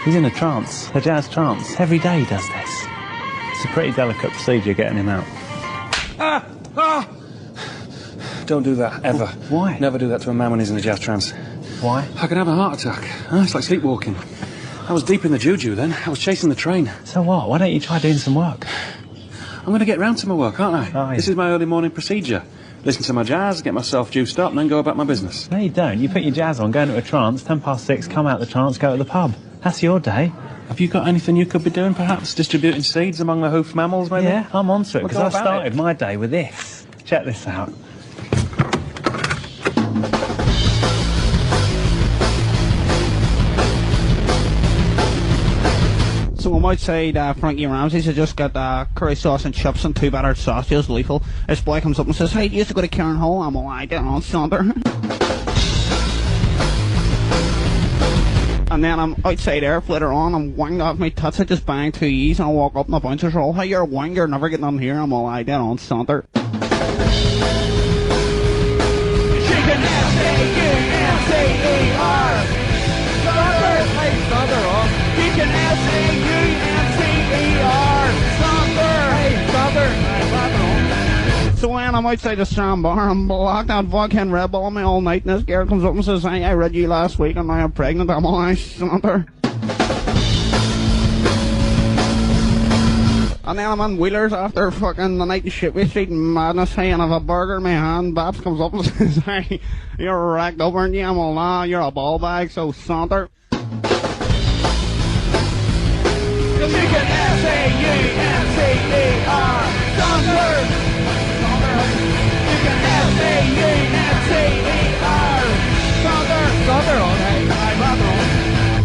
He's in a trance, a jazz trance. Every day he does this. It's a pretty delicate procedure getting him out. Don't do that, ever. Why? Never do that to a man when he's in a jazz trance. Why? I could have a heart attack. It's like sleepwalking. I was deep in the juju then. I was chasing the train. So what? Why don't you try doing some work? I'm going to get round to my work, aren't I? Oh, yeah. This is my early morning procedure. Listen to my jazz, get myself juiced up, and then go about my business. No, you don't. You put your jazz on, go into a trance, 6:10, come out the trance, go to the pub. That's your day. Have you got anything you could be doing, perhaps? Distributing seeds among the hoof mammals, maybe? Yeah, I'm onto it, Well, because go I about started my day with this. Check this out. So I'm outside Frankie Ramsey's. I just got curry sauce and chips and 2 battered sausages, lethal. This boy comes up and says, "Hey, you used to go to Karen Hall?" I'm all, "I did on Sunday." And then I'm outside there, flitter on, I'm winged off my tits, I just banged 2 E's and I walk up and the bouncers are all, "Hey, you're a wing, you're never getting on here." I'm all, "I did on Sunday." So when I'm outside the Strand Bar, I'm blocked out vodka Red Bull on me all night, and this girl comes up and says, "Hey, I read you last week and now I'm pregnant." I'm all, "I sent her." And then I'm on Wheelers after fucking the night in Shitway Street and madness, hey, and I have a burger in my hand. Babs comes up and says, "Hey, you're racked up, aren't you?" I'm all, "Nah, you're a ball bag, so Saunter." S-A-U-N-C-E-R, Saunter!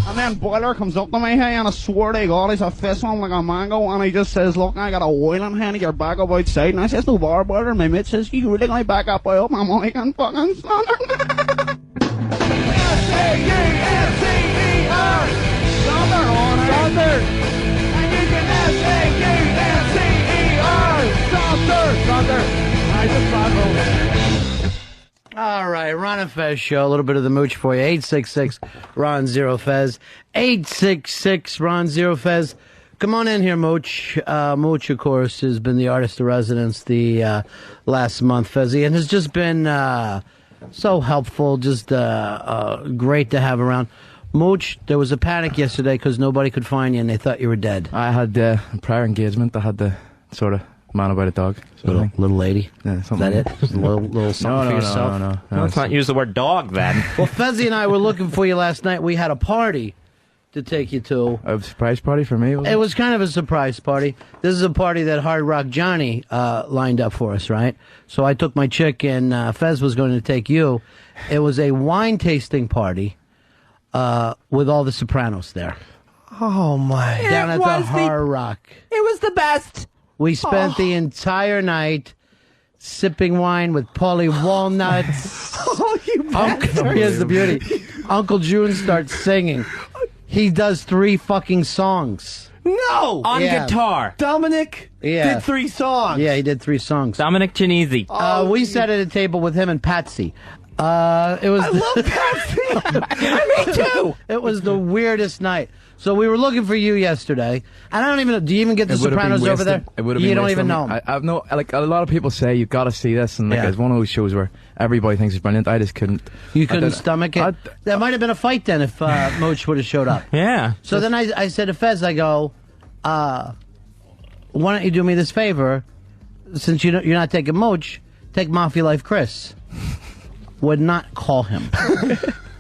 And then Boiler comes up to me, hey, and I swear to God, he's a fist on like a mango, and he just says, "Look, I got a whaling hand, your back up outside." And I says, "No bar, Boiler." And my mate says, "You really gonna back up up?" I'm like, "I'm fucking Saunter." S-A-U-N-C-E-R, Saunter on it. Saunter. And you can S-A-U-N-C-E-R, Saunter. I just thought, all right, Ron and Fez show. A little bit of the mooch for you. 866-RON-0-FEZ. 866-RON-0-FEZ. Come on in here, Mooch. Mooch, of course, has been the artist of residence the last month, Fezzy, and has just been so helpful, just great to have around. Mooch, there was a panic yesterday because nobody could find you and they thought you were dead. I had a prior engagement. I had the sort of man about a dog. Little lady? Yeah, is that it? Just a little something for yourself? No. Let's not use the word dog then. Well, Fezzy and I were looking for you last night. We had a party to take you to. A surprise party for me? It was kind of a surprise party. This is a party that Hard Rock Johnny lined up for us, right? So I took my chick and Fez was going to take you. It was a wine tasting party with all the Sopranos there. Oh, my. Down at the Hard Rock. It was the best. We spent the entire night sipping wine with Paulie Walnuts. Oh, you bastard. Here's the beauty. Uncle June starts singing. He does 3 fucking songs. No! On guitar. Dominic did 3 songs. Yeah, he did 3 songs. Dominic Genesi. We sat at a table with him and Patsy. It was. I love Patsy. Me too. It was the weirdest night. So we were looking for you yesterday, and I don't even know. Do you even get the Sopranos over there? It would have been. You don't even know. I've no, like a lot of people say, you've got to see this, and like it's one of those shows where everybody thinks it's brilliant. I just couldn't. You couldn't stomach it. There might have been a fight then if Moach would have showed up. Yeah. So then I said to Fez, I go, why don't you do me this favor? Since you're not taking Moach, take Mafia Life Chris. Would not call him.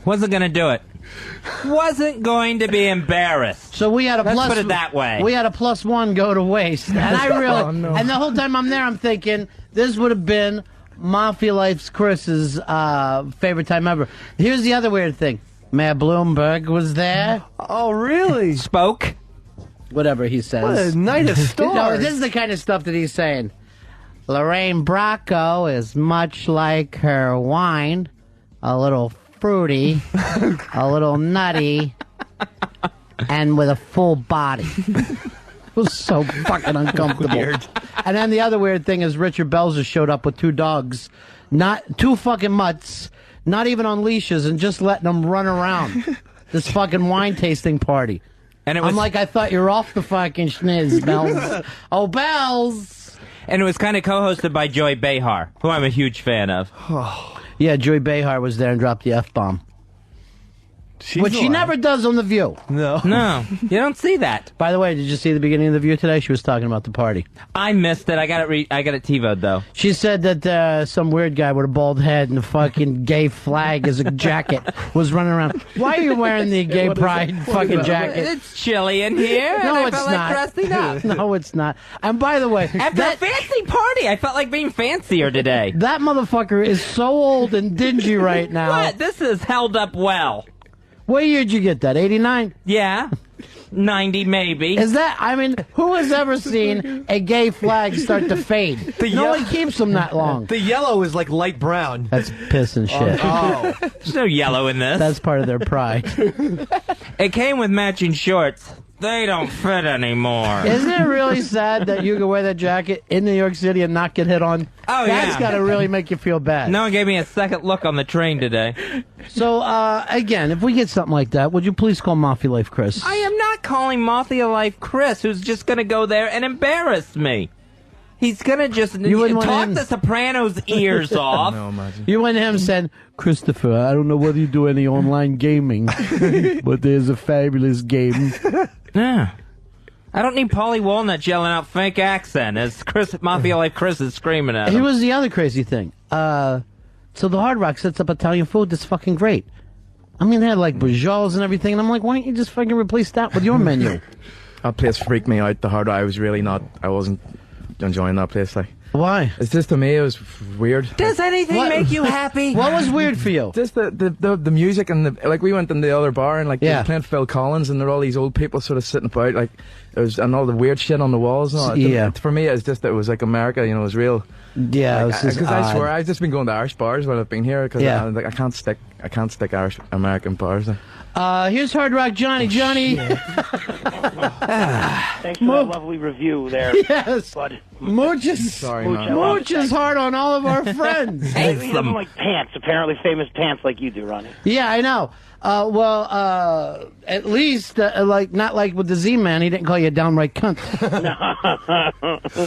Wasn't going to do it. Wasn't going to be embarrassed. So we had a Let's plus. put it that way. We had a +1 go to waste, and I really. And the whole time I'm there, I'm thinking this would have been Mafia Life's Chris's favorite time ever. Here's the other weird thing: Mayor Bloomberg was there. Oh, really? Spoke. Whatever he says. What a night of stars. No, this is the kind of stuff that he's saying. Lorraine Bracco is much like her wine, a little fruity, a little nutty, and with a full body. It was so fucking uncomfortable. Weird. And then the other weird thing is Richard Belzer showed up with 2 dogs, not 2 fucking mutts, not even on leashes, and just letting them run around this fucking wine tasting party. And it was I'm like, I thought you were off the fucking schniz, Bells. Oh, Bells! And it was kind of co-hosted by Joy Behar, who I'm a huge fan of. Yeah, Joy Behar was there and dropped the F-bomb. Which she never does on The View. No. No, you don't see that. By the way, did you see the beginning of The View today? She was talking about the party. I missed it. I got it TiVo'd, though. She said that some weird guy with a bald head and a fucking gay flag as a jacket was running around. Why are you wearing the gay pride fucking jacket? It's chilly in here. No, and I it's felt not. like dressing up. No, it's not. And by the way, After a fancy party, I felt like being fancier today. that motherfucker is so old and dingy right now. What? This is held up well. What year did you get that? 89? Yeah. 90 maybe. Is that, I mean, who has ever seen a gay flag start to fade? No one keeps them that long. The yellow is like light brown. That's piss and shit. Oh. There's no yellow in this. That's part of their pride. It came with matching shorts. They don't fit anymore. Isn't it really sad that you can wear that jacket in New York City and not get hit on? Oh, That's yeah. got to really make you feel bad. No one gave me a second look on the train today. So, again, if we get something like that, would you please call Mafia Life Chris? I am not calling Mafia Life Chris, who's just going to go there and embarrass me. He's going to just wouldn't want talk him- the Sopranos' ears off. No, imagine. You went to him and said, Christopher, I don't know whether you do any online gaming, but there's a fabulous game. Yeah. I don't need Paulie Walnut yelling out fake accent as Mafia Life Chris is screaming at him. Here was the other crazy thing. So the Hard Rock sets up Italian food that's fucking great. I mean, they had like braciole and everything, and I'm like, why don't you just fucking replace that with your menu? That place freaked me out. The Hard Rock. I wasn't enjoying that place. Like, Why? it's just, to me, it was weird. Does anything What- make you happy? What was weird for you? Just the music and like we went in the other bar and like they Yeah. were playing Phil Collins and there were all these old people sort of sitting about like and all the weird shit on the walls and all. Yeah. For me, it's just it was like America, it was real. Yeah, it was just Because I odd. swear I've just been going to Irish bars when I've been here because Yeah. I can't stick Irish American bars. Here's Hard Rock Johnny. Johnny. Thanks for that lovely review there, Yes. bud. Mooch is, Sorry, Mooch, man. I love Mooch is hard on all of our friends. He doesn't like pants, apparently famous pants like you do, Ronnie. Yeah, I know. At least, not like with the Z-Man, he didn't call you a downright cunt.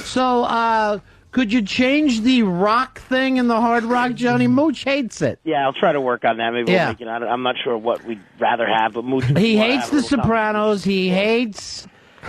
So, could you change the rock thing in the Hard Rock, Johnny? Mooch hates it. Yeah, I'll try to work on that. Maybe Yeah. we'll make it. I'm not sure what we'd rather have, but Mooch. He hates the Sopranos. He hates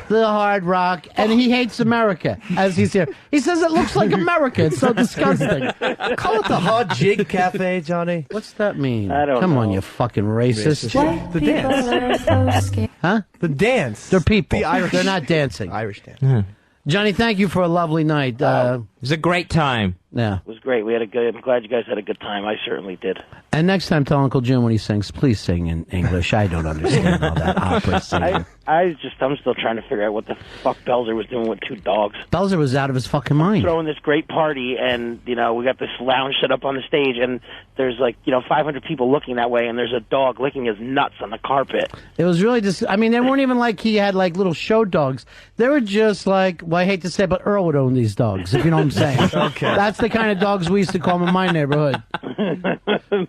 the Hard Rock, and he hates America as he's here. He says it looks like America. It's so disgusting. Call it the Hot Jig Cafe, Johnny. What's that mean? I don't Come know. on, you fucking racist. The dance. Huh? The dance. They're people. The Irish. They're not dancing. Irish dance. Johnny, thank you for a lovely night. It was a great time. Yeah. It was great. We had a good. I'm glad you guys had a good time. I certainly did. And next time, tell Uncle Jim when he sings, please sing in English. I don't understand all that opera singing. I'm still trying to figure out what the fuck Belzer was doing with two dogs. Belzer was out of his fucking mind. Throwing this great party, and we got this lounge set up on the stage, and there's 500 people looking that way, and there's a dog licking his nuts on the carpet. It was really just, I mean, they weren't even like he had like little show dogs. They were just like, well, I hate to say, but Earl would own these dogs, if you know what I'm saying. Okay. That's the kind of dogs we used to call them in my neighborhood.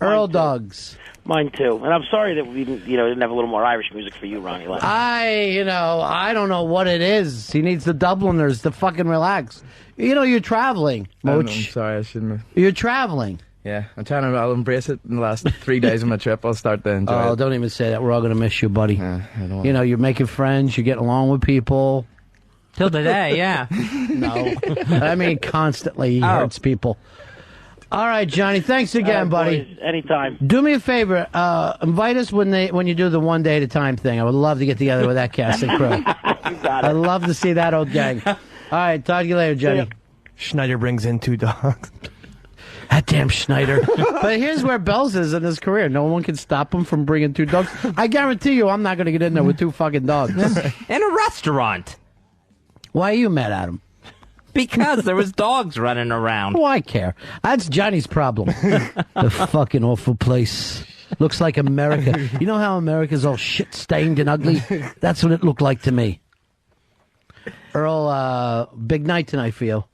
Earl dogs. Mine too. And I'm sorry that we didn't have a little more Irish music for you, Ronnie. I don't know what it is. He needs the Dubliners to fucking relax. You're traveling, I'm Mooch. sorry, I shouldn't have. You're traveling. Yeah, I'll embrace it in the last 3 days of my trip. I'll start to enjoy Oh, it. don't even say that. We're all going to miss you, buddy. I don't You're making friends. You're getting along with people. Till today, yeah. No. I mean, constantly he hurts people. All right, Johnny. Thanks again, buddy. Boys, anytime. Do me a favor. Invite us when you do the one day at a time thing. I would love to get together with that cast and crew. I'd love to see that old gang. All right. Talk to you later, Johnny. Schneider brings in two dogs. That damn Schneider. But here's where Bells is in his career. No one can stop him from bringing two dogs. I guarantee you I'm not going to get in there with two fucking dogs. In a restaurant. Why are you mad at him? Because there was dogs running around. Oh, I care. That's Johnny's problem. The fucking awful place. Looks like America. You know how America's all shit-stained and ugly? That's what it looked like to me. Earl, big night tonight for you.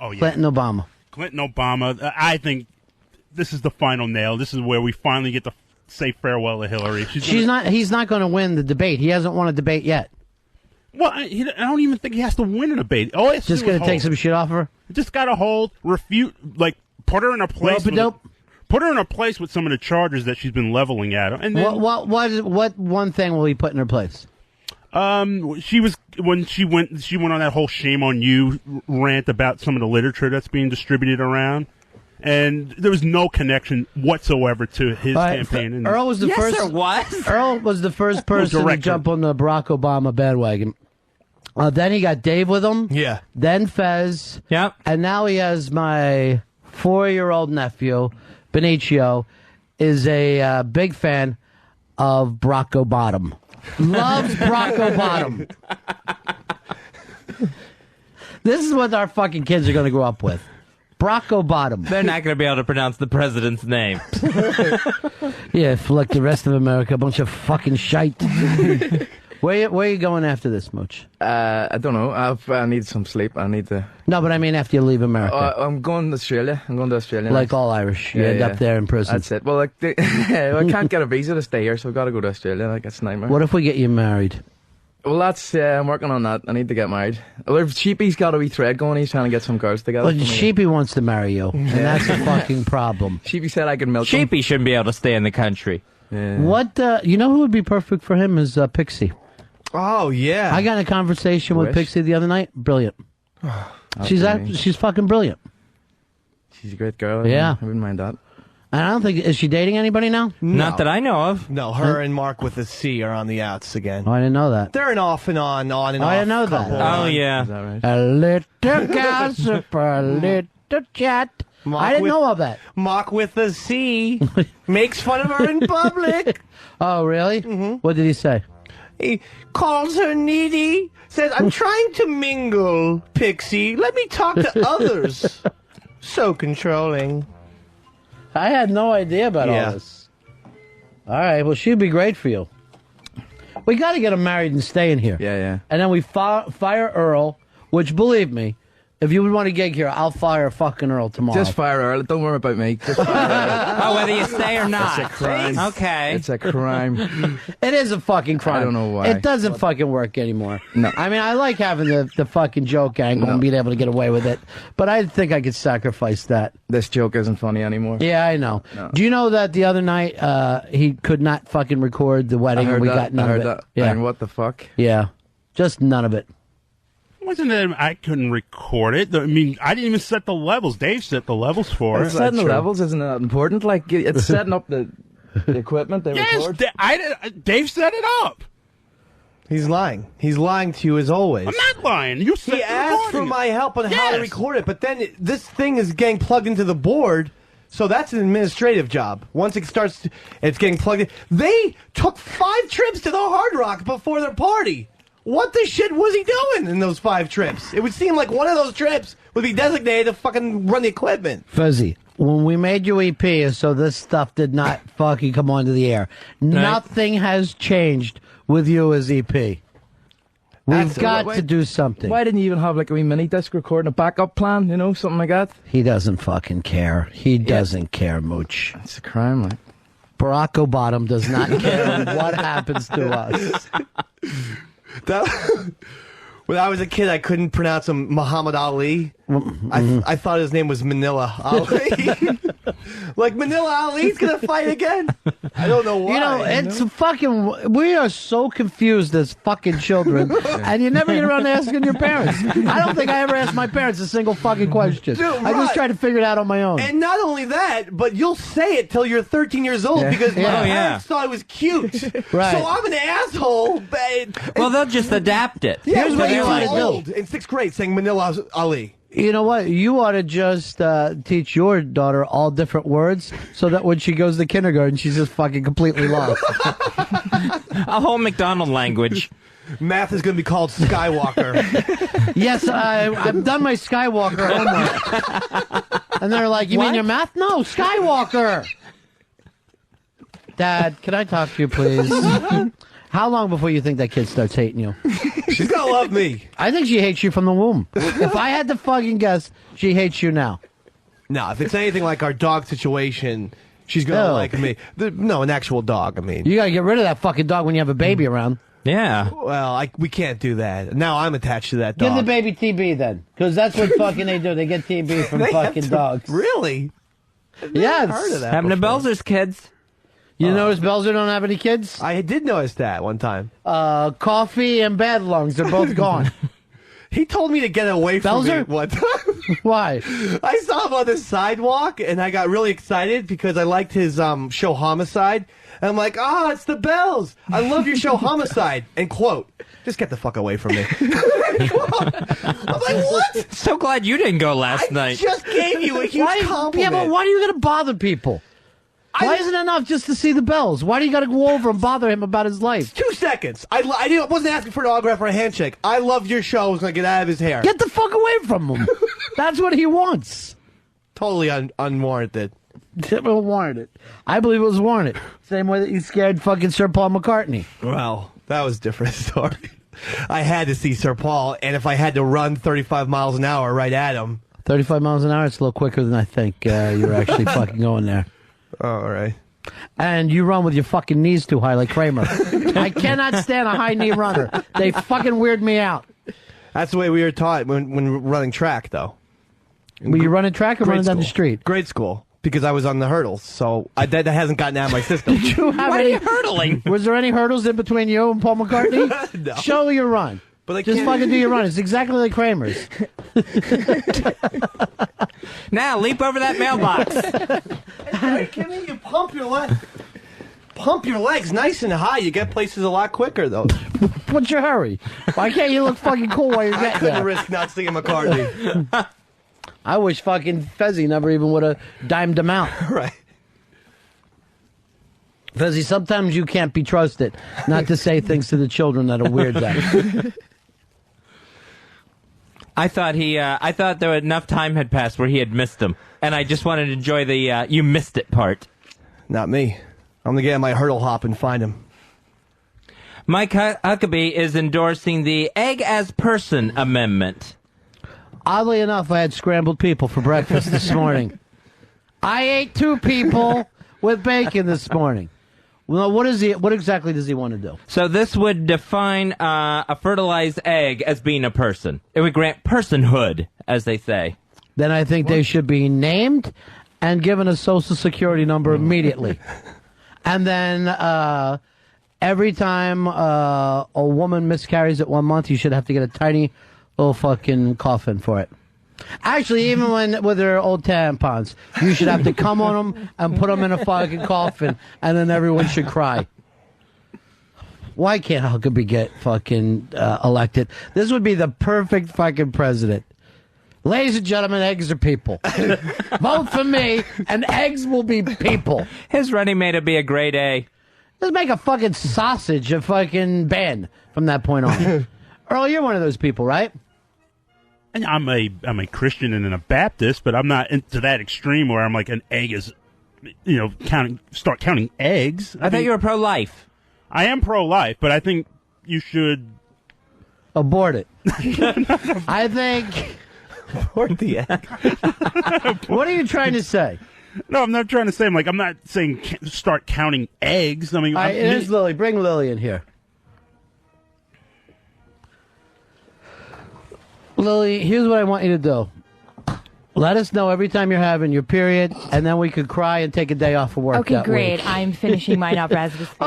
Oh, yeah. Clinton Obama. I think this is the final nail. This is where we finally get to say farewell to Hillary. He's not going to win the debate. He hasn't won a debate yet. Well, I don't even think he has to win a debate. Oh, it's just going to take some shit off her. Just got to hold, refute, like put her in a place. Put her in a place with some of the charges that she's been leveling at her. And then, what one thing will he put in her place? She went on that whole shame on you rant about some of the literature that's being distributed around. And there was no connection whatsoever to his campaign. And Earl was the first. There was. Earl was the first person to jump on the Barack Obama bandwagon. Then he got Dave with him. Yeah. Then Fez. Yep. And now he has my 4-year-old nephew, Benicio, is a big fan of Barack Obama. Loves Barack Obama. This is what our fucking kids are going to grow up with. Barack Obama. They're not going to be able to pronounce the president's name. Yeah, like the rest of America, a bunch of fucking shite. Where are you going after this, Mooch? I don't know. I need some sleep. I need to... No, but I mean after you leave America. I'm going to Australia. Like all Irish. You end up there in prison. That's it. Well, like, I can't get a visa to stay here, so I've got to go to Australia. Like, it's a nightmare. What if we get you married? Well, that's... I'm working on that. I need to get married. Well, Sheepy's got a wee thread going. He's trying to get some girls together. Well, Sheepy wants to marry you, and that's a fucking problem. Sheepy said I could milk him. Sheepy shouldn't be able to stay in the country. Yeah. What, you know who would be perfect for him is Pixie. Oh, yeah. I got in a conversation with Pixie the other night. Brilliant. She's fucking brilliant. She's a great girl. Yeah. I wouldn't mind that. And I don't think... Is she dating anybody now? No. Not that I know of. No, her and Mark with a C are on the outs again. Oh, I didn't know that. They're an off and on and off. I didn't know that. Oh, yeah. Is that right? A little gossip, a little chat. I didn't know all that. Mark with a C makes fun of her in public. Oh, really? Mm-hmm. What did he say? He calls her needy, says, I'm trying to mingle, Pixie. Let me talk to others. So controlling. I had no idea about all this. All right, well, she'd be great for you. We got to get him married and stay in here. Yeah. And then we fire Earl, which, believe me, if you would want a gig here, I'll fire fucking Earl tomorrow. Just fire Earl. Don't worry about me. Just fire Earl. Oh, whether you stay or not. It's a crime. Okay. It's a crime. It is a fucking crime. I don't know why. It doesn't fucking work anymore. No. I mean, I like having the fucking joke angle and being able to get away with it, but I think I could sacrifice that. This joke isn't funny anymore. Yeah, I know. No. Do you know that the other night he could not fucking record the wedding and we got none of it? That. Yeah. And what the fuck? Yeah. Just none of it. It wasn't that I couldn't record it. I mean, I didn't even set the levels. Dave set the levels for it. Setting the levels isn't that important? Like, it's setting up the equipment they record? Dave set it up. He's lying. He's lying to you as always. I'm not lying. You said He asked for my help on how to record it, but then this thing is getting plugged into the board, so that's an administrative job. Once it starts, it's getting plugged in. They took 5 trips to the Hard Rock before their party. What the shit was he doing in those 5 trips? It would seem like one of those trips would be designated to fucking run the equipment. Fuzzy, when we made you EP, so this stuff did not fucking come onto the air. Nothing has changed with you as EP. We've got to do something. Why didn't you even have like a wee mini disc recording, a backup plan, you know, something like that? He doesn't fucking care. He doesn't care, Mooch. It's a crime, like. Barack Obama does not care what happens to us. When I was a kid, I couldn't pronounce him Muhammad Ali. I thought his name was Manila Ali. Like, Manila Ali's gonna fight again? I don't know why. You know, it's fucking... We are so confused as fucking children, and you never get around to asking your parents. I don't think I ever asked my parents a single fucking question. Dude, I just tried to figure it out on my own. And not only that, but you'll say it till you're 13 years old because my parents thought it was cute. Right. So I'm an asshole. Well, they'll just adapt it. Yeah, Here's what you ought to old in 6th grade saying Manila Ali. You know what? You ought to just teach your daughter all different words so that when she goes to kindergarten, she's just fucking completely lost. A whole McDonald language. Math is going to be called Skywalker. Yes, I've done my Skywalker homework. And they're like, you mean your math? No, Skywalker. Dad, can I talk to you, please? How long before you think that kid starts hating you? She's going to love me. I think she hates you from the womb. If I had to fucking guess, she hates you now. No, if it's anything like our dog situation, She's gonna No. like me. No, an actual dog. I mean, You gotta get rid of that fucking dog when you have a baby around. Yeah. well, we can't do that. Now I'm attached to that Give dog. the baby TB then, because that's what fucking they do. They get TB from They have fucking to- dogs. Really? Yes. Heard of that Happened to before. Belzer's kids. You notice Belzer don't have any kids? I did notice that one time. Coffee and bad lungs are both gone. He told me to get away from Belzer? me one time. Why? I saw him on the sidewalk, and I got really excited because I liked his show Homicide. And I'm like, it's the Bells. I love your show Homicide. And quote, just get the fuck away from me. I'm like, what? So glad you didn't go last I night. just gave you a huge compliment. Yeah, but why are you going to bother people? Why isn't it enough just to see the Bells? Why do you got to go over and bother him about his life? 2 seconds. I wasn't asking for an autograph or a handshake. I love your show. I was going to get out of his hair. Get the fuck away from him. That's what he wants. Totally unwarranted. Warranted. I believe it was warranted. Same way that you scared fucking Sir Paul McCartney. Well, that was a different story. I had to see Sir Paul, and if I had to run 35 miles an hour right at him. 35 miles an hour, it's a little quicker than I think you were actually fucking going there. All right. And you run with your fucking knees too high like Kramer. I cannot stand a high knee runner. They fucking weird me out. That's the way we were taught when running track, though. Were you running track or running down the street? Grade school. Because I was on the hurdles, so that hasn't gotten out of my system. Did you have Why any are you hurdling? Was there any hurdles in between you and Paul McCartney? No. Show your run. But I Just can't- fucking do your run. It's exactly like Kramer's. Now, leap over that mailbox. Are you kidding me? You pump your leg. Pump your legs nice and high. You get places a lot quicker, though. What's your hurry? Why can't you look fucking cool while you're I getting couldn't there? risk not seeing McCartney. I wish fucking Fezzy never even would have dimed him out. Right. Fezzy, sometimes you can't be trusted not to say things to the children that are weird them. I thought there enough time had passed where he had missed him, and I just wanted to enjoy the you missed it part. Not me. I'm going to get on my hurdle hop and find him. Mike Huckabee is endorsing the Egg as Person Amendment. Oddly enough, I had scrambled people for breakfast this morning. I ate 2 people with bacon this morning. Well, what exactly does he want to do? So this would define a fertilized egg as being a person. It would grant personhood, as they say. Then I think they should be named and given a social security number immediately. And then every time a woman miscarries at 1 month, you should have to get a tiny little fucking coffin for it. Actually, even with their old tampons, you should have to come on them and put them in a fucking coffin, and then everyone should cry. Why can't Huckabee get fucking elected? This would be the perfect fucking president. Ladies and gentlemen, eggs are people. Vote for me, and eggs will be people. His running mate would be a grade A. Let's make a fucking sausage a fucking band from that point on. Earl, you're one of those people, right? And I'm a Christian and a Baptist, but I'm not into that extreme where I'm like an egg is, start counting eggs. I thought you were pro-life. I am pro-life, but I think you should abort it. I think abort the egg. What are you trying to say? No, I'm not trying to say. I'm not saying start counting eggs. I mean, here's Lily. Bring Lily in here. Lily, here's what I want you to do. Let us know every time you're having your period, and then we could cry and take a day off of work. Okay, that great. week. I'm finishing mine up as we speak. Oh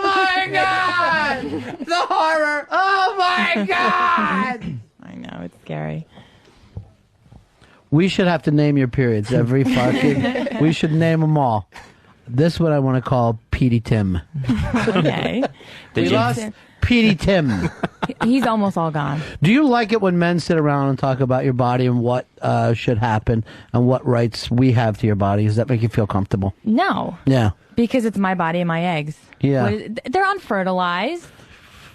my God! The horror! Oh my God! I know, it's scary. We should have to name your periods every fucking. We should name them all. This one I want to call Petey Tim. Okay. We lost Petey Tim. He's almost all gone. Do you like it when men sit around and talk about your body and what should happen and what rights we have to your body? Does that make you feel comfortable? No. Yeah. Because it's my body and my eggs. Yeah. They're unfertilized.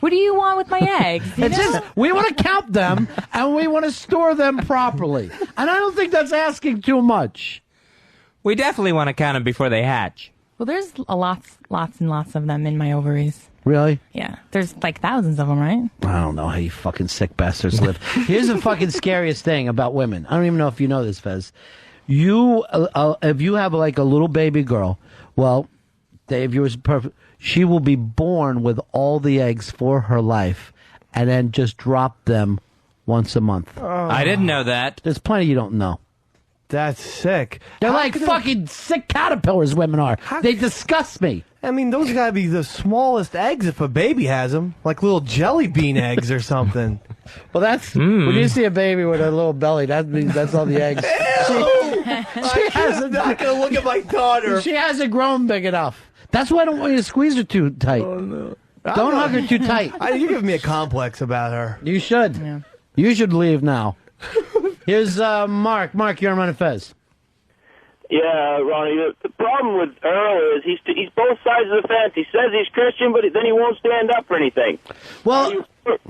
What do you want with my eggs? It's just, we want to count them and we want to store them properly. And I don't think that's asking too much. We definitely want to count them before they hatch. Well, there's lots and lots of them in my ovaries. Really? Yeah. There's like thousands of them, right? I don't know how you fucking sick bastards live. Here's the fucking scariest thing about women. I don't even know if you know this, Fez. if you have like a little baby girl, well, Dave, yours is perfect. She will be born with all the eggs for her life, and then just drop them once a month. I didn't know that. There's plenty you don't know. That's sick. They're like fucking sick caterpillars, women are. They disgust me. I mean, those gotta be the smallest eggs if a baby has them. Like little jelly bean eggs or something. Well, that's... When you see a baby with a little belly, that means that's all the eggs. I'm not gonna look at my daughter. She hasn't grown big enough. That's why I don't want you to squeeze her too tight. Oh, no. Don't hug her too tight. You're giving me a complex about her. You should. Yeah. You should leave now. Here's Mark. Mark, you're on Ron and Fez. Yeah, Ronnie, the problem with Earl is he's both sides of the fence. He says he's Christian, but then he won't stand up for anything. Well,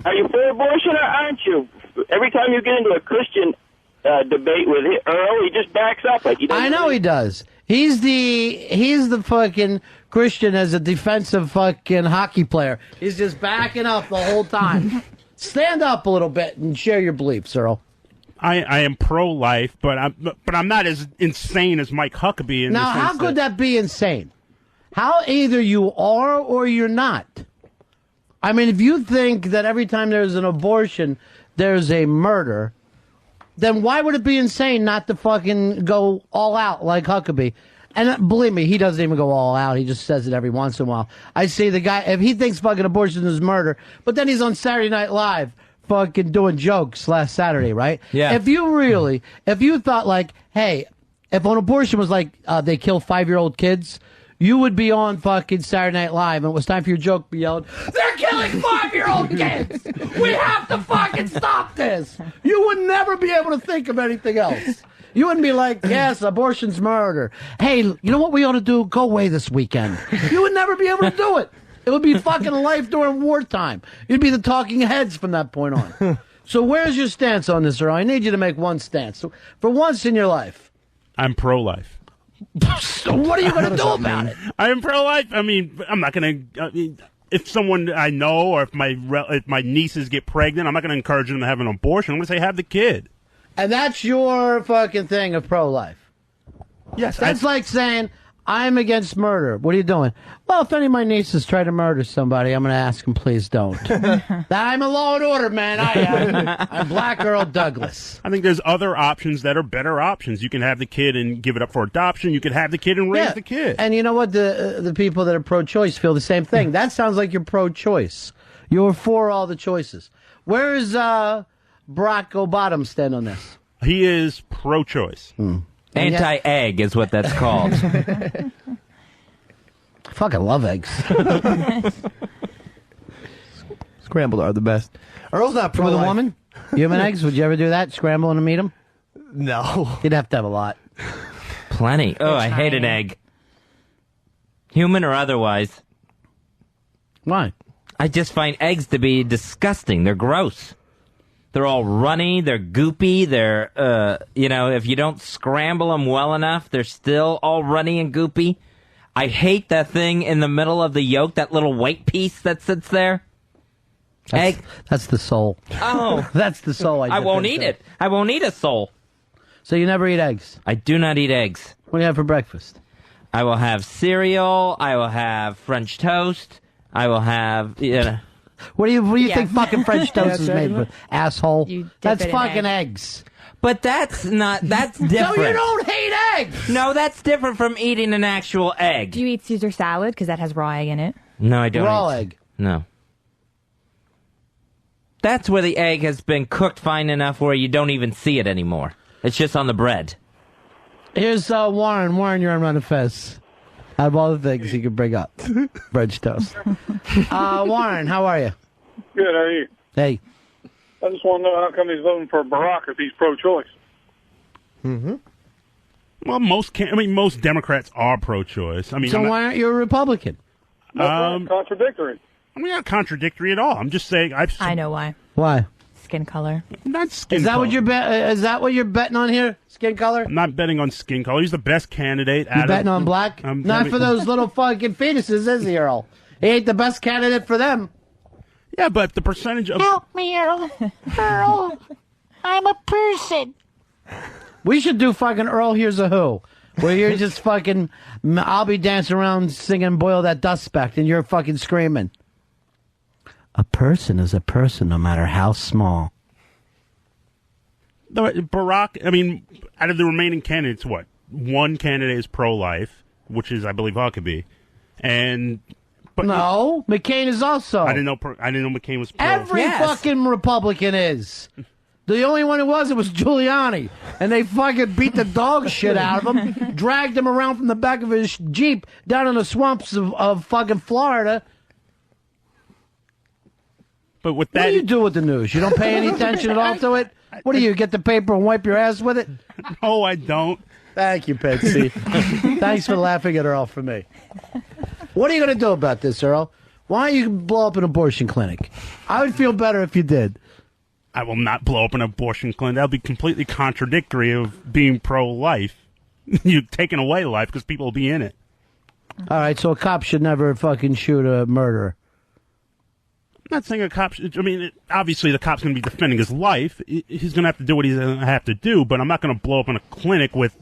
are you for abortion or aren't you? Every time you get into a Christian debate with Earl, he just backs up. Like I know he does. He's the fucking Christian as a defensive fucking hockey player. He's just backing up the whole time. Stand up a little bit and share your beliefs, Earl. I am pro-life, but I'm not as insane as Mike Huckabee. Now, how could that be insane? How either you are or you're not. I mean, if you think that every time there's an abortion, there's a murder, then why would it be insane not to fucking go all out like Huckabee? And believe me, he doesn't even go all out. He just says it every once in a while. I see the guy, if he thinks fucking abortion is murder, but then he's on Saturday Night Live fucking doing jokes last Saturday, right? Yeah. If you thought like, hey, if an abortion was like they kill 5-year-old kids, you would be on fucking Saturday Night Live, and it was time for your joke to be yelled, they're killing 5-year-old kids! We have to fucking stop this! You would never be able to think of anything else. You wouldn't be like, yes, abortion's murder. Hey, you know what we ought to do? Go away this weekend. You would never be able to do it. It would be fucking life during wartime. You'd be the talking heads from that point on. So where's your stance on this, Earl? I need you to make one stance. So for once in your life. I'm pro-life. So what are you going to do about it? I am pro-life. I mean, I'm not going to... if someone I know or if my nieces get pregnant, I'm not going to encourage them to have an abortion. I'm going to say have the kid. And that's your fucking thing of pro-life. Yes. That's like saying, I'm against murder. What are you doing? Well, if any of my nieces try to murder somebody, I'm going to ask them, please don't. I'm a law and order man. I am. I'm Black Earl Douglas. I think there's other options that are better options. You can have the kid and give it up for adoption. You could have the kid and raise the kid. And you know what? The people that are pro-choice feel the same thing. That sounds like you're pro-choice. You're for all the choices. Where is Barack Obama stand on this? He is pro-choice. Anti-egg is what that's called. I fucking love eggs. Scrambled are the best. Earl's not pro with a woman? Human eggs? Would you ever do that? Scramble and eat them? No. You'd have to have a lot. Plenty. Oh, I hate an egg. Human or otherwise. Why? I just find eggs to be disgusting. They're gross. They're all runny, they're goopy, they're, if you don't scramble them well enough, they're still all runny and goopy. I hate that thing in the middle of the yolk, that little white piece that sits there. That's the soul. Oh. That's the soul. I won't eat it. I won't eat a soul. So you never eat eggs? I do not eat eggs. What do you have for breakfast? I will have cereal, I will have French toast, I will have, What do you think fucking French toast is made of? Asshole. That's fucking eggs. But that's different. So you don't hate eggs? No, that's different from eating an actual egg. Do you eat Caesar salad? Because that has raw egg in it. No, I don't. Raw egg? No. That's where the egg has been cooked fine enough where you don't even see it anymore. It's just on the bread. Here's Warren. Warren, you're on Ron and Fez. Out of all the things you could bring up. French toast. Warren, how are you? Good, how are you? Hey. I just want to know how come he's voting for Barack if he's pro-choice. Mm-hmm. Well, most Democrats are pro-choice. I mean, so why aren't you a Republican? That's contradictory. I'm not contradictory at all. I'm just saying. I know why. Why? Skin color. Not skin Is that color. what you're Is that what you're betting on here? Skin color? I'm not betting on skin color. He's the best candidate. You betting on black? Not for those little fucking fetuses, is he, Earl? He ain't the best candidate for them. Yeah, but the percentage of... Help me, Earl. Earl, I'm a person. We should do fucking Earl Here's a Who, where you're just fucking, I'll be dancing around singing Boil That Dust Speck, and you're fucking screaming. A person is a person, no matter how small. Barack, I mean, out of the remaining candidates, what? One candidate is pro-life, which is, I believe, Huckabee. But no, McCain is also. I didn't know McCain was pro. Every fucking Republican is. The only one who wasn't was Giuliani. And they fucking beat the dog shit out of him, dragged him around from the back of his Jeep down in the swamps of fucking Florida. But with that, what do you do with the news? You don't pay any attention at all to it? What do you, get the paper and wipe your ass with it? No, I don't. Thank you, Patsy. Thanks for laughing at Earl for me. What are you going to do about this, Earl? Why don't you blow up an abortion clinic? I would feel better if you did. I will not blow up an abortion clinic. That would be completely contradictory of being pro-life. You're taking away life because people will be in it. All right, so a cop should never fucking shoot a murderer. I'm not saying a cop should, I mean, obviously the cop's going to be defending his life. He's going to have to do what he's going to have to do, but I'm not going to blow up in a clinic with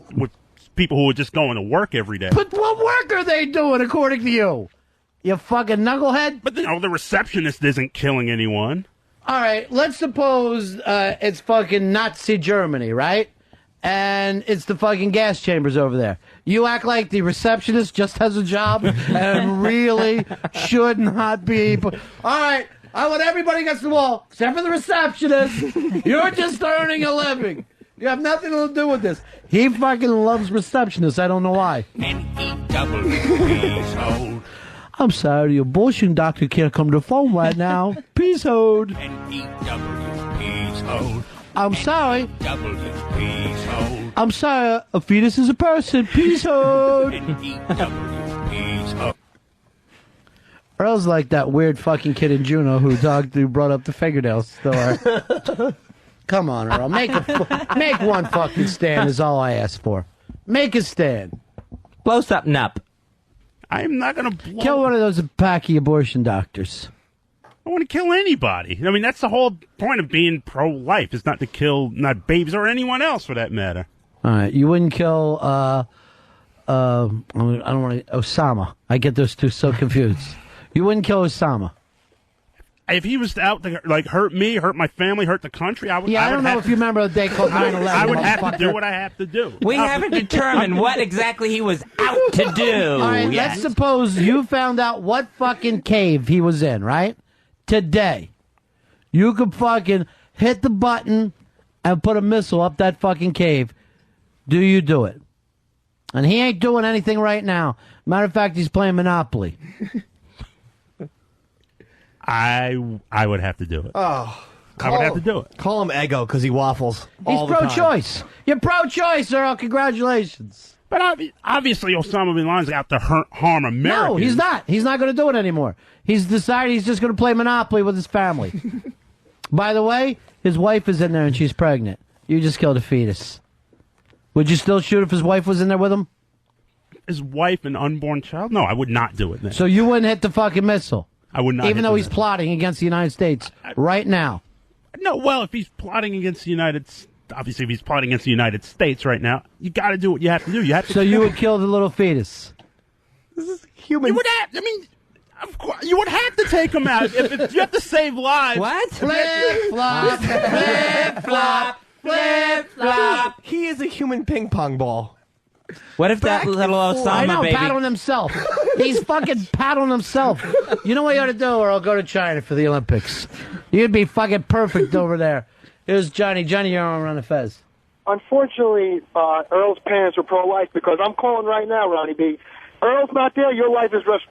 people who are just going to work every day. But what work are they doing, according to you? You fucking knucklehead? But, the receptionist isn't killing anyone. All right, let's suppose it's fucking Nazi Germany, right? And it's the fucking gas chambers over there. You act like the receptionist just has a job and really should not be. All right, I want everybody against the wall except for the receptionist. You're just earning a living. You have nothing to do with this. He fucking loves receptionists. I don't know why. N-E-W-Peace I'm sorry, the abortion doctor can't come to the phone right now. Peace hold. N-E-W-Peace hold. I'm sorry. N-E-W-Peace hold. I'm sorry, a fetus is a person. Peace hold. N-E-W-Peace hold. Earl's like that weird fucking kid in Juneau who brought up the fingernail store. Come on, Earl. Make one fucking stand is all I ask for. Make a stand. Blow something up. I'm not going to blow... Kill one of those Apache abortion doctors. I want to kill anybody. I mean, that's the whole point of being pro-life, is not to kill, not babies or anyone else for that matter. All right, you wouldn't kill, I don't want to, Osama. I get those two so confused. You wouldn't kill Osama. If he was out to, hurt me, hurt my family, hurt the country, I would... Yeah, I don't know if you remember a day called 9/11. I would have to do what I have to do. We haven't determined what exactly he was out to do. All right, let's suppose you found out what fucking cave he was in, right? Today. You could fucking hit the button and put a missile up that fucking cave. Do you do it? And he ain't doing anything right now. Matter of fact, he's playing Monopoly. I would have to do it. Oh, I would have to do it. Call him Ego because he waffles. He's pro-choice. You're pro-choice, Earl. Congratulations. But obviously, Osama bin Laden's out to harm Americans. No, he's not. He's not going to do it anymore. He's decided he's just going to play Monopoly with his family. By the way, his wife is in there and she's pregnant. You just killed a fetus. Would you still shoot if his wife was in there with him? His wife, an unborn child? No, I would not do it then. So you wouldn't hit the fucking missile? I would not. Even though he's plotting against the United States right now. No, well, if he's plotting against the obviously, if he's plotting against the United States right now, you got to do what you have to do. You have to. So you would kill the little fetus? This is human. You would have. I mean, of course, you would have to take him out. If you have to save lives. What? Flip flop, flip flop, flip flop. He is a human ping pong ball. What if that little Osama I know, baby... pat on himself. He's fucking pat on himself. You know what you ought to do, or I'll go to China for the Olympics. You'd be fucking perfect over there. Here's Johnny. Johnny, you're on Ron and Fez. Unfortunately, Earl's parents are pro-life because I'm calling right now, Ronnie B. Earl's not there. Your life is less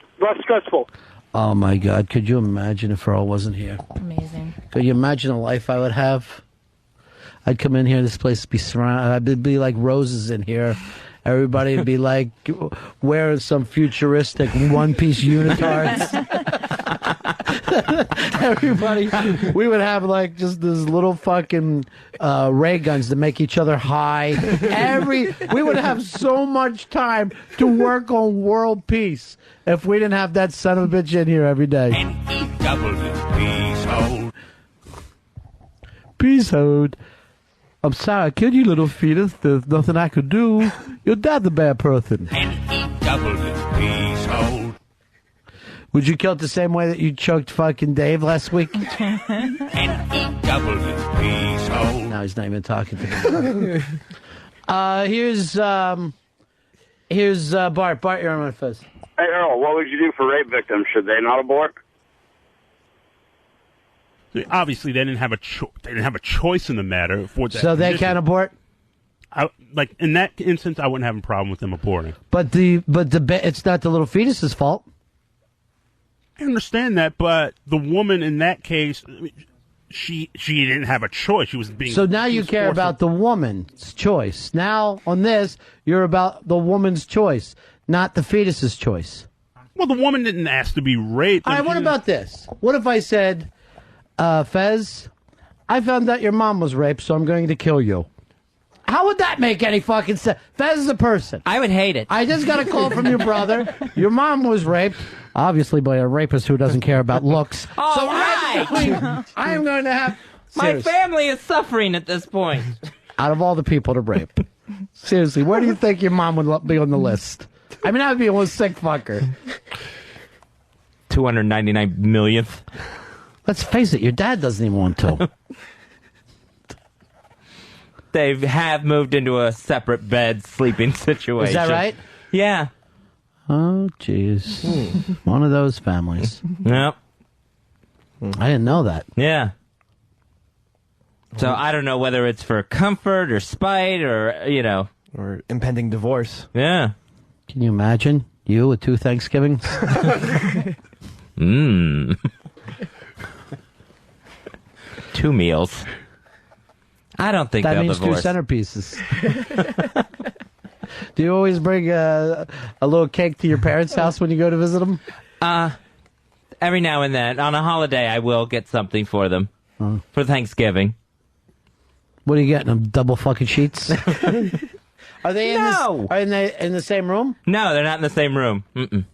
stressful. Oh, my God. Could you imagine if Earl wasn't here? Amazing. Could you imagine the life I would have? I'd come in here, this place would be surrounded. I'd be like roses in here. Everybody would be like wearing some futuristic one-piece unitards. Everybody, we would have like just this little fucking ray guns to make each other high. We would have so much time to work on world peace if we didn't have that son of a bitch in here every day. N-E-W, peace hold. Peace hold. I'm sorry, I killed you, little fetus. There's nothing I could do. Your dad's a bad person. NEW, hold. Would you kill it the same way that you choked fucking Dave last week? NEW, hold. No, he's not even talking to me. Here's Bart. Bart, you're on my Fez. Hey, Earl, what would you do for rape victims? Should they not abort? Obviously, they didn't have a choice in the matter for that. So they can't abort. Like in that instance, I wouldn't have a problem with them aborting. But it's not the little fetus's fault. I understand that, but the woman in that case, she didn't have a choice. She was being. So now you care about the woman's choice. Now on this, you're about the woman's choice, not the fetus's choice. Well, the woman didn't ask to be raped. All right, what about this? What if I said, Fez, I found out your mom was raped, so I'm going to kill you. How would that make any fucking sense? Fez is a person. I would hate it. I just got a call from your brother. Your mom was raped, obviously by a rapist who doesn't care about looks. All so right. I am going to have... My family is suffering at this point. Out of all the people to rape. Seriously, where do you think your mom would be on the list? I mean, I would be a sick fucker. 299 millionth. Let's face it, your dad doesn't even want to. They have moved into a separate bed sleeping situation. Is that right? Yeah. Oh, jeez. One of those families. Yep. I didn't know that. Yeah. So I don't know whether it's for comfort or spite or, Or impending divorce. Yeah. Can you imagine? You with 2 Thanksgivings? Mmm. 2 meals. I don't think that they'll means divorce. 2 centerpieces. Do you always bring a little cake to your parents' house when you go to visit them? Every now and then. On a holiday, I will get something for them. For Thanksgiving. What are you getting them? Double fucking sheets? Are they No. Are they in the same room? No, they're not in the same room. Mm-mm.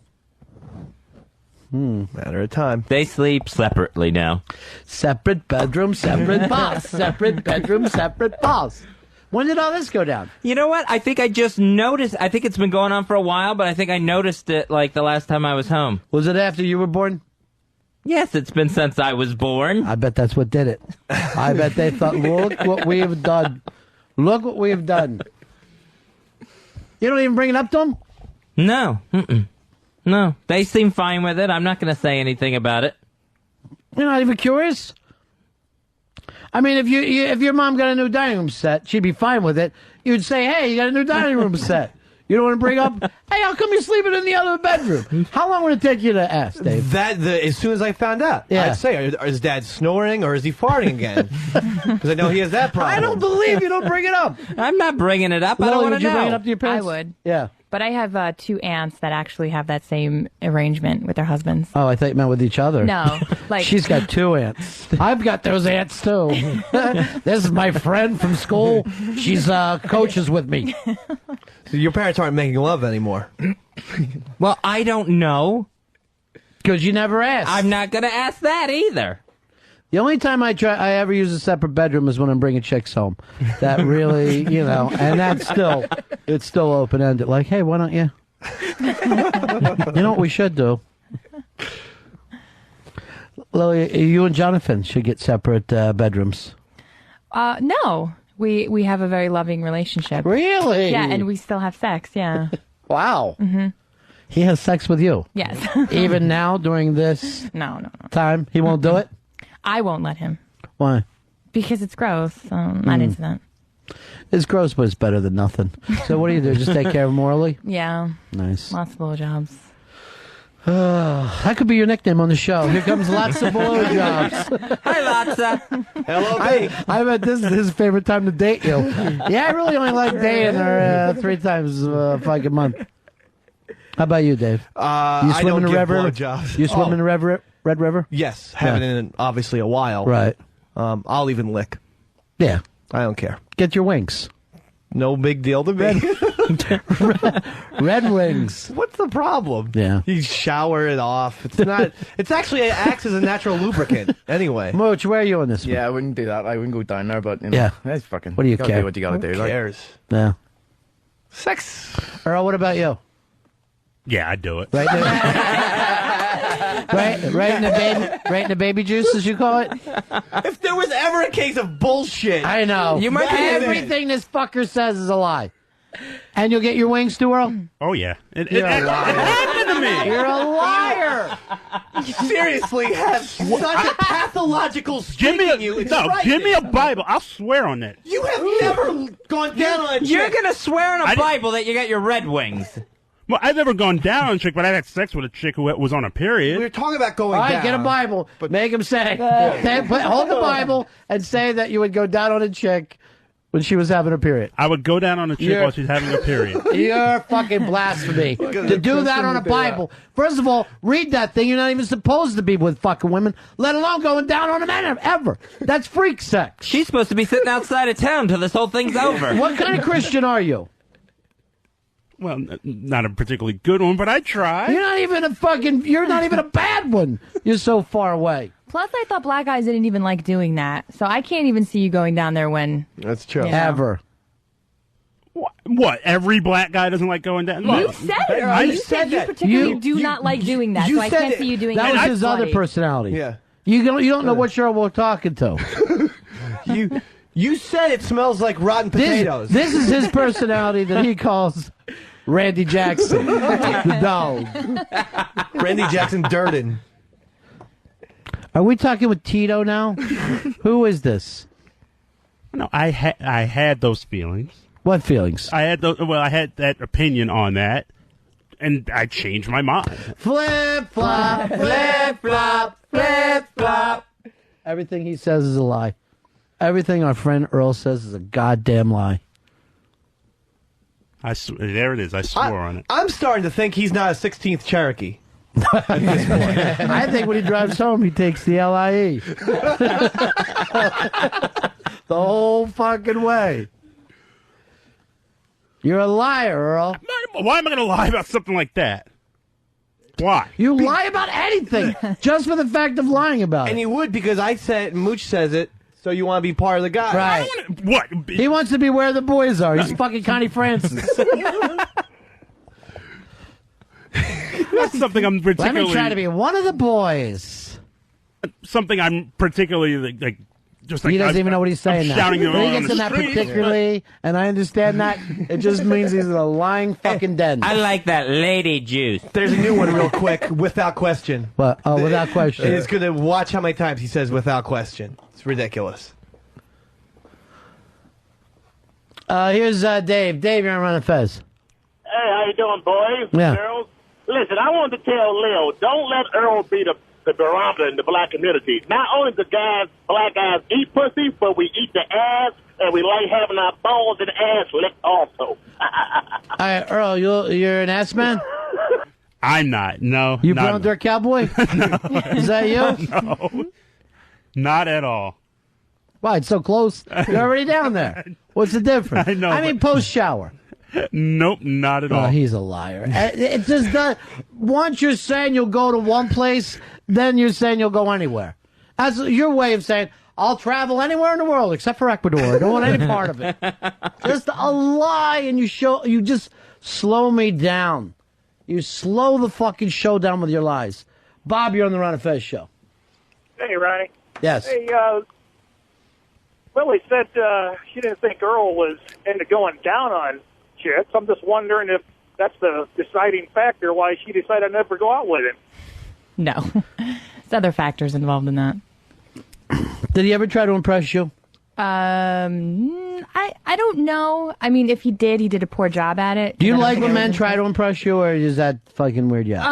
Matter of time. They sleep separately now. Separate bedroom, separate boss. Separate bedroom, separate boss. When did all this go down? You know what? I think I just noticed. I think it's been going on for a while, but I think I noticed it like the last time I was home. Was it after you were born? Yes, it's been since I was born. I bet that's what did it. I bet they thought, look what we have done. Look what we have done. You don't even bring it up to them? No. Mm-mm. No. They seem fine with it. I'm not going to say anything about it. You're not even curious? I mean, if your mom got a new dining room set, she'd be fine with it. You'd say, hey, you got a new dining room set. You don't want to bring up, hey, how come you're sleeping in the other bedroom? How long would it take you to ask, Dave? As soon as I found out, Yeah. I'd say, is Dad snoring or is he farting again? Because I know he has that problem. I don't believe you don't bring it up. I'm not bringing it up. I Lily, don't want would to you know. bring it up to your parents? I would. Yeah. But I have 2 aunts that actually have that same arrangement with their husbands. Oh, I thought you meant with each other. No, like She's got 2 aunts. I've got those aunts too. This is my friend from school. She's coaches with me. So your parents aren't making love anymore. Well, I don't know. Because you never asked. I'm not going to ask that either. The only time I ever use a separate bedroom is when I'm bringing chicks home. That really, and it's still open-ended. Like, hey, why don't you? You know what we should do? Lily, you and Jonathan should get separate bedrooms. no, we have a very loving relationship. Really? Yeah, and we still have sex. Yeah. Wow. Mm-hmm. He has sex with you? Yes. Even now, during this No. time, he won't do it? I won't let him. Why? Because it's gross. Not into that. It's gross, but it's better than nothing. So what do you do? Just take care of him orally? Yeah. Nice. Lots of blowjobs. That could be your nickname on the show. Here comes Lots of Blowjobs. Hi, Lotsa. Hello, I bet this is his favorite time to date you. Yeah, I really only like dating her 3 times a fucking month. How about you, Dave? You I swim don't in the give Red River? blowjobs. You swim in the Red River? Yes, haven't in obviously a while. Right. I'll even lick. Yeah. I don't care. Get your winks. No big deal to me. Red Wings. What's the problem? Yeah. You shower it off. It's not. It's actually it acts as a natural lubricant. Anyway. Mooch, where are you on this one? Yeah, I wouldn't do that. I wouldn't go down there, but you know, Yeah. that's fucking. What do you gotta care? Do what you gotta do. Who cares? Yeah. Sex. Earl, what about you? Yeah, I'd do it. Right in the baby juice, as you call it. If there was ever a case of bullshit, I know. You might be everything this fucker says is a lie. And you'll get your wings too, Earl? Oh, yeah. It You're a liar. happened to me. You're a liar. You seriously have such a pathological streak in you. It's give me a frightening. Bible. I'll swear on that. You have never gone down on a chick. You're gonna swear on I a Bible that you got your Red Wings. Well, I've never gone down on a chick, but I had sex with a chick who was on a period. We were talking about going All right, down. get a Bible. Make him say. Hold the Bible and say that you would go down on a chick when she was having a period. I would go down on a chick while she's having a period. You're fucking blasphemy. To do that on a Bible. First of all, read that thing. You're not even supposed to be with fucking women, let alone going down on a man ever. That's freak sex. She's supposed to be sitting outside of town till this whole thing's over. What kind of Christian are you? Well, not a particularly good one, but I try. You're not even a bad one. You're so far away. Plus, I thought black guys didn't even like doing that, so I can't even see you going down there when. That's true. You know. Ever. What? Every black guy doesn't like going down? You said it, Earl. You said you particularly do not like doing that, so I can't see you doing that. That was his other personality. Yeah. You don't know what Cheryl we're talking to. You said it smells like rotten potatoes. This is his personality that he calls Randy Jackson. The dog. Randy Jackson Durden. Are we talking with Tito now? Who is this? No, I had those feelings. What feelings? I had that opinion on that, and I changed my mind. Flip flop, flip flop, flip flop. Everything he says is a lie. Everything our friend Earl says is a goddamn lie. There it is. I swore on it. I'm starting to think he's not a 16th Cherokee. I think when he drives home, he takes the LIE. The whole fucking way. You're a liar, Earl. Why am I going to lie about something like that? Why? You lie about anything just for the fact of lying about it. And you would because I said, Mooch says it, so you want to be part of the guy. Right. What? He wants to be where the boys are. He's fucking Connie Francis. That's something I'm particularly... Let me try to be one of the boys. Something I'm particularly, like just like... He doesn't even know what he's saying I'm now. shouting When he on gets the in that street. particularly, and I understand that, it just means he's in a lying fucking den. I like that lady juice. There's a new one real quick, without question. What? Oh, without question. It's going to watch how many times he says without question. It's ridiculous. Here's Dave. Dave, you're on Ron and Fez. Hey, how you doing, boys? Yeah. Girls? Listen, I wanted to tell Lil, don't let Earl be the barometer in the black community. Not only do black guys eat pussy, but we eat the ass, and we like having our balls and ass licked also. All right, Earl, you're an ass man? I'm not. No. You not brown dirt cowboy? No. Is that you? No. Not at all. Why, it's so close. You're already down there. What's the difference? I know, I mean, post-shower. Nope, not at all. Oh, he's a liar. It just does. Once you're saying you'll go to one place, then you're saying you'll go anywhere. That's your way of saying, I'll travel anywhere in the world except for Ecuador. I don't want any part of it. Just a lie, and you just slow me down. You slow the fucking show down with your lies. Bob, you're on the Ron and Fez show. Hey, Ronnie. Yes. Hey, Willie said she didn't think Earl was into going down on chicks. I'm just wondering if that's the deciding factor why she decided never to go out with him. No. There's other factors involved in that. Did he ever try to impress you? I don't know. I mean, if he did a poor job at it. Do you like when men try to impress you, or is that fucking weird? Yeah.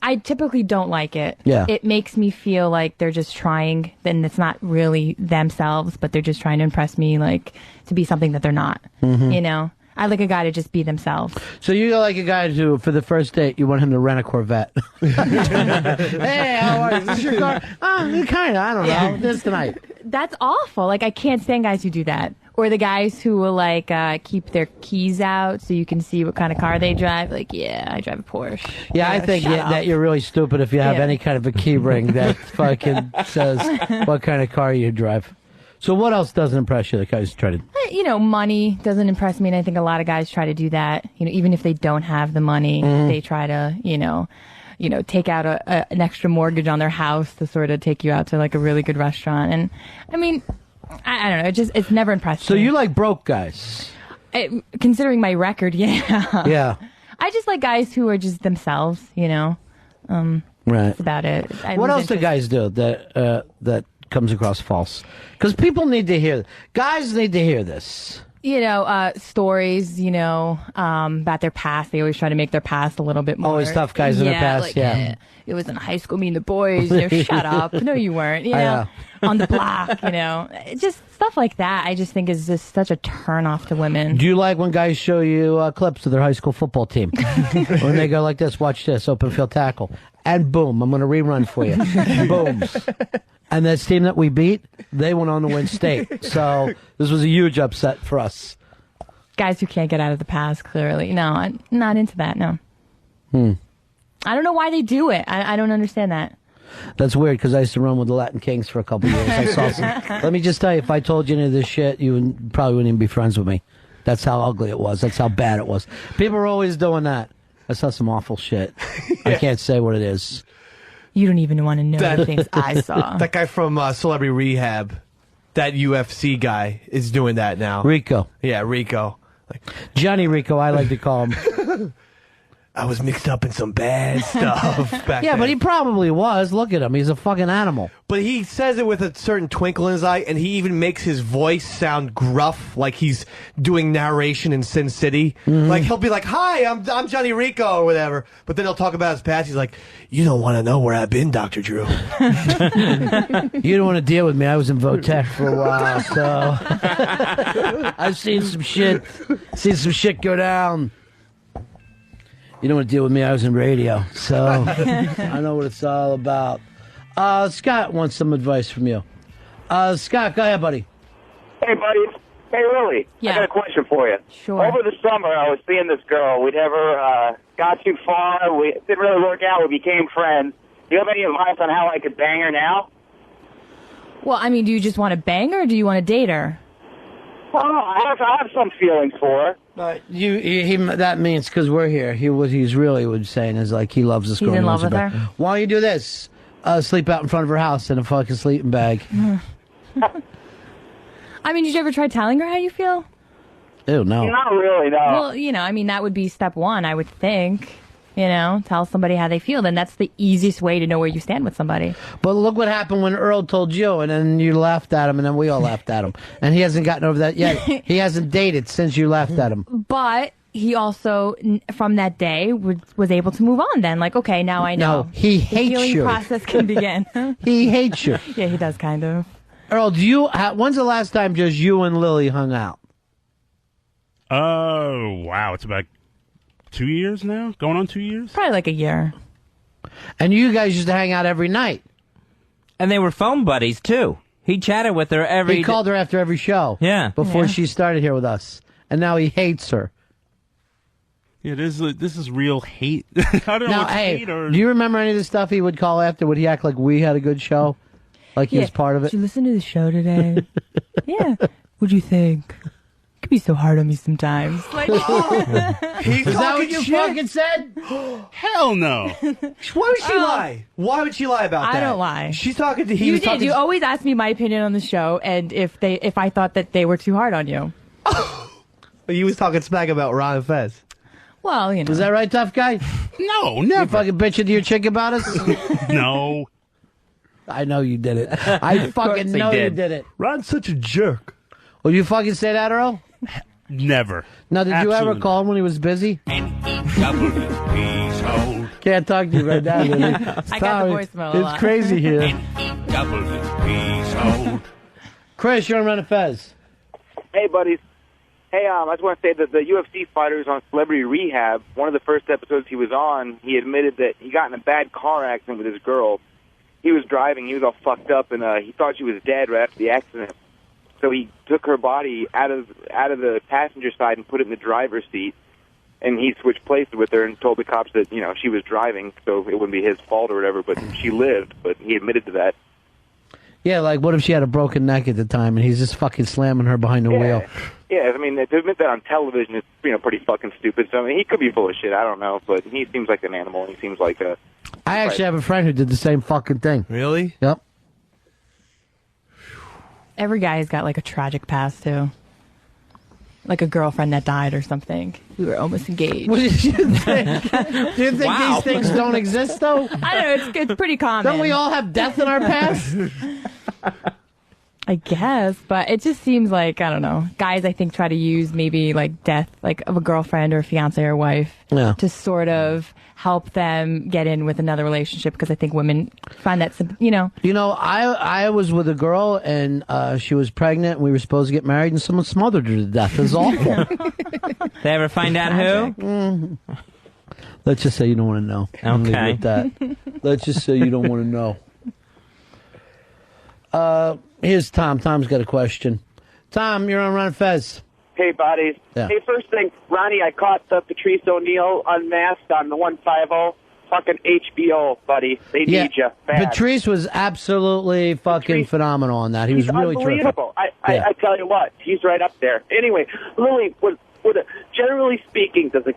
I typically don't like it. Yeah. It makes me feel like they're just trying, then it's not really themselves, but they're just trying to impress me, like, to be something that they're not. Mhm. You know? I like a guy to just be themselves. So you like a guy to, for the first date, you want him to rent a Corvette. Hey, how are you? Is this your car? Oh, kind of. I don't know. This tonight. That's awful. Like, I can't stand guys who do that. Or the guys who will like keep their keys out so you can see what kind of car they drive. Like, yeah, I drive a Porsche. Yeah, I think that you're really stupid if you have any kind of a key ring that fucking says what kind of car you drive. So what else doesn't impress you? The guys try to... You know, money doesn't impress me, and I think a lot of guys try to do that. You know, even if they don't have the money, they try to, you know, take out an extra mortgage on their house to sort of take you out to like a really good restaurant. And I mean, I don't know, it's never impressed me. So you like broke guys? Considering my record, yeah. Yeah. I just like guys who are just themselves, you know. Right. That's about it. What else do guys do that comes across false? Because people need to hear. Guys need to hear this. You know, stories, you know, about their past. They always try to make their past a little bit more. Always tough guys in their past, like, yeah. It was in high school, me and the boys. You know, shut up. No, you weren't. You know, on the block, you know. Just stuff like that, I just think is just such a turn-off to women. Do you like when guys show you clips of their high school football team? When they go like this, watch this, open field tackle. And boom, I'm going to rerun for you. Boom. And this team that we beat, they went on to win state. So this was a huge upset for us. Guys who can't get out of the past, clearly. No, I'm not into that, no. I don't know why they do it. I don't understand that. That's weird, because I used to run with the Latin Kings for a couple of years. I saw some. Let me just tell you, if I told you any of this shit, you probably wouldn't even be friends with me. That's how ugly it was. That's how bad it was. People are always doing that. I saw some awful shit. I can't say what it is. You don't even want to know the things I saw. That guy from Celebrity Rehab, that UFC guy, is doing that now. Rico. Yeah, Rico. Johnny Rico, I like to call him. I was mixed up in some bad stuff back then. But he probably was. Look at him. He's a fucking animal. But he says it with a certain twinkle in his eye, and he even makes his voice sound gruff, like he's doing narration in Sin City. Like, he'll be like, hi, I'm Johnny Rico, or whatever. But then he'll talk about his past. He's like, you don't want to know where I've been, Dr. Drew. You don't want to deal with me. I was in Votech for a while, so... I've seen some shit. Go down. You don't want to deal with me. I was in radio, so I know what it's all about. Scott wants some advice from you. Scott, go ahead, buddy. Hey, buddy. Hey, Lily. Yeah. I got a question for you. Sure. Over the summer, I was seeing this girl. We never got too far. It didn't really work out. We became friends. Do you have any advice on how I could bang her now? Well, I mean, do you just want to bang her, or do you want to date her? Well, I have some feelings for her. That means, because we're here, what he's really saying is like he loves this girl. He's in love with her. Why don't you do this? Sleep out in front of her house in a fucking sleeping bag. I mean, did you ever try telling her how you feel? Ew, no. Not really, no. Well, you know, I mean, that would be step one, I would think. You know, tell somebody how they feel. Then that's the easiest way to know where you stand with somebody. But look what happened when Earl told you, and then you laughed at him, and then we all laughed at him. And he hasn't gotten over that yet. He hasn't dated since you laughed at him. But he also, from that day, was able to move on then. Like, okay, now I know. No, he hates the healing you. process can begin. He hates you. Yeah, he does, kind of. Earl, when's the last time just you and Lily hung out? Oh, wow. It's about 2 years now? Going on 2 years? Probably like a year. And you guys used to hang out every night. And they were phone buddies, too. He chatted with her every... He called her after every show. Yeah. Before she started here with us. And now he hates her. Yeah, this is real hate. I don't know what's hate or... Do you remember any of the stuff he would call after? Would he act like we had a good show? Like he was part of it? Did you listen to the show today? Yeah. What'd you think? Could be so hard on me sometimes. Like, Is that what you fucking said? Hell no. Why would she lie? Why would she lie about that? I don't lie. She's talking to... You did. You always ask me my opinion on the show, and if I thought that they were too hard on you. He was talking smack about Ron and Fez. Well, you know. Is that right, tough guy? No, never. You fucking bitching to your chick about us? No. I know you did it. I fucking know you did it. Ron's such a jerk. Will you fucking say that, Earl? Never. Now, did you ever call him when he was busy? N-E-W-P-S-O. Can't talk to you right now, really. I got the voicemail a lot. It's crazy here. N-E-W-P-S-O. Chris, you're on Ron and Fez. Hey, buddies. Hey, I just want to say that the UFC fighters on Celebrity Rehab, one of the first episodes he was on, he admitted that he got in a bad car accident with his girl. He was driving, he was all fucked up, and he thought she was dead right after the accident. So he took her body out of the passenger side and put it in the driver's seat. And he switched places with her and told the cops that, she was driving, so it wouldn't be his fault or whatever, but she lived, but he admitted to that. Yeah, like, what if she had a broken neck at the time and he's just fucking slamming her behind the wheel? Yeah, I mean, to admit that on television is, pretty fucking stupid. So, I mean, he could be full of shit, I don't know, but he seems like an animal, and he seems like a... I actually have a friend who did the same fucking thing. Really? Yep. Every guy's got, like, a tragic past, too. Like a girlfriend that died or something. We were almost engaged. What did you think? Do you think these things don't exist, though? I don't know. It's pretty common. Don't we all have death in our past? I guess, but it just seems like, I don't know. Guys, I think, try to use maybe like death, like of a girlfriend or a fiance or wife, to sort of help them get in with another relationship, because I think women find that, I was with a girl and she was pregnant and we were supposed to get married and someone smothered her to death. It was awful. They ever find out who? Let's just say you don't want to know. Okay. That. Let's just say you don't want to know. Here's Tom. Tom's got a question. Tom, you're on Ron and Fez. Hey, buddies. Yeah. Hey, first thing, Ronnie, I caught Patrice O'Neill unmasked on the 150. Fucking HBO, buddy. They need you. Patrice was absolutely fucking phenomenal on that. He was really unbelievable. terrific. I tell you what, he's right up there. Anyway, Lily, generally speaking, does a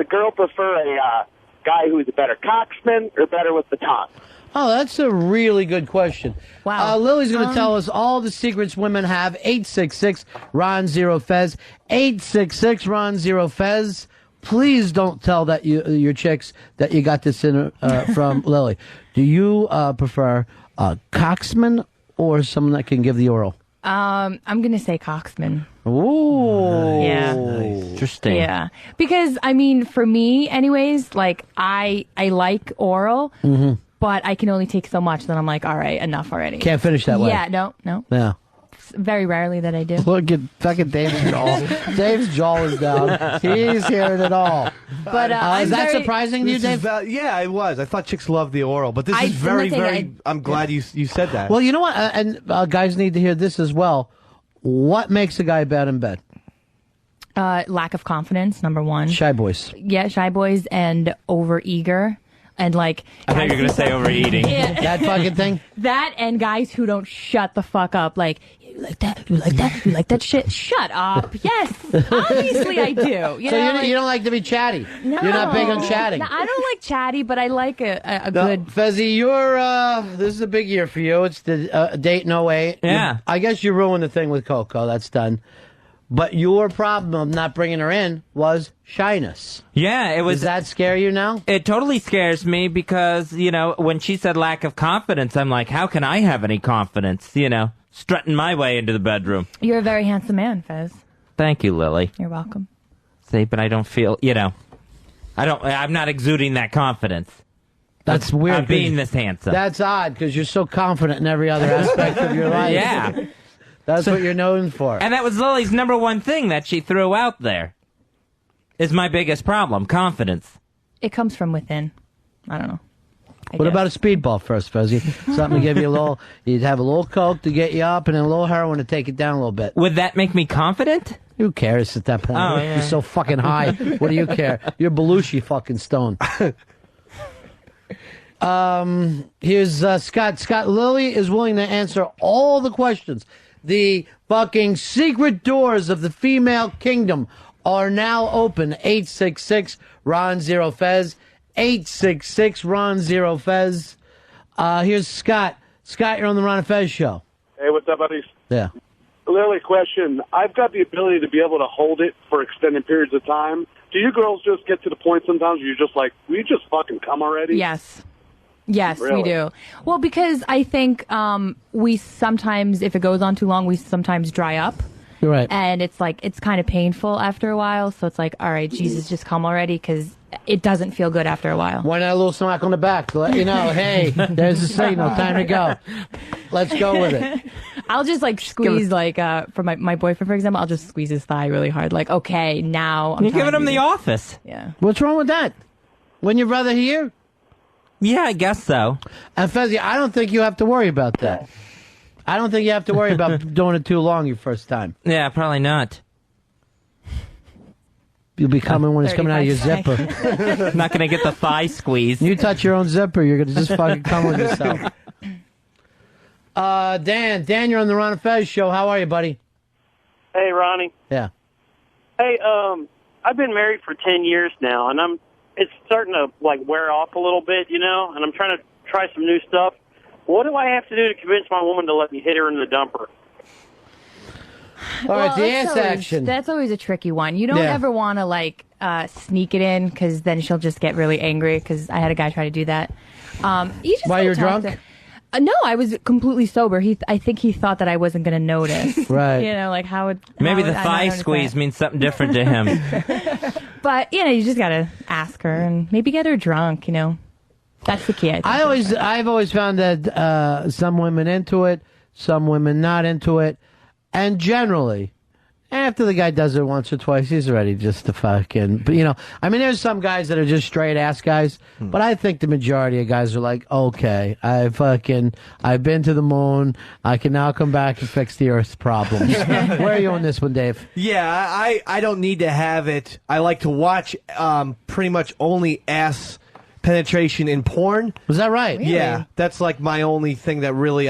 girl prefer a guy who's a better coxman or better with the tongue? Oh, that's a really good question. Wow. Lily's going to tell us all the secrets women have. 866-RON-0-FEZ. 866-RON-0-FEZ. Please don't tell that your chicks that you got this in from Lily. Do you prefer a coxman or someone that can give the oral? I'm going to say coxman. Ooh. Yeah. Interesting. Yeah. Because, I mean, for me, anyways, like, I like oral. Mm-hmm. But I can only take so much. Then I'm like, all right, enough already. Can't finish that way. Yeah, no. Yeah. It's very rarely that I do. Look at fucking Dave's jaw. Dave's jaw is down. He's hearing it all. But is that surprising to you, Dave? Yeah, it was. I thought chicks loved the oral, but this is very. I'm glad you said that. Well, you know what? And guys need to hear this as well. What makes a guy bad in bed? Lack of confidence, number one. Shy boys. Yeah, shy boys and overeager. And like, I thought you were going to say overeating. Yeah. That fucking thing? That and guys who don't shut the fuck up. Like, you like that? You like that? You like that shit? Shut up. Yes. Obviously I do. You don't like to be chatty? No. You're not big on chatting? No, I don't like chatty, but I like a good... Fezzy, this is a big year for you. It's the date in 08. Yeah. I guess you ruined the thing with Coco. That's done. But your problem of not bringing her in was shyness. Yeah, it was. Does that scare you now? It totally scares me because, when she said lack of confidence, I'm like, how can I have any confidence? Strutting my way into the bedroom. You're a very handsome man, Fez. Thank you, Lily. You're welcome. See, but I don't feel, I'm not exuding that confidence. That's weird. I'm being this handsome. That's odd because you're so confident in every other aspect of your life. Yeah. That's what you're known for. And that was Lily's number one thing that she threw out there. Is my biggest problem, confidence. It comes from within. I don't know. What about a speedball first, Fuzzy? Something to give you you'd have a little coke to get you up and then a little heroin to take it down a little bit. Would that make me confident? Who cares at that point? Oh, yeah. You're so fucking high. What do you care? You're Belushi fucking stone. Here's Scott. Scott, Lily is willing to answer all the questions. The fucking secret doors of the female kingdom are now open. 866-RON-0-FEZ. 866-RON-0-FEZ. Here's Scott. Scott, you're on the Ron and Fez show. Hey, what's up, buddies? Yeah. Lily, question. I've got the ability to be able to hold it for extended periods of time. Do you girls just get to the point sometimes where you're just like, will you just fucking come already? Yes. Yes, Really? we do. Well, because I think we sometimes, if it goes on too long, we sometimes dry up. You're right. And it's like, it's kind of painful after a while. So it's like, all right, Jesus, just come already, because it doesn't feel good after a while. Why not a little smack on the back to let you know, hey, there's the signal, time to go. Let's go with it. I'll just like squeeze, like, for my boyfriend, for example, I'll just squeeze his thigh really hard. Like, okay, now I'm You're giving him the office. Yeah. What's wrong with that? Wouldn't you rather hear? Yeah, I guess so. And Fezzy, I don't think you have to worry about that. I don't think you have to worry about doing it too long your first time. Yeah, probably not. You'll be coming when it's coming out of your zipper. Not going to get the thigh squeeze. You touch your own zipper, you're going to just fucking come on yourself. Dan, you're on the Ron and Fez show. How are you, buddy? Hey, Ronnie. Yeah. Hey, I've been married for 10 years now, and it's starting to like wear off a little bit, and I'm trying to try some new stuff. What do I have to do to convince my woman to let me hit her in the dumper? All right, the ass action. That's always a tricky one. You don't ever want to sneak it in because then she'll just get really angry. Because I had a guy try to do that. While you're drunk? No, I was completely sober. I think he thought that I wasn't going to notice. Right. How would maybe the thigh squeeze means something different to him. But you just got to ask her and maybe get her drunk. That's the key. I think. I've always found that some women into it, some women not into it. And generally, after the guy does it once or twice, he's ready just to fucking... But, there's some guys that are just straight ass guys, but I think the majority of guys are like, okay, I've been to the moon, I can now come back and fix the Earth's problems. Where are you on this one, Dave? Yeah, I don't need to have it. I like to watch pretty much only ass penetration in porn. Was that right? Really? Yeah, that's like my only thing that really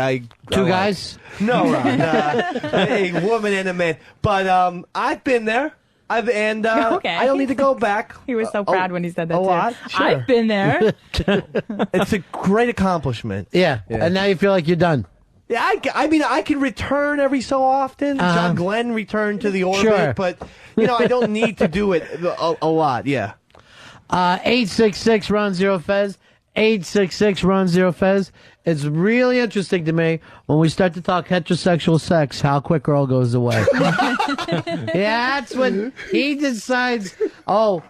Two guys? No, Ron. A woman and a man. But I've been there. Okay. I don't need to go back. He was so proud when he said that, a too. lot? Sure. I've been there. It's a great accomplishment. Yeah, and now you feel like you're done. Yeah, I can return every so often. John Glenn returned to the orbit, but, I don't need to do it a lot, yeah. 866-RUN-0-FEZ. 866-RUN-0-FEZ. It's really interesting to me when we start to talk heterosexual sex, how quick Earl goes away. Yeah, that's when he decides,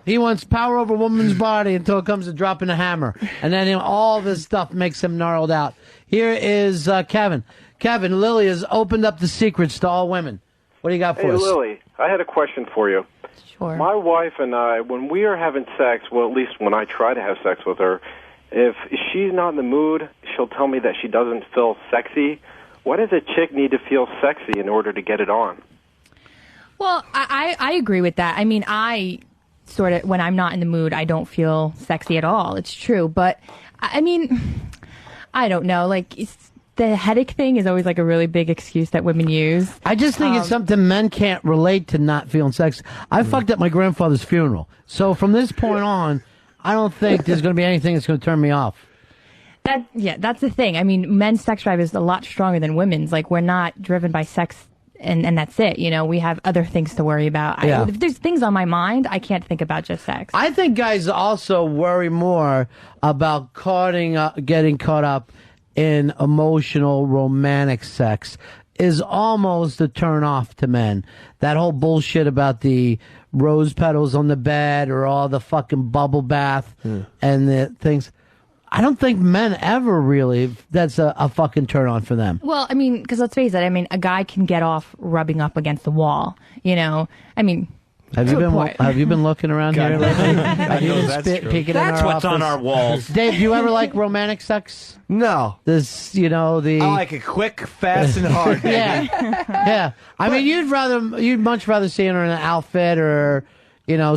he wants power over a woman's body until it comes to dropping a hammer. And then all this stuff makes him gnarled out. Here is Kevin. Kevin, Lily has opened up the secrets to all women. What do you got for us? Hey, Lily, I had a question for you. Sure. My wife and I, when we are having sex, well, at least when I try to have sex with her, if she's not in the mood, she'll tell me that she doesn't feel sexy. Why does a chick need to feel sexy in order to get it on? Well, I agree with that. I mean, I sort of, when I'm not in the mood, I don't feel sexy at all. It's true. But, I mean, I don't know. The headache thing is always a really big excuse that women use. I just think it's something men can't relate to not feeling sex. I fucked up my grandfather's funeral. So from this point on, I don't think there's going to be anything that's going to turn me off. That's the thing. I mean, men's sex drive is a lot stronger than women's. We're not driven by sex and that's it. We have other things to worry about. Yeah. If there's things on my mind, I can't think about just sex. I think guys also worry more about getting caught up in emotional, romantic sex is almost a turn off to men. That whole bullshit about the rose petals on the bed or all the fucking bubble bath and the things. I don't think men ever really, that's a fucking turn on for them. Well, I mean, because let's face it, a guy can get off rubbing up against the wall, Have you been looking around here lately? Have you been peeking That's in our what's office? on our walls. Dave, do you ever like romantic sex? No. I like it quick, fast, and hard. Baby. Yeah. I mean, you'd much rather see her in an outfit or,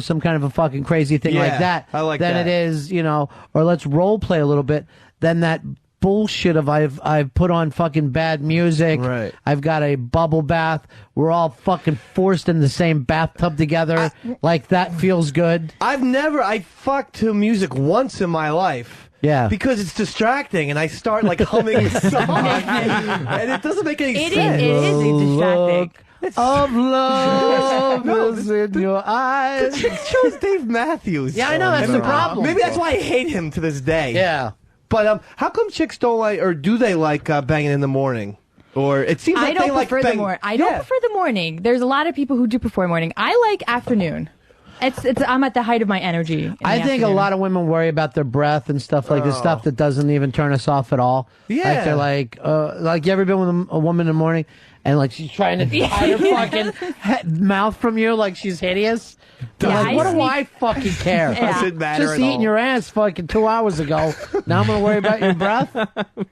some kind of a fucking crazy thing like that. I like than that. it is, or let's role play a little bit. Than that bullshit of I've put on fucking bad music. Right. I've got a bubble bath. We're all fucking forced in the same bathtub together. That feels good. I fucked to music once in my life. Yeah. Because it's distracting, and I start humming the song, and it doesn't make any sense. It is distracting. Of love is in your eyes. It shows Dave Matthews. Yeah, I know, that's the problem. Maybe that's why I hate him to this day. Yeah. But how come chicks don't like, or do they like banging in the morning? Or it seems like they like the morning. I don't prefer the morning. There's a lot of people who do prefer morning. I like afternoon. I'm at the height of my energy. I think a lot of women worry about their breath and stuff the stuff that doesn't even turn us off at all. Yeah. They're you ever been with a woman in the morning and like she's trying to hide her fucking mouth from you, like she's hideous. Yeah, Like, what do I fucking care? Yeah. Doesn't matter Just at eating all. your ass fucking 2 hours ago. Now I'm gonna worry about your breath.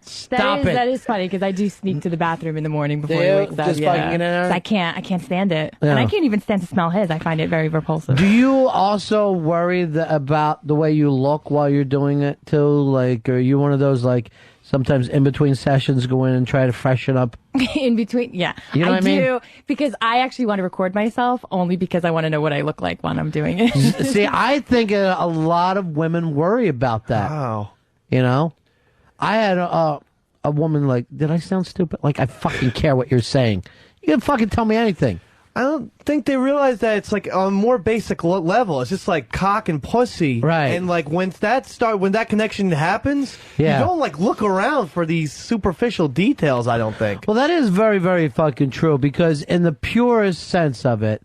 Stop it. That is funny because I do sneak to the bathroom in the morning before Do he you? wakes up. Just fucking get in there? 'Cause I can't stand it, Yeah. and I can't even stand to smell his. I find it very repulsive. Do you also worry about the way you look while you're doing it too? Like, are you one of those like sometimes in between sessions go in and try to freshen up? In between, yeah, You know what I mean? do because I actually want to record myself only because I want to know what I look like when I'm doing it. See, I think a lot of women worry about that. Wow. You know, I had a woman like, did I sound stupid? Like, I fucking care what you're saying. You can fucking tell me anything. I don't think they realize that it's like on a more basic level. It's just like cock and pussy, Right? And like when that connection happens, Yeah. you don't like look around for these superficial details. I don't think. Well, that is very, very fucking true because in the purest sense of it,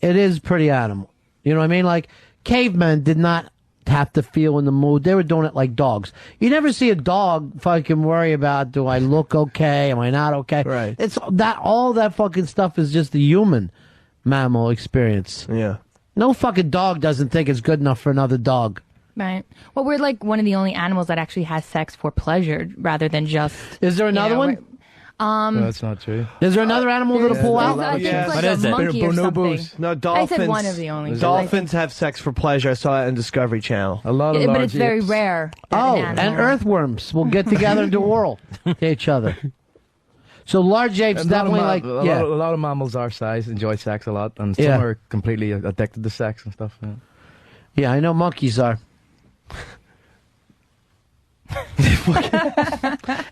it is pretty animal. You know what I mean? Like, cavemen did not have to feel in the mood. They were doing it like dogs. You never see a dog fucking worry about, do I look okay? Am I not okay? Right. It's that, all that fucking stuff is just the human mammal experience. Yeah. No fucking dog doesn't think it's good enough for another dog. Right. Well, we're like one of the only animals that actually has sex for pleasure rather than just. Is there another one? No, that's not true. Is there another animal that'll pull out? I think it's like What a is it? monkey or something. No, I dolphins. said one of the only. Dolphins have sex for pleasure. I saw that on Discovery Channel. A lot of But large it's very apes. rare. that Oh, an and animal- earthworms will get together and do oral to each other. So large apes A lot of definitely ma- like, a yeah. lot of mammals our size enjoy sex a lot, and some Yeah. are completely addicted to sex and stuff. Yeah. Yeah, I know monkeys are.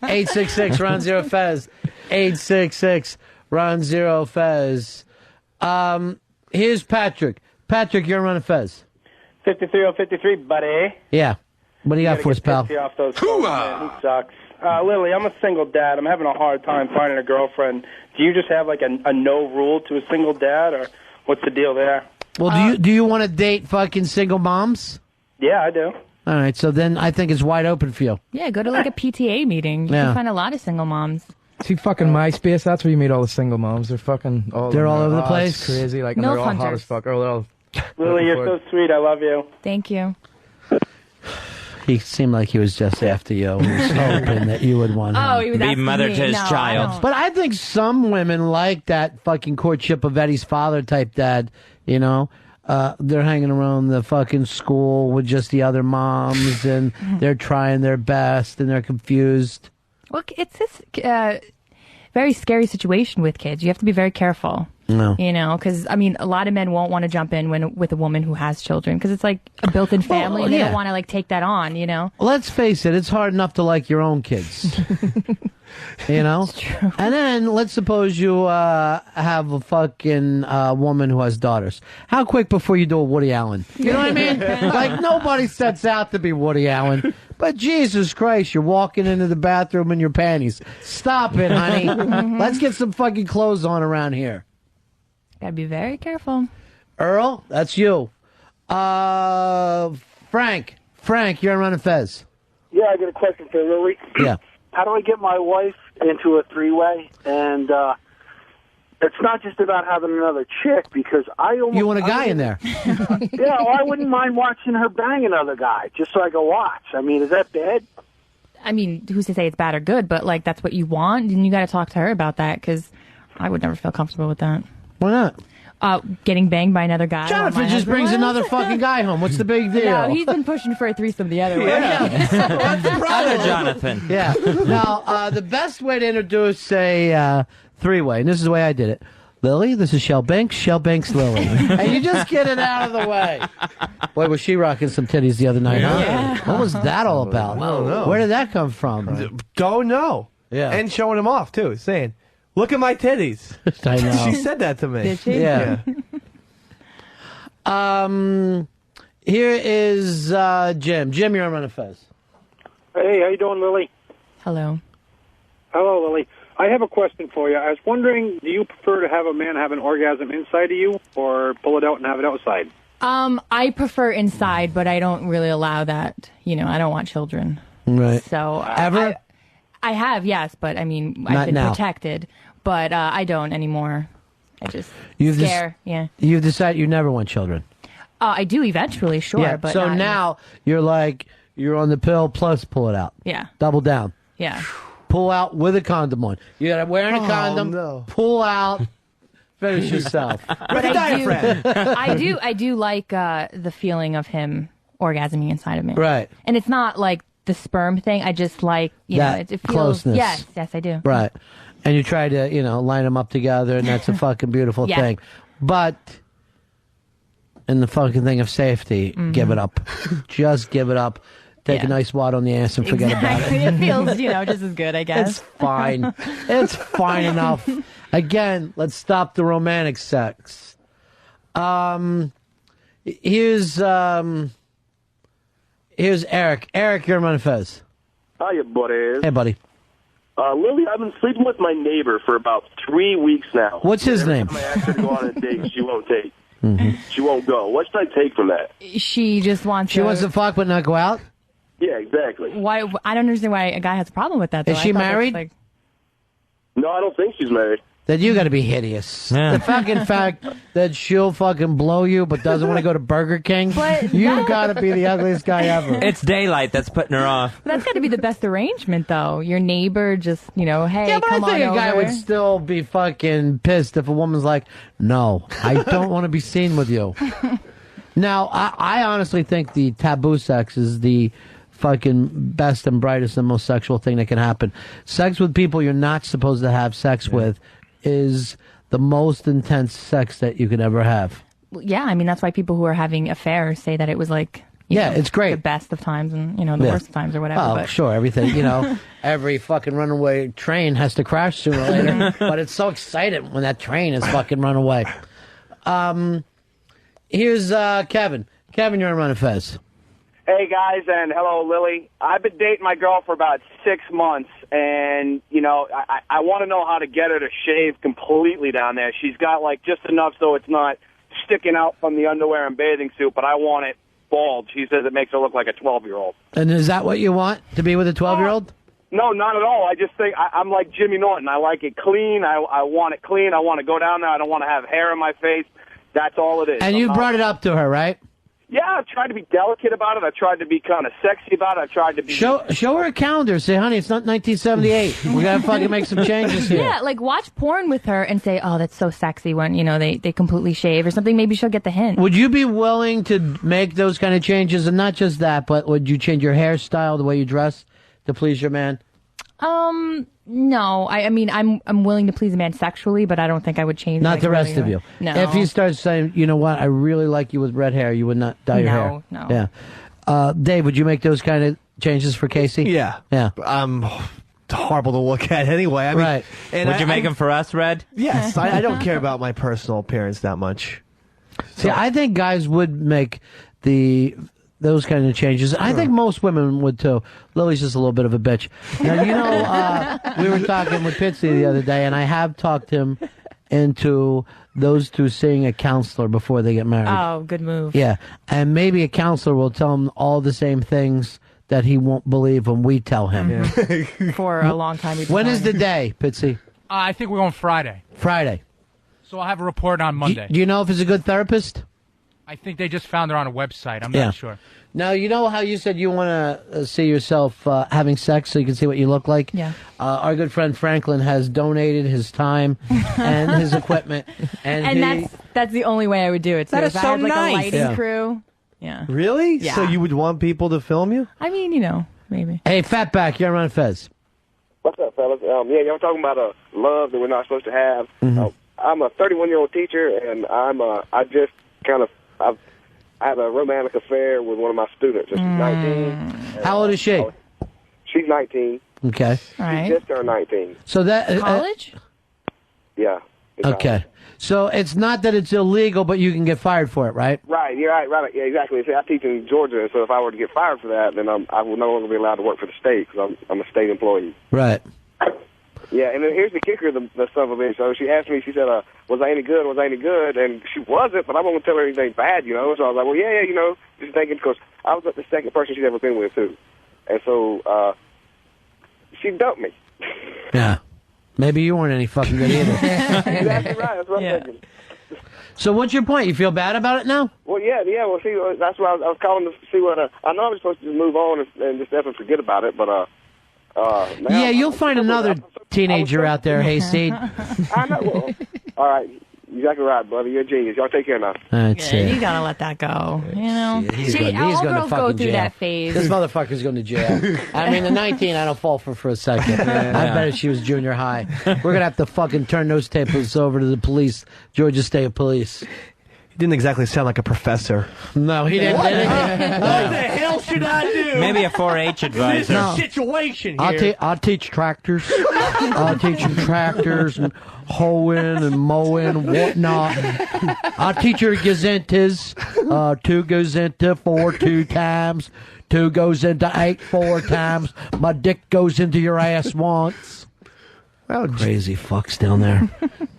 866 Ron Zero Fez. 866 Ron Zero Fez. Here's Patrick. Patrick, you're Ron and Fez. 53 buddy. Yeah. What do you got for us, pal? Piss you off those folks, man. He sucks. Lily, I'm a single dad. I'm having a hard time finding a girlfriend. Do you just have like a no rule to a single dad, or what's the deal there? Well, do you want to date fucking single moms? Yeah, I do. All right, so then I think it's wide open for you. Yeah, go to like a PTA meeting. You Yeah. can find a lot of single moms. See, fucking MySpace, that's where you meet all the single moms. They're fucking all They're all over the it's place? crazy. Like, and Milf they're all hot hunters. as fuck. Or they're all Lily, you're so sweet. I love you. Thank you. He seemed like he was just after you. He was hoping that you would want him. Oh, he was Be asking mother me. to his No, I child. don't. But I think some women like that fucking courtship of Eddie's father type dad, you know? They're hanging around the fucking school with just the other moms, and they're trying their best, and they're confused. Well, it's this very scary situation with kids. You have to be very careful. No. You know, because, I mean, a lot of men won't want to jump in with a woman who has children because it's like a built-in family and they yeah. don't want to, like, take that on, you know? Let's face it, it's hard enough to like your own kids. You know? And then let's suppose you have a fucking woman who has daughters. How quick before you do a Woody Allen? You know what I mean? Like, nobody sets out to be Woody Allen. But Jesus Christ, you're walking into the bathroom in your panties. Stop it, honey. Let's get some fucking clothes on around here. Gotta be very careful. Earl, that's you. Frank, you're on Ron and Fez. Yeah, I got a question for Lily. Yeah. How do I get my wife into a three-way? And it's not just about having another chick, because I almost... You want a guy in there? Yeah, well, I wouldn't mind watching her bang another guy, just so I can watch. I mean, is that bad? I mean, who's to say it's bad or good, but, like, that's what you want, and you got to talk to her about that, because I would never feel comfortable with that. Why not? Getting banged by another guy. Jonathan just brings another fucking guy home. What's the big deal? No, he's been pushing for a threesome the other way. Other Jonathan. Yeah. Now, the best way to introduce a three-way, and this is the way I did it. Lily, this is Shell Banks, Lily. And you just get it out of the way. Boy, was she rocking some titties the other night, huh? Yeah. What was that all about? I don't know. Where did that come from? Don't know. Yeah. And showing them off, too, saying, look at my titties. I know. She said that to me. Did she? Yeah. Here is Jim. Jim, you're on Ron and Fez. Hey, how you doing, Lily? Hello. Hello, Lily. I have a question for you. I was wondering, do you prefer to have a man have an orgasm inside of you or pull it out and have it outside? I prefer inside, but I don't really allow that. You know, I don't want children. Right. So Ever? I have, yes, but I mean, Not I've been now. protected. but I don't anymore. I just You've scare. Yeah. You've decided you never want children. I do eventually, sure. Yeah. But So not- now you're like, you're on the pill plus pull it out. Yeah. Double down. Yeah. Pull out with a condom on. You got to wear a condom. Pull out. Finish yourself. But I do like the feeling of him orgasming inside of me. Right. And it's not like the sperm thing. I just like, you know, That it feels. closeness. Yes, I do. Right. And you try to, line them up together, and that's a fucking beautiful Yeah. thing. But in the fucking thing of safety, give it up. Just give it up. Take a nice wad on the ass and forget about it. It feels, just as good, I guess. It's fine. It's fine enough. Again, let's stop the romantic sex. Here's Eric. Eric, you're Ron and Fez. Hiya, buddies. Hey, buddy. Lily, I've been sleeping with my neighbor for about 3 weeks now. What's his name? Every time I ask her to go on a date, she won't take. Mm-hmm. She won't go. What should I take from that? She just wants She wants to fuck but not go out? Yeah, exactly. Why? I don't understand why a guy has a problem with that. Though. Is she I thought that's, married? like- No, I don't think she's married. Then you got to be hideous. The fucking fact that she'll fucking blow you but doesn't want to go to Burger King, you got to be the ugliest guy ever. It's daylight that's putting her off. But that's got to be the best arrangement, though. Your neighbor just, hey, Yeah, but come I think on a guy over. would still be fucking pissed if a woman's like, no, I don't want to be seen with you. Now, I honestly think the taboo sex is the fucking best and brightest and most sexual thing that can happen. Sex with people you're not supposed to have sex with is the most intense sex that you could ever have. Yeah, I mean, that's why people who are having affairs say that it was like, it's great. the best of times and, the worst of times or whatever. Oh, but sure, everything. Every fucking runaway train has to crash sooner or later. But it's so exciting when that train is fucking run away. Here's Kevin. Kevin, you're on Ron and Fez. Hey, guys, and hello, Lily. I've been dating my girl for about 6 months, and, I want to know how to get her to shave completely down there. She's got, just enough so it's not sticking out from the underwear and bathing suit, but I want it bald. She says it makes her look like a 12-year-old. And is that what you want, to be with a 12-year-old? No, not at all. I just think I'm like Jimmy Norton. I like it clean. I want it clean. I want to go down there. I don't want to have hair in my face. That's all it is. And you brought it up to her, right? Yeah, I've tried to be delicate about it. I tried to be kind of sexy about it. I tried to be... Show her a calendar. Say, honey, it's not 1978. We got to fucking make some changes here. Yeah, watch porn with her and say, oh, that's so sexy when, they completely shave or something. Maybe she'll get the hint. Would you be willing to make those kind of changes? And not just that, but would you change your hairstyle, the way you dress to please your man? No. I mean, I'm willing to please a man sexually, but I don't think I would change. Not the rest of you. No. If he starts saying, you know what, I really like you with red hair, you would not dye your hair. No. Yeah. Dave, would you make those kind of changes for Casey? Yeah. Yeah. I'm horrible to look at anyway. I mean, Right. And Would you make them for us, Red? Yes. I don't care about my personal appearance that much. See, I think guys would make those kind of changes. I think most women would too. Lily's just a little bit of a bitch. Now, we were talking with Pitsy the other day, and I have talked him into those two seeing a counselor before they get married. Oh, good move. Yeah, and maybe a counselor will tell him all the same things that he won't believe when we tell him. For a long time. When is the day, Pitsy? I think we're going Friday. Friday. So I'll have a report on Monday. Do you know if he's a good therapist? I think they just found her on a website. I'm Yeah. not sure. Now, you know how you said you want to see yourself having sex so you can see what you look like? Yeah. Our good friend Franklin has donated his time and his equipment. And that's the only way I would do it. So That if is I so had a nice. lighting Yeah. crew. Yeah. Really? Yeah. So you would want people to film you? I mean, maybe. Hey, Fatback, you're on Fez. What's up, fellas? Y'all talking about love that we're not supposed to have. Mm-hmm. I'm a 31-year-old teacher, and I have a romantic affair with one of my students. She's 19. How old is she? She's 19. Okay. She just turned 19. So that college? Yeah. Okay. So it's not that it's illegal, but you can get fired for it, right? Right, you're right. Yeah, exactly. See, I teach in Georgia, so if I were to get fired for that, then I would no longer be allowed to work for the state because I'm a state employee. Right. Yeah, and then here's the kicker, the son of a bitch. So she asked me, she said, was I any good? Was I any good? And she wasn't, but I won't tell her anything bad, So I was like, well, yeah, just thinking, because I was the second person she's ever been with, too. And so she dumped me. Yeah. Maybe you weren't any fucking good either. Exactly right. That's what I'm thinking. So what's your point? You feel bad about it now? Well, yeah. Well, see, that's why I was calling to see what. I know I'm supposed to just move on and just definitely forget about it, but Yeah, you'll find another teenager out there, Hayseed. I know. Well, all right. Exactly right, brother. You're a genius. Y'all take care now. That's Yeah, it. you gotta let that go. You know, He's See, going to all girls fucking go through jail. that phase. This motherfucker's going to jail. I mean, the 19, I don't fall for a second. I bet if she was junior high. We're going to have to fucking turn those tapes over to the police, Georgia State Police. He didn't exactly sound like a professor. No, he didn't. What the hell should I do? Maybe a 4-H advisor. This is a situation here. I'll teach tractors. I'll teach them tractors and hoeing and mowing and whatnot. I'll teach her gazettas. 2 goes into 4 2 times. 2 goes into 8 4 times. My dick goes into your ass once. Well, crazy fucks down there.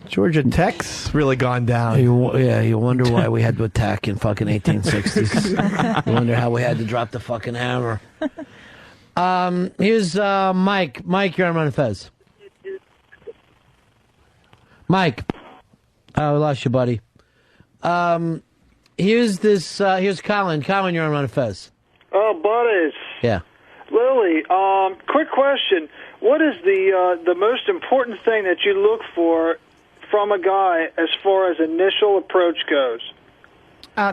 Georgia Tech's really gone down. You wonder why we had to attack in fucking 1860s. You wonder how we had to drop the fucking hammer. Here's Mike. Mike, you're on Ron and Fez. Mike. Oh, we lost you, buddy. Here's Colin. Colin, you're on Ron and Fez. Oh, buddies. Yeah. Lily, quick question. What is the most important thing that you look for from a guy as far as initial approach goes?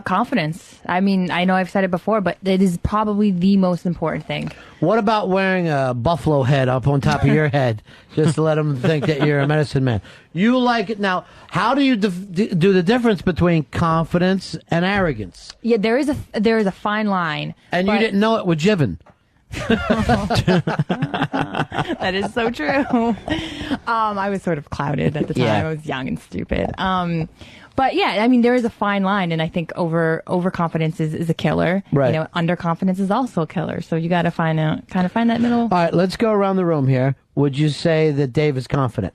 Confidence. I mean, I know I've said it before, but it is probably the most important thing. What about wearing a buffalo head up on top of your head just to let them think that you're a medicine man? You like it. Now, how do you do the difference between confidence and arrogance? Yeah, there is a fine line. And you didn't know it with Jiven. That is so true. I was sort of clouded at the time. Yeah. I was young and stupid. But yeah, I mean, there is a fine line, and I think overconfidence is a killer. Right. You know, underconfidence is also a killer. So you got to find that middle. All right, let's go around the room here. Would you say that Dave is confident?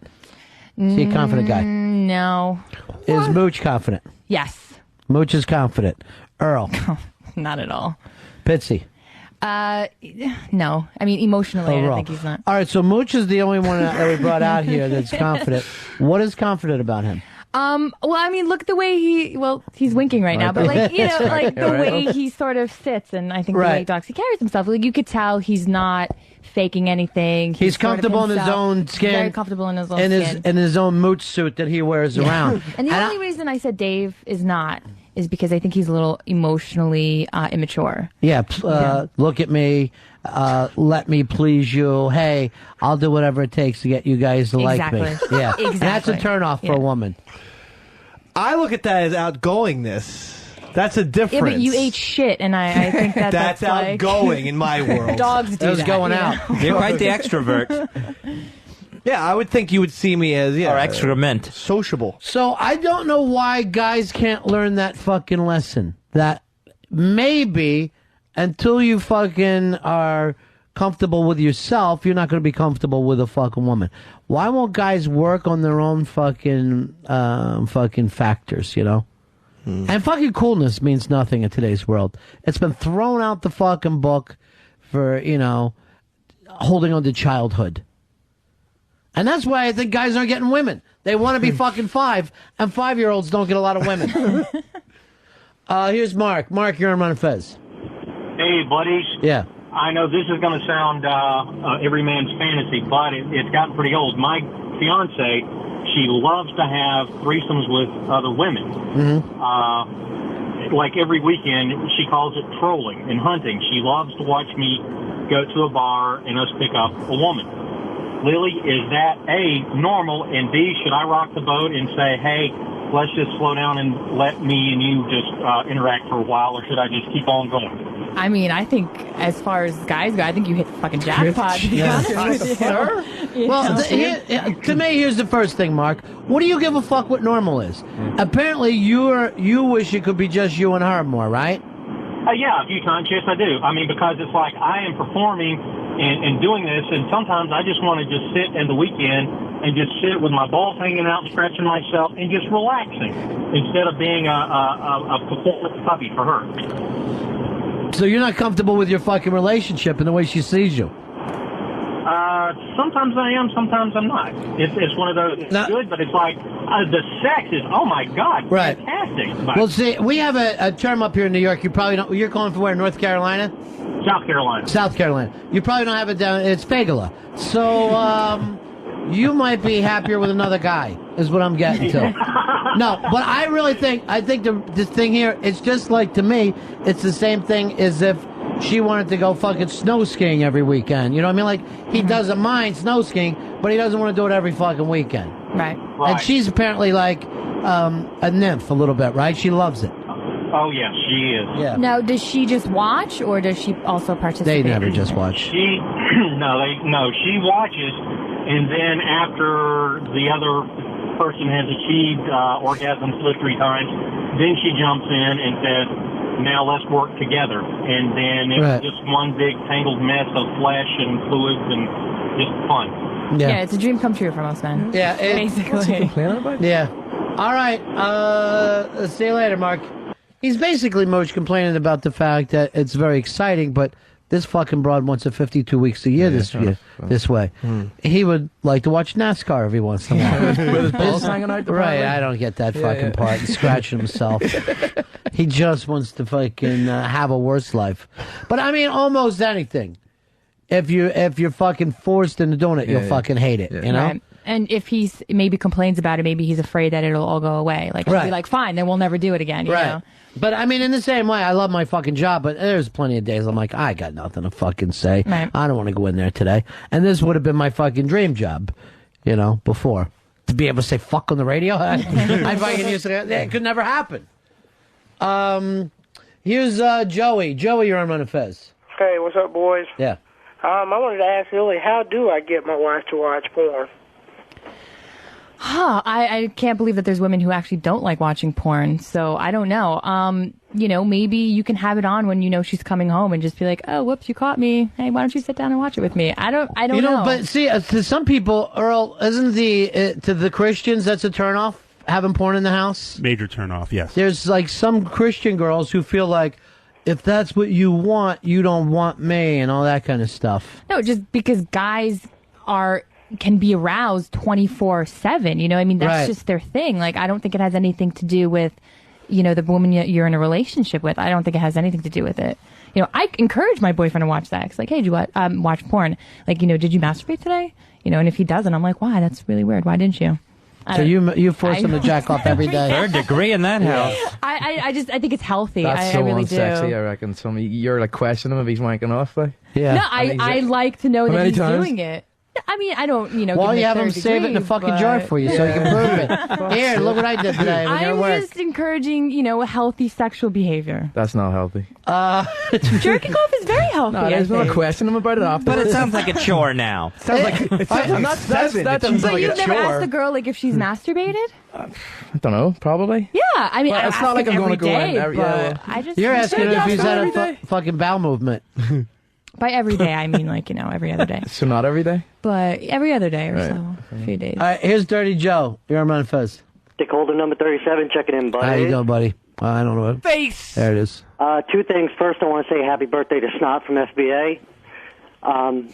Is he a confident guy? No. Is Mooch confident? Yes. Mooch is confident. Earl? Not at all. Pitsy? No. I mean, emotionally, I don't think he's not. All right, so Mooch is the only one that we brought out here that's confident. What is confident about him? Well, I mean, look the way he's winking right now, but like, you know, like the way he sort of sits, and I think the way he carries himself, like you could tell he's not faking anything. He's comfortable in his own skin. Very comfortable in his own skin. In his own Mooch suit that he wears around. And the only reason I said Dave is not is because I think he's a little emotionally immature. Yeah, look at me. Let me please you. Hey, I'll do whatever it takes to get you guys to like me. Yeah, Exactly. That's a turnoff for a woman. I look at that as outgoingness. That's a difference. Yeah, but you ate shit, and I think that's like, outgoing in my world. Dogs do that. was going out. You're quite the extrovert. Yeah, I would think you would see me as or excrement. Sociable. So I don't know why guys can't learn that fucking lesson. That maybe until you fucking are comfortable with yourself, you're not going to be comfortable with a fucking woman. Why won't guys work on their own fucking factors, you know? And fucking coolness means nothing in today's world. It's been thrown out the fucking book for, you know, holding on to childhood. And that's why I think guys aren't getting women. They want to be fucking 5, and 5-year-olds don't get a lot of women. Here's Mark. Mark, you're on Ron and Fez. Hey, buddies. Yeah. I know this is going to sound every man's fantasy, but it's gotten pretty old. My fiance, she loves to have threesomes with other women. Mm-hmm. Like every weekend, she calls it trolling and hunting. She loves to watch me go to a bar and us pick up a woman. Lily, is that A, normal, and B, should I rock the boat and say, hey, let's just slow down and let me and you just interact for a while, or should I just keep on going? I mean, I think as far as guys go, I think you hit the fucking jackpot. To be honest with you. Well, to me, here's the first thing, Mark. What do you give a fuck what normal is? Apparently, you wish it could be just you and her more, right? Yeah, a few times, yes, I do. I mean, because it's like I am performing and doing this, and sometimes I just want to just sit in the weekend and just sit with my balls hanging out, stretching myself, and just relaxing instead of being a performance puppy for her. So you're not comfortable with your fucking relationship and the way she sees you? sometimes I am, sometimes I'm not. It's one of those. It's good, but it's like the sex is. Oh my God, Right. fantastic. But Well, see, we have a term up here in New York. You probably don't. You're calling from where? North Carolina? South Carolina. South Carolina. You probably don't have it down. It's Fagala. So you might be happier with another guy, is what I'm getting to. No, but I really think this thing here, it's just like, to me, it's the same thing as if she wanted to go fucking snow skiing every weekend. You know what I mean? Like, he doesn't mind snow skiing, but he doesn't want to do it every fucking weekend. Right. And she's apparently like a nymph a little bit, right? She loves it. Oh yeah, she is. Yeah. Now, does she just watch, or does she also participate? They never just watch. She she watches, and then after the other person has achieved orgasm 2 or 3 times, then she jumps in and says, "Now let's work together." And then it's just one big tangled mess of flesh and fluids and just fun. Yeah, it's a dream come true for most men. Yeah, basically. Yeah. All right. See you later, Mark. He's basically, Moach, complaining about the fact that it's very exciting, but this fucking broad wants it 52 weeks a year this way. He would like to watch NASCAR every once in a while. With his balls hanging out the Right, bottom. I don't get that fucking part. He's scratching himself. He just wants to fucking have a worse life. But I mean, almost anything. If you're fucking forced into doing it, you'll fucking hate it. You know. Right. And if he's maybe complains about it, maybe he's afraid that it'll all go away. Like, he'll be like, fine, then we'll never do it again. You know? But I mean, in the same way, I love my fucking job, but there's plenty of days I'm like, I got nothing to fucking say. Right. I don't want to go in there today. And this would have been my fucking dream job, you know, before. To be able to say fuck on the radio. I fucking used to, it could never happen. Here's Joey. Joey, you're on Ron and Fez. Hey, what's up, boys? Yeah. I wanted to ask Lily, how do I get my wife to watch porn? I can't believe that there's women who actually don't like watching porn, so I don't know. You know, maybe you can have it on when you know she's coming home and just be like, oh, whoops, you caught me. Hey, why don't you sit down and watch it with me? I don't You know. But see, to some people, Earl, isn't to the Christians, that's a turnoff, having porn in the house? Major turnoff, yes. There's like some Christian girls who feel like, if that's what you want, you don't want me, and all that kind of stuff. No, just because guys can be aroused 24/7. You know, I mean, that's just their thing. Like, I don't think it has anything to do with, you know, the woman you're in a relationship with. I don't think it has anything to do with it. You know, I encourage my boyfriend to watch sex. Like, hey, did you watch porn? Like, you know, did you masturbate today? You know, and if he doesn't, I'm like, why? That's really weird. Why didn't you? So you force him to jack off every day. Third degree in that house. I think it's healthy. That's I so really unsexy, do. I reckon. You're like questioning him if he's wanking off, like. Yeah. No, I like to know How that many he's times? doing it. I mean, I don't, you know. Well, give you him have a him third save it in a degree, fucking but- jar for you so you can prove it. Here, look what I did today when you're at I'm work. just encouraging, you know, healthy sexual behavior. That's not healthy. Jerking off is very healthy. No, there's I no think. question him about it after. But it sounds like a chore now. Sounds like that doesn't So sound like you've a never asked chore. the girl like if she's masturbated? I don't know, probably. Yeah, I mean, Well, I it's ask not like him I'm every gonna go in day, every- but yeah. I just You're asking him if he's had every a fucking bowel movement. by every day I mean like, you know, every other day, So not every day? but every other day or Right. so, a few days. All right, here's Dirty Joe. You're on Ron and Fez. Dick Holder, number 37, checking in, buddy. How you doing, buddy? I don't know what. Face. There it is. Two things. First, I want to say happy birthday to Snot from SBA. And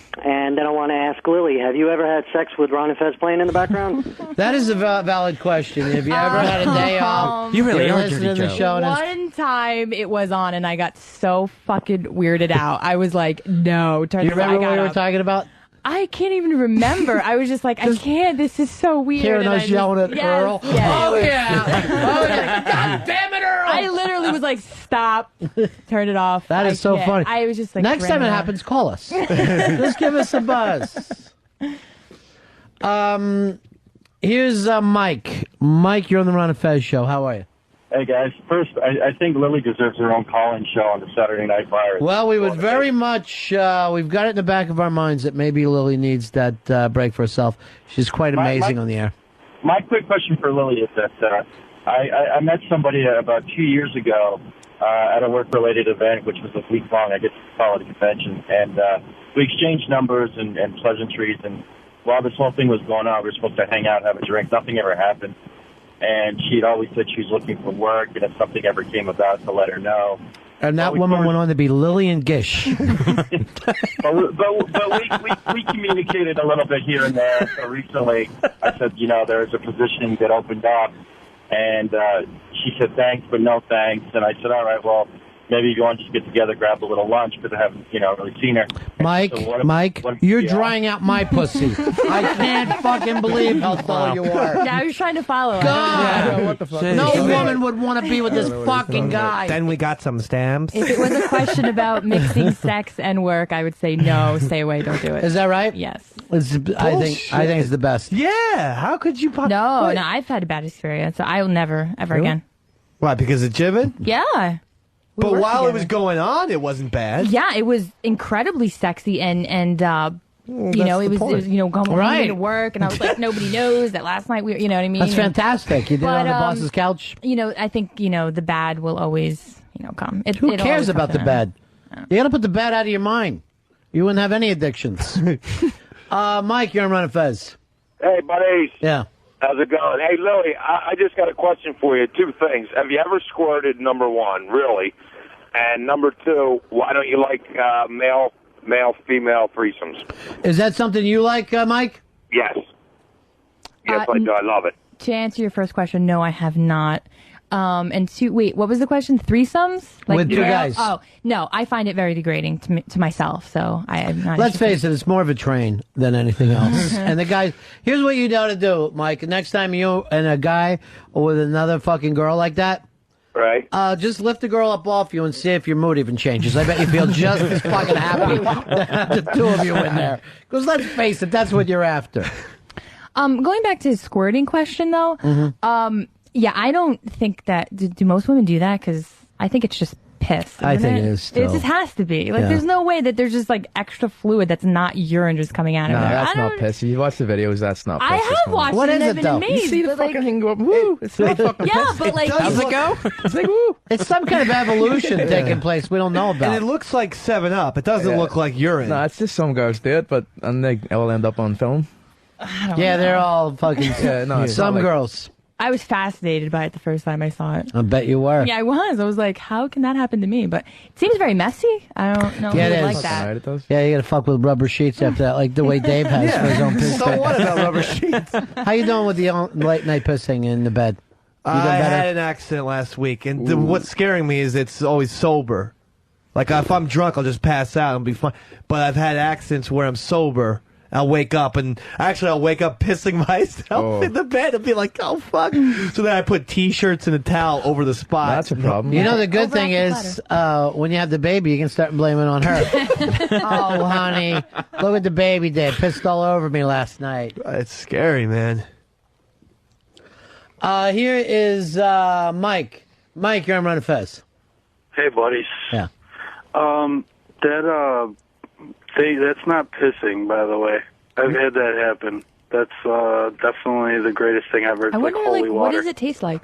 then I want to ask Lily, have you ever had sex with Ron and Fez playing in the background? That is a valid question. Have you ever had a day off? You really are listening to Dirty the Joe. show and it's- One time it was on and I got so fucking weirded out. I was like, no, turn you this remember I got what we were up. talking about? I can't even remember. I was just like, I can't. This is so weird. Hearing and us I yelling at yes, Earl. yes. Oh, yeah. Oh, yeah. God damn it, Earl. I literally was like, stop, turn it off. That is I so can't. funny. I was just like, next time it ran out. happens, call us. Just give us a buzz. Here's Mike. Mike, you're on the Ron and Fez show. How are you? Hey, guys. First, I think Lily deserves her own call-in show on the Saturday Night Virus. Well, we would very much, we've got it in the back of our minds that maybe Lily needs that break for herself. She's quite amazing on the air. My quick question for Lily is that I met somebody about 2 years ago at a work-related event, which was a week-long, I guess you call it a convention, and we exchanged numbers and pleasantries, and while this whole thing was going on, we were supposed to hang out, have a drink. Nothing ever happened. And she'd always said she was looking for work, and if something ever came about, to let her know. And that woman went on to be Lillian Gish. but we communicated a little bit here and there. So recently, I said, there's a position that opened up, and she said thanks, but no thanks. And I said, all right, well, maybe you want to just get together, grab a little lunch, because I haven't, really seen her. Mike, you're drying out my pussy. I can't fucking believe how slow you are. Now you're trying to follow. God, what the fuck? no woman would want to be with this fucking guy. Then we got some stamps. If it was a question about mixing sex and work, I would say no, stay away, don't do it. Is that right? Yes. I think it's the best. Yeah, how could you pop? No, I've had a bad experience, so I will never, ever again. Why, because of jibbing? Yeah. But while it was going on, it wasn't bad. Yeah, it was incredibly sexy, and it was going to work, and I was like, nobody knows that last night you know what I mean? That's fantastic. You did it on the boss's couch. I think the bad will always come. Who cares about the bad? You got to put the bad out of your mind. You wouldn't have any addictions. Mike, you're on Ron and Fez. Hey, buddies. Yeah. How's it going? Hey, Lily, I just got a question for you. Two things. Have you ever squirted, number one, really? And number two, why don't you like male-female threesomes? Is that something you like, Mike? Yes. Yes, I do. I love it. To answer your first question, no, I have not. And two, wait, what was the question? Threesomes? With two guys. Oh, no, I find it very degrading to myself, so I'm not. Let's face it, it's more of a train than anything else. And the guys, here's what you got to do, Mike. Next time you and a guy with another fucking girl like that, right? Just lift the girl up off you and see if your mood even changes. I bet you feel just as fucking happy to have the two of you in there. Because let's face it, that's what you're after. Going back to his squirting question, though, yeah, I don't think that. Do most women do that? Because I think it's just piss. I think it is still. It just has to be. There's no way that there's just extra fluid that's not urine just coming out of there. That's not piss. You watch the videos, that's not piss. I have watched it and I've been amazed. You see the fucking thing go up, woo. It's not fucking yeah, piss. but How's it go? It's like, woo. It's some kind of evolution taking place we don't know about. And it looks like 7-Up. It doesn't look like urine. No, it's just some girls do it, and they will end up on film. Yeah, they're all fucking. Some girls. I was fascinated by it the first time I saw it. I bet you were. Yeah, I was. I was like, how can that happen to me? But it seems very messy. I don't know yeah, if it I is. like that. Right, yeah, you got to fuck with rubber sheets after that, like the way Dave has for his own piss. So what about rubber sheets? How you doing with the late night pissing in the bed? I had an accident last week, and what's scaring me is it's always sober. Like, if I'm drunk, I'll just pass out and be fine. But I've had accidents where I'm sober. I'll wake up, and actually I'll wake up pissing myself in the bed and be like, oh, fuck. So then I put T-shirts and a towel over the spot. That's a problem. You know, the good thing is when you have the baby, you can start blaming on her. Oh, honey, look what the baby did. Pissed all over me last night. It's scary, man. Here is Mike. Mike, you're on Ron and Fez. Hey, buddies. Yeah. That's not pissing, by the way. I've had that happen. That's definitely the greatest thing ever. It's I like wonder, holy water. what does it taste like?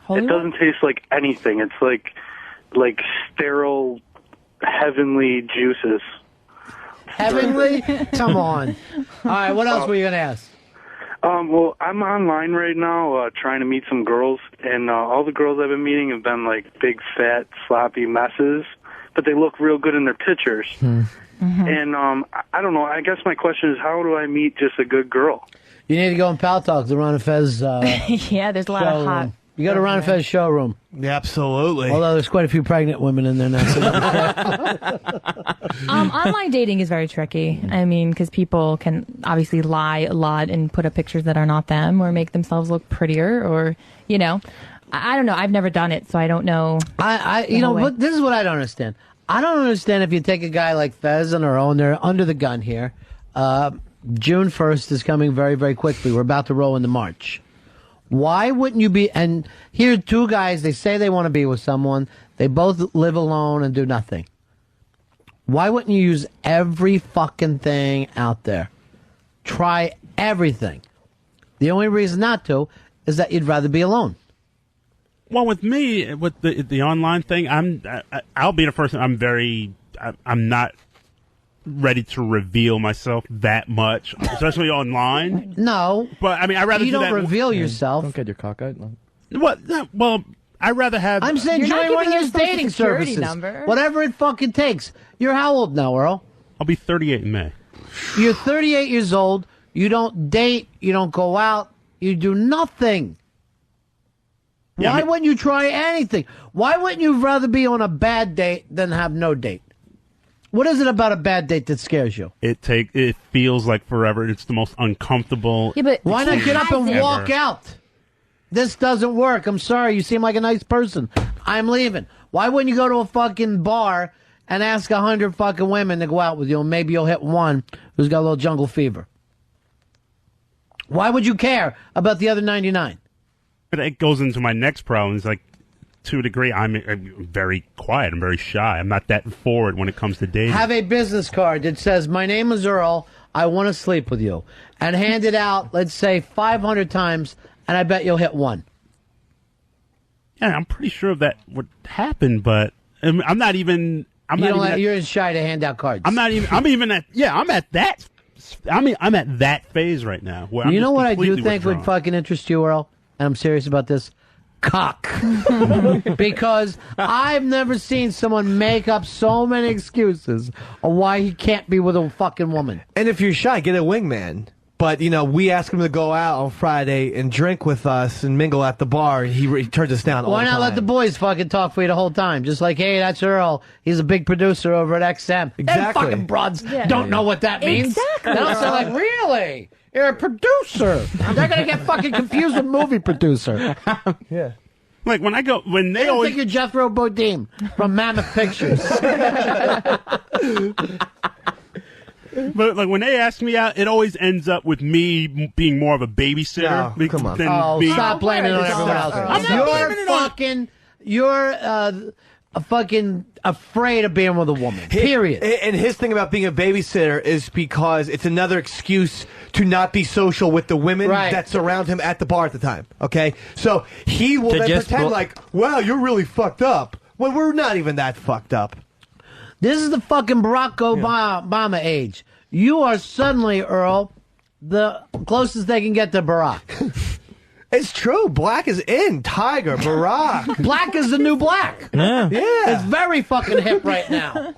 It doesn't taste like anything. It's like sterile, heavenly juices. Heavenly? Come on. All right, what else were you going to ask? Well, I'm online right now trying to meet some girls, and all the girls I've been meeting have been like big, fat, sloppy messes, but they look real good in their pictures. And I don't know. I guess my question is, how do I meet just a good girl? You need to go in Pal Talk, the Ron and Fez yeah, there's a lot of hot. You go to Ron and Fez showroom. Yeah, absolutely. Although there's quite a few pregnant women in there now. So online dating is very tricky. I mean, because people can obviously lie a lot and put up pictures that are not them or make themselves look prettier or, you know. I don't know. I've never done it, so I don't know. This is what I don't understand. I don't understand if you take a guy like Fez on our own, they're under the gun here. June 1st is coming very, very quickly. We're about to roll into March. Why wouldn't you be, and here are two guys, they say they want to be with someone, they both live alone and do nothing. Why wouldn't you use every fucking thing out there? Try everything. The only reason not to is that you'd rather be alone. Well, with me, with the online thing, I'll be the first. I'm not ready to reveal myself that much, especially online. No, but I mean, I'd rather you do don't that. reveal yourself. Don't get your cock out. What? Well, I'd rather have. I'm saying You're not join one of giving those your social dating security services. number. Whatever it fucking takes. You're how old now, Earl? I'll be 38 in May. You're 38 years old. You don't date. You don't go out. You do nothing. Yeah, Why wouldn't you try anything? Why wouldn't you rather be on a bad date than have no date? What is it about a bad date that scares you? It feels like forever. It's the most uncomfortable. Yeah, but Why not get up and ever. walk out? This doesn't work. I'm sorry. You seem like a nice person. I'm leaving. Why wouldn't you go to a fucking bar and ask 100 fucking women to go out with you, and maybe you'll hit one who's got a little jungle fever? Why would you care about the other 99? But it goes into my next problem. It's like, to a degree, I'm very quiet. I'm very shy. I'm not that forward when it comes to dating. Have a business card that says, "My name is Earl. I want to sleep with you," and hand it out, let's say 500 times, and I bet you'll hit one. Yeah, I'm pretty sure that would happen, but I'm not even. You're shy to hand out cards. I'm at that. I'm at that phase right now. Where I'm You know just what I do completely think would withdrawn. fucking interest you, Earl? And I'm serious about this. Cock. Because I've never seen someone make up so many excuses of why he can't be with a fucking woman. And if you're shy, get a wingman. But, we ask him to go out on Friday and drink with us and mingle at the bar, and he turns us down all Why the not time. let the boys fucking talk for you the whole time? Just like, hey, that's Earl. He's a big producer over at XM. Them Exactly. fucking broads don't know what that means. Exactly. They don't say like, really? You're a producer. They're going to get fucking confused with movie producer. Yeah. Like when they They always think you're Jethro Bodine from Mammoth Pictures. But like when they ask me out, it always ends up with me being more of a babysitter. No, come on. Oh, being- stop blaming it on everyone else. I'm not blaming it on- You're fucking afraid of being with a woman. Period. And his thing about being a babysitter is because it's another excuse to not be social with the women that surround him at the bar at the time. Okay? So he will To then just pretend like, wow, you're really fucked up. Well, we're not even that fucked up. This is the fucking Barack Obama age. You are suddenly, Earl, the closest they can get to Barack. It's true. Black is in. Tiger, Barack. Black is the new black. Yeah. It's very fucking hip right now.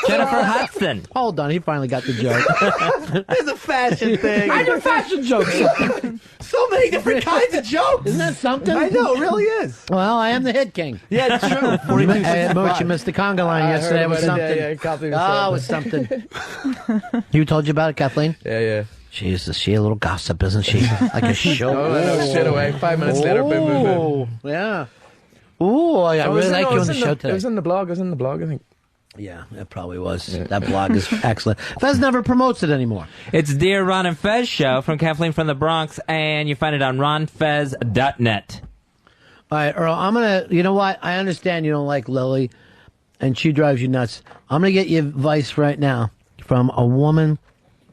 Jennifer Hudson. Hold on, he finally got the joke. It's a fashion thing. I do fashion jokes. So many different kinds of jokes. Isn't that something? I know, it really is. Well, I am the hit king. Yeah, it's true. Hey, Mooch, you missed the conga line yesterday. It was something. Oh, it was something. You told you about it, Kathleen? Yeah. Jesus, she a little gossip, isn't she? Like a show. No, shit away. 5 minutes later, boom, boom, boom. Yeah. Ooh, I really like you on the show today. It was in the blog, I think. Yeah, it probably was. Yeah. That blog is excellent. Fez never promotes it anymore. It's Dear Ron and Fez Show from Kathleen from the Bronx, and you find it on ronfez.net. All right, Earl, I'm going to, you know what? I understand you don't like Lily, and she drives you nuts. I'm going to get you advice right now from a woman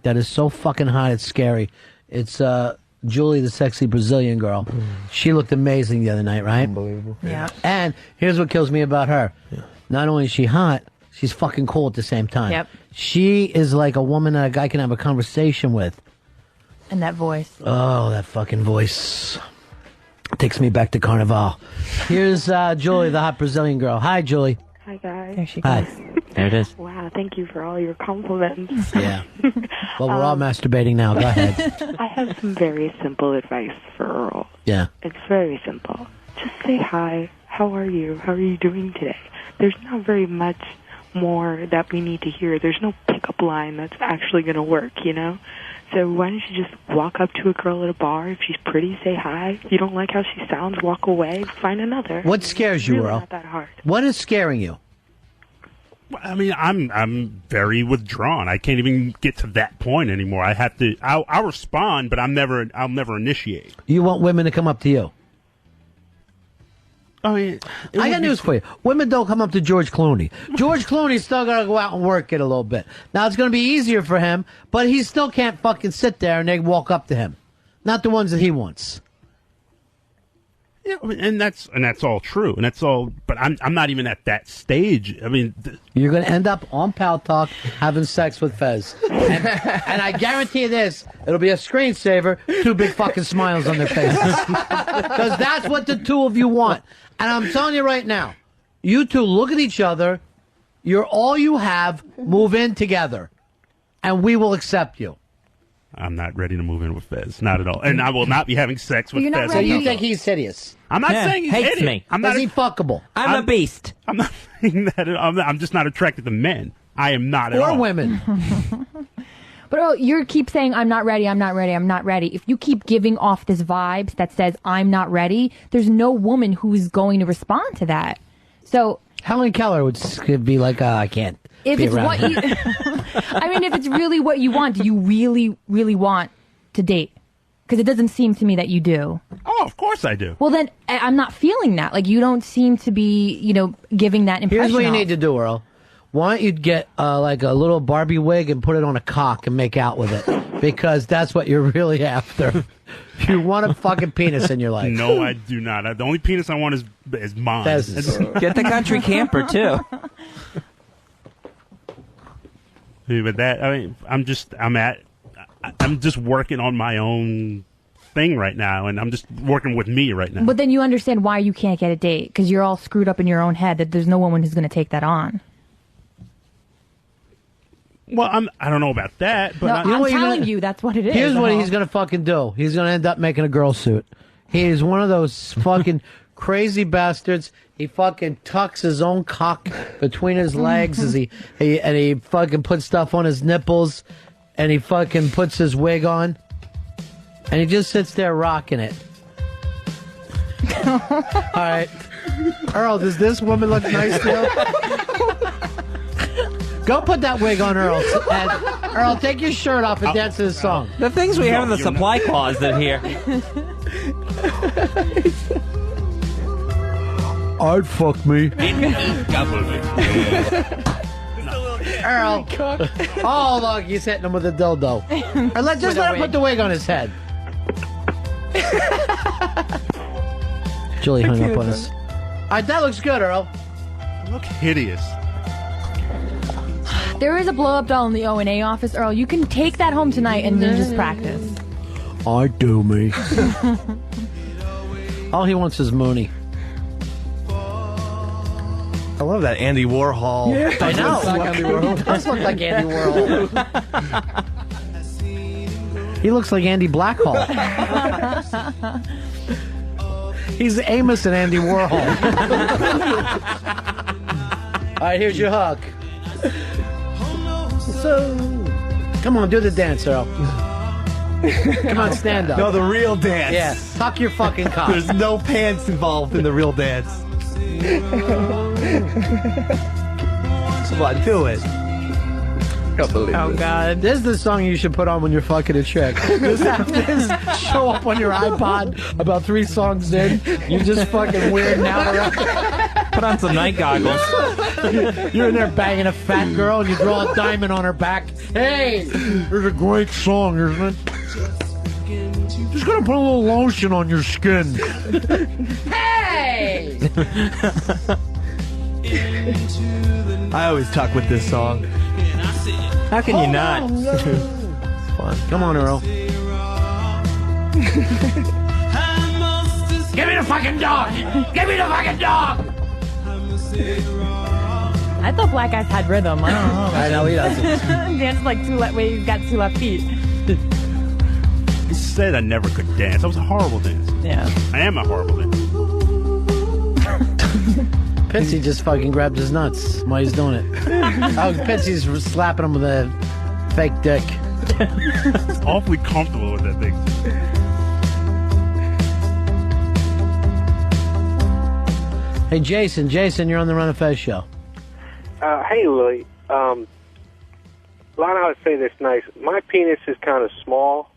that is so fucking hot, it's scary. It's Julie, the sexy Brazilian girl. She looked amazing the other night, right? Unbelievable. Yeah. And here's what kills me about her. Not only is she hot, she's fucking cool at the same time. Yep. She is like a woman that a guy can have a conversation with. And that voice. Oh, that fucking voice. Takes me back to Carnival. Here's Julie, the hot Brazilian girl. Hi, Julie. Hi, guys. There she goes. Hi. There it is. Wow, thank you for all your compliments. Yeah. Well, we're all masturbating now. Go ahead. I have some very simple advice for Earl. Yeah. It's very simple. Just say hi. How are you? How are you doing today? There's not very much more that we need to hear. There's no pickup line that's actually going to work, you know? So why don't you just walk up to a girl at a bar? If she's pretty, say hi. If you don't like how she sounds, walk away. Find another. What scares you, It's really Earl? not that hard. What is scaring you? I mean, I'm very withdrawn. I can't even get to that point anymore. I have to. I'll respond, but I'll never initiate. You want women to come up to you? I mean, I got news for you. Women don't come up to George Clooney. George Clooney's still got to go out and work it a little bit. Now, it's going to be easier for him, but he still can't fucking sit there and they walk up to him. Not the ones that he wants. Yeah, and that's all true, and that's all. But I'm not even at that stage. I mean, you're going to end up on Pal Talk having sex with Fez, and I guarantee you this: it'll be a screensaver, 2 big fucking smiles on their faces, because that's what the two of you want. And I'm telling you right now, you two look at each other. You're all you have. Move in together, and we will accept you. I'm not ready to move in with Fez, not at all, and I will not be having sex with Fez. So you think he's hideous? I'm not saying he's hates hideous. me. I'm not. Is he fuckable? I'm a beast. I'm not saying that. I'm just not attracted to men. I am not at all. Or women. But you keep saying, I'm not ready, I'm not ready, I'm not ready. If you keep giving off this vibes that says, I'm not ready, there's no woman who's going to respond to that. So Helen Keller would be like, I can't. If it's what you, I mean, if it's really what you want, do you really, really want to date? Because it doesn't seem to me that you do. Oh, of course I do. Well, then I'm not feeling that. Like, you don't seem to be, giving that impression. Here's what you off. need to do, Earl. Why don't you get like a little Barbie wig and put it on a cock and make out with it? Because that's what you're really after. You want a fucking penis in your life. No, I do not. The only penis I want is mine. Get the country camper, too. But that, I mean, I'm just working on my own thing right now, and I'm just working with me right now. But then you understand why you can't get a date, because you're all screwed up in your own head that there's no woman who's going to take that on. Well, I don't know about that, but no, I'm telling you, that's what it is. Here's what he's going to fucking do. He's going to end up making a girl suit. He is one of those fucking crazy bastards. He fucking tucks his own cock between his legs as he fucking puts stuff on his nipples, and he fucking puts his wig on, and he just sits there rocking it. All right, Earl, does this woman look nice to you? Go put that wig on Earl. And Earl, take your shirt off and dance to this song. The things we have in the supply closet here. I'd fuck me. Earl. Oh, look, he's hitting him with a dildo. Or just let him put the wig on his head. Julie hung up on us. All right, that looks good, Earl. You look hideous. There is a blow-up doll in the O&A office, Earl. You can take that home tonight and then just practice. I do me. All he wants is Mooney. I love that Andy Warhol. Yeah, I know. He does look like Andy Warhol. He looks like Andy Blackhall. He's Amos and Andy Warhol. All right, here's your hook. So, come on, do the dance, Earl. Come on, stand up. No, the real dance. Yeah, tuck your fucking cock. There's no pants involved in the real dance. Come on, do it. Oh, God. This is the song you should put on when you're fucking a chick. Just have this show up on your iPod about 3 songs in. You're just fucking weirding out around. Put on some night goggles. You're in there banging a fat girl and you draw a diamond on her back. Hey, there's a great song, isn't it? Just gonna put a little lotion on your skin. Hey! I always talk with this song. How can you not? It's fun. Come on, Earl. Give me the fucking dog! Give me the fucking dog! I thought black guys had rhythm. I don't know. I know he doesn't. Dance like he's got 2 left feet. He said I never could dance. I was a horrible dancer. Yeah. I am a horrible dancer. Pitsy just fucking grabbed his nuts while he's doing it. Oh, Pitsy's slapping him with a fake dick. It's awfully comfortable with that thing. Hey, Jason, you're on the Ron and Fez show. Hey, Lily. Lana, I would say this nice. My penis is kind of small,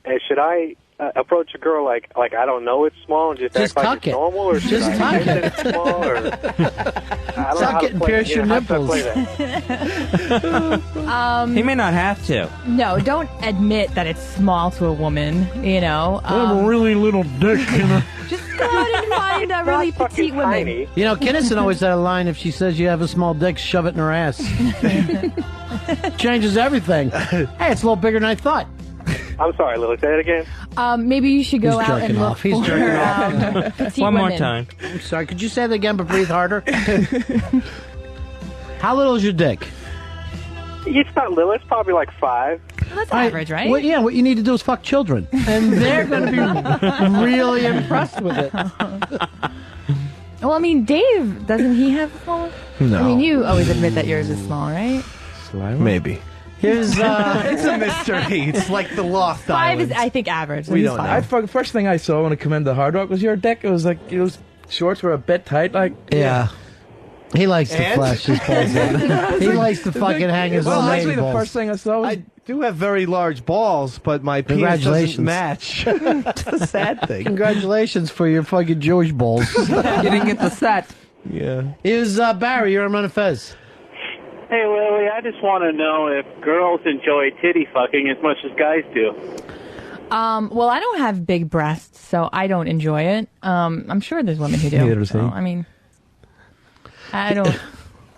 and should I approach a girl like I don't know it's small and just act like it's normal, or should Just I tuck admit it. that it's small? Or I don't know Tuck how it to and play pierce your how should I nipples. play that? He may not have to. No, don't admit that it's small to a woman, you know. I have a really little dick, you know. Just go out and find really petite women. You know, Kinnison always had a line, if she says you have a small dick, shove it in her ass. Changes everything. Hey, it's a little bigger than I thought. I'm sorry, Lily. Say it again. Maybe you should go He's out and jerking look off. He's for jerking off. petite One more women. time. I'm sorry. Could you say that again, but breathe harder? How little is your dick? It's not little. It's probably like 5. Well, that's average, right? Well, yeah, what you need to do is fuck children. And they're going to be really impressed with it. Well, I mean, Dave, doesn't he have small? No. I mean, you always admit that yours is small, right? Maybe. Here's it's a mystery. It's like the Lost 5 Islands. is, I think, average. We It's don't know. fine. First thing I saw when I come into Hard Rock was your dick. It was like those shorts were a bit tight. Like Yeah. He likes to And? flash his balls out. He likes to fucking hang his Well, own actually, the balls. first thing I saw was I do have very large balls, but my penis Congratulations. doesn't match. It's a sad thing. Congratulations for your fucking Jewish balls. you didn't get the set. Yeah. Here's Barry. You're on Ron and Fez. Hey, Lily, I just want to know if girls enjoy titty fucking as much as guys do. Well, I don't have big breasts, so I don't enjoy it. I'm sure there's women who do. Neither does So, he. I mean, I don't.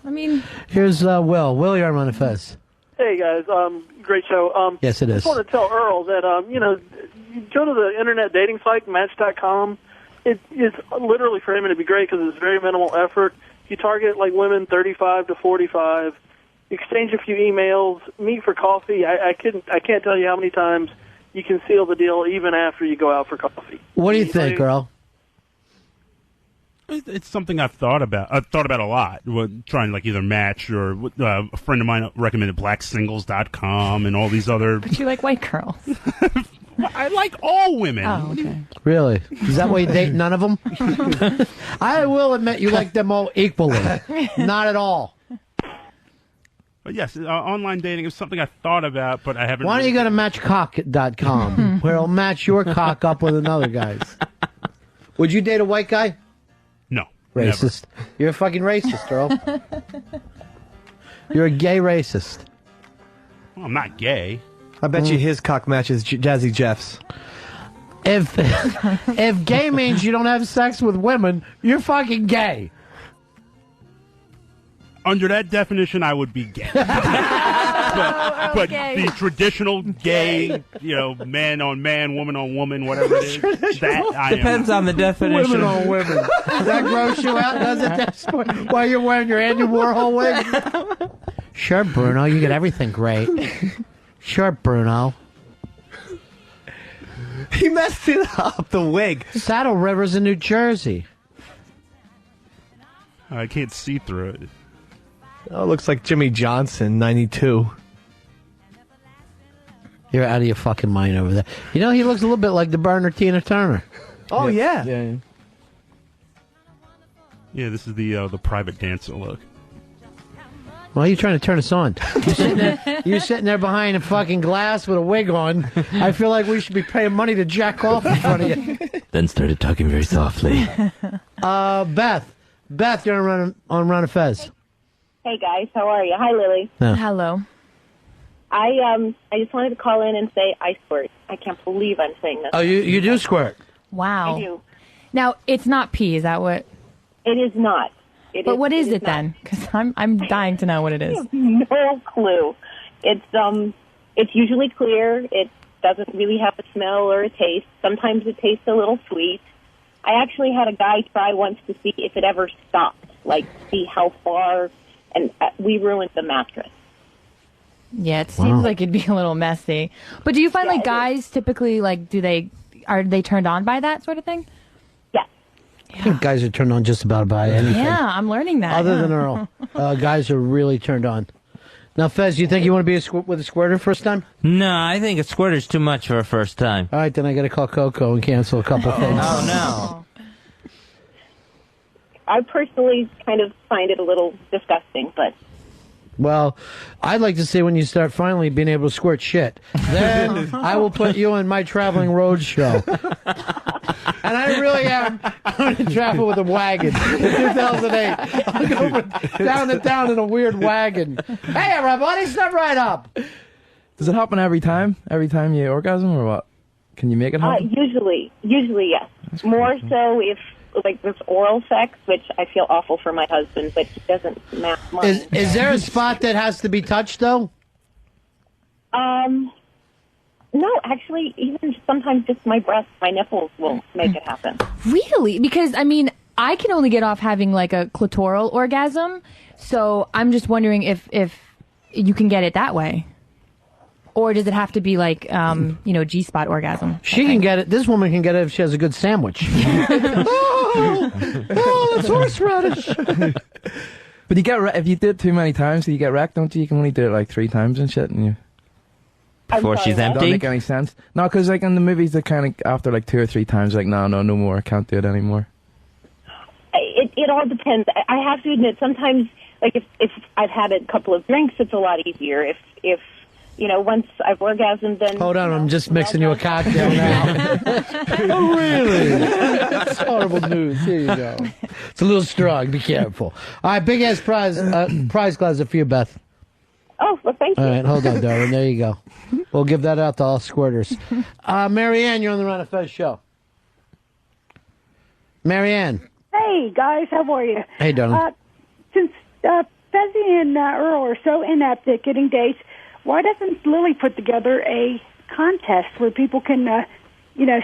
I mean, Here's Will. Will, you're on Ron and Fez. Hey guys, great show. Yes, it I is. just want to tell Earl that you go to the internet dating site Match.com. It's literally for him, and it'd be great because it's very minimal effort. You target like women 35 to 45. Exchange a few emails, meet for coffee. I can't tell you how many times you can seal the deal even after you go out for coffee. What do you think, girl? It's something I've thought about. I've thought about a lot. Trying like either Match or a friend of mine recommended BlackSingles.com and all these other. but you like white girls. I like all women. Oh, okay. Really? Is that why you date none of them? I will admit you like them all equally. Not at all. But yes, online dating is something I've thought about, but I haven't. Why don't you go to matchcock.com where it'll match your cock up with another guy's? Would you date a white guy? No. Racist. You're a fucking racist, Earl. You're a gay racist. Well, I'm not gay. I bet you his cock matches Jazzy Jeff's. If gay means you don't have sex with women, you're fucking gay. Under that definition, I would be gay. but Okay. the traditional gay, man on man, woman on woman, whatever it is, that I Depends am. on the definition. Women on women. Does that gross you out? Does it? That's why you're wearing your Andy Warhol wig? Sure, Bruno. You get everything great. Sure, Bruno. He messed it up, the wig. Saddle River's in New Jersey. I can't see through it. Oh, it looks like Jimmy Johnson, 92. You're out of your fucking mind over there. You know, he looks a little bit like the burner Tina Turner. Oh, yeah. Yeah, this is the private dancer look. Why are you trying to turn us on? You're sitting there behind a fucking glass with a wig on. I feel like we should be paying money to jack off in front of you. Then started talking very softly. Beth, you're on Ron and Fez. Hey guys, how are you? Hi, Lily. Yeah. Hello. I just wanted to call in and say I squirt. I can't believe I'm saying this. Oh, you do squirt. Wow. I do. Now, it's not pee, is that what? It is not. But what is it then? Because I'm dying to know what it I is. have no clue. It's usually clear. It doesn't really have a smell or a taste. Sometimes it tastes a little sweet. I actually had a guy try once to see if it ever stopped, like see how far, and we ruined the mattress. Yeah, it seems like it'd be a little messy. But do you find like guys typically like are they turned on by that sort of thing? I think guys are turned on just about by anything. Yeah, I'm learning that. Other yeah. than Earl. Guys are really turned on. Now, Fez, you think you want to be with a squirter first time? No, I think a squirter's too much for a first time. All right, then I got to call Coco and cancel a couple things. Oh, no. I personally kind of find it a little disgusting, but Well, I'd like to see when you start finally being able to squirt shit. Then I will put you in my traveling road show. And I really am going to travel with a wagon in 2008. I'll go from down to town in a weird wagon. Hey, everybody, step right up. Does it happen every time? Every time you orgasm, or what? Can you make it happen? usually yes. More so if like this oral sex, which I feel awful for my husband, but he doesn't match mine. Is there a spot that has to be touched, though? No, actually, even sometimes just my breasts, my nipples will make it happen. Really? Because, I mean, I can only get off having like a clitoral orgasm, so I'm just wondering if you can get it that way. Or does it have to be like, G-spot orgasm? She can get it. This woman can get it if she has a good sandwich. That's horseradish. But you get if you do it too many times, you get wrecked, don't you? You can only do it like 3 times and shit, and you. Before she's empty? Doesn't make any sense. No, because like in the movies, they kind of after like 2 or 3 times, like no more, I can't do it anymore. It all depends. I have to admit, sometimes, like if I've had a couple of drinks, it's a lot easier. If once I've orgasmed, then... Hold on, I'm just mixing you a cocktail now. Oh, really? That's horrible news. Here you go. It's a little strong. Be careful. All right, big-ass prize closet for you, Beth. Oh, well, thank you. All right, hold on, darling. There you go. We'll give that out to all squirters. Marianne, you're on the Ron and Fez show. Marianne. Hey, guys, how are you? Hey, darling. Since Fezzy and Earl are so inept at getting dates, why doesn't Lily put together a contest where people can,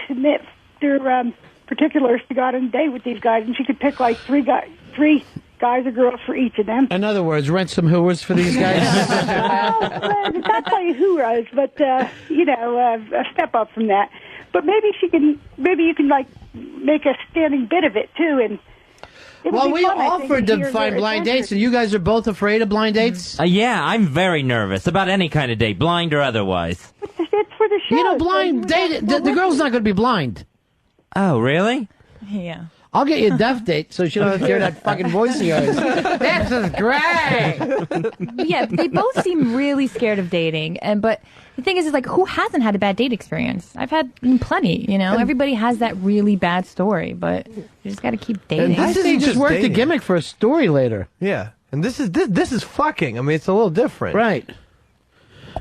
submit their particulars to go out on a date with these guys, and she could pick like three guys or girls for each of them? In other words, rent some hooers for these guys? Not quite hooers, but, a step up from that. But maybe you can, like, make a standing bit of it, too, and... Well, we offered to find blind dates, and you guys are both afraid of blind dates? Yeah, I'm very nervous about any kind of date, blind or otherwise. It's for the show. Blind date, the girl's not going to be blind. Oh, really? Yeah. I'll get you a deaf date so she don't have to hear that fucking voice of yours. This is great! Yeah, they both seem really scared of dating, but the thing is like, who hasn't had a bad date experience? I've had plenty, Everybody has that really bad story, but you just got to keep dating. I think just work the gimmick for a story later. Yeah, and this is fucking. I mean, it's a little different. Right.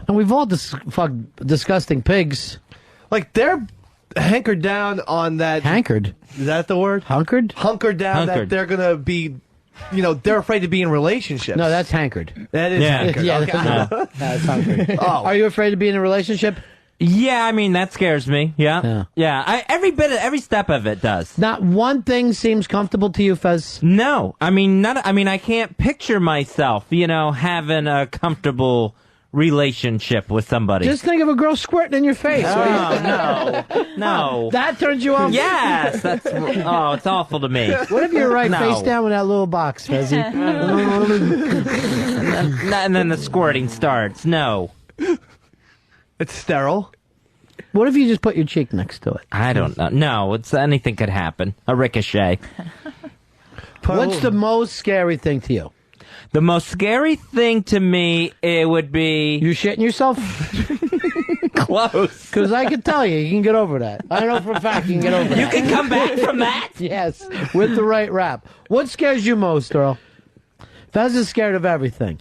And we've all fucked disgusting pigs. Like, they're hankered down on that. Hankered? Is that the word? Hunkered? Hunkered down that they're going to be, they're afraid to be in relationships. No, that's hankered. That is hankered. Yeah, okay. that's hunkered. Oh. Are you afraid to be in a relationship? Yeah, I mean, that scares me. Yeah. Every step of it does. Not one thing seems comfortable to you, Fez? No. I mean, I can't picture myself, having a comfortable relationship with somebody. Just think of a girl squirting in your face. No. That turns you off? Yes. It's awful to me. What if you're right face down with that little box, Fezzy? and then the squirting starts. No. It's sterile. What if you just put your cheek next to it? I don't know. No, anything could happen. A ricochet. What's the most scary thing to you? The most scary thing to me, it would be... You shitting yourself? Close. Because I can tell you can get over that. I know for a fact you can get over that. You can come back from that? Yes, with the right rap. What scares you most, Earl? Fez is scared of everything.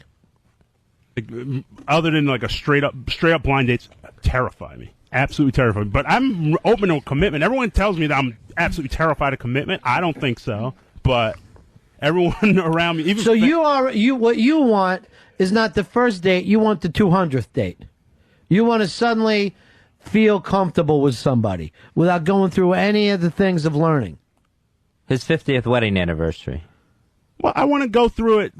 Other than like a straight up blind dates, terrify me. Absolutely terrify me. But I'm open to commitment. Everyone tells me that I'm absolutely terrified of commitment. I don't think so. But... everyone around me, even so, what you want is not the first date. You want the 200th date. You want to suddenly feel comfortable with somebody without going through any of the things of learning. His 50th wedding anniversary. Well, I want to go through it,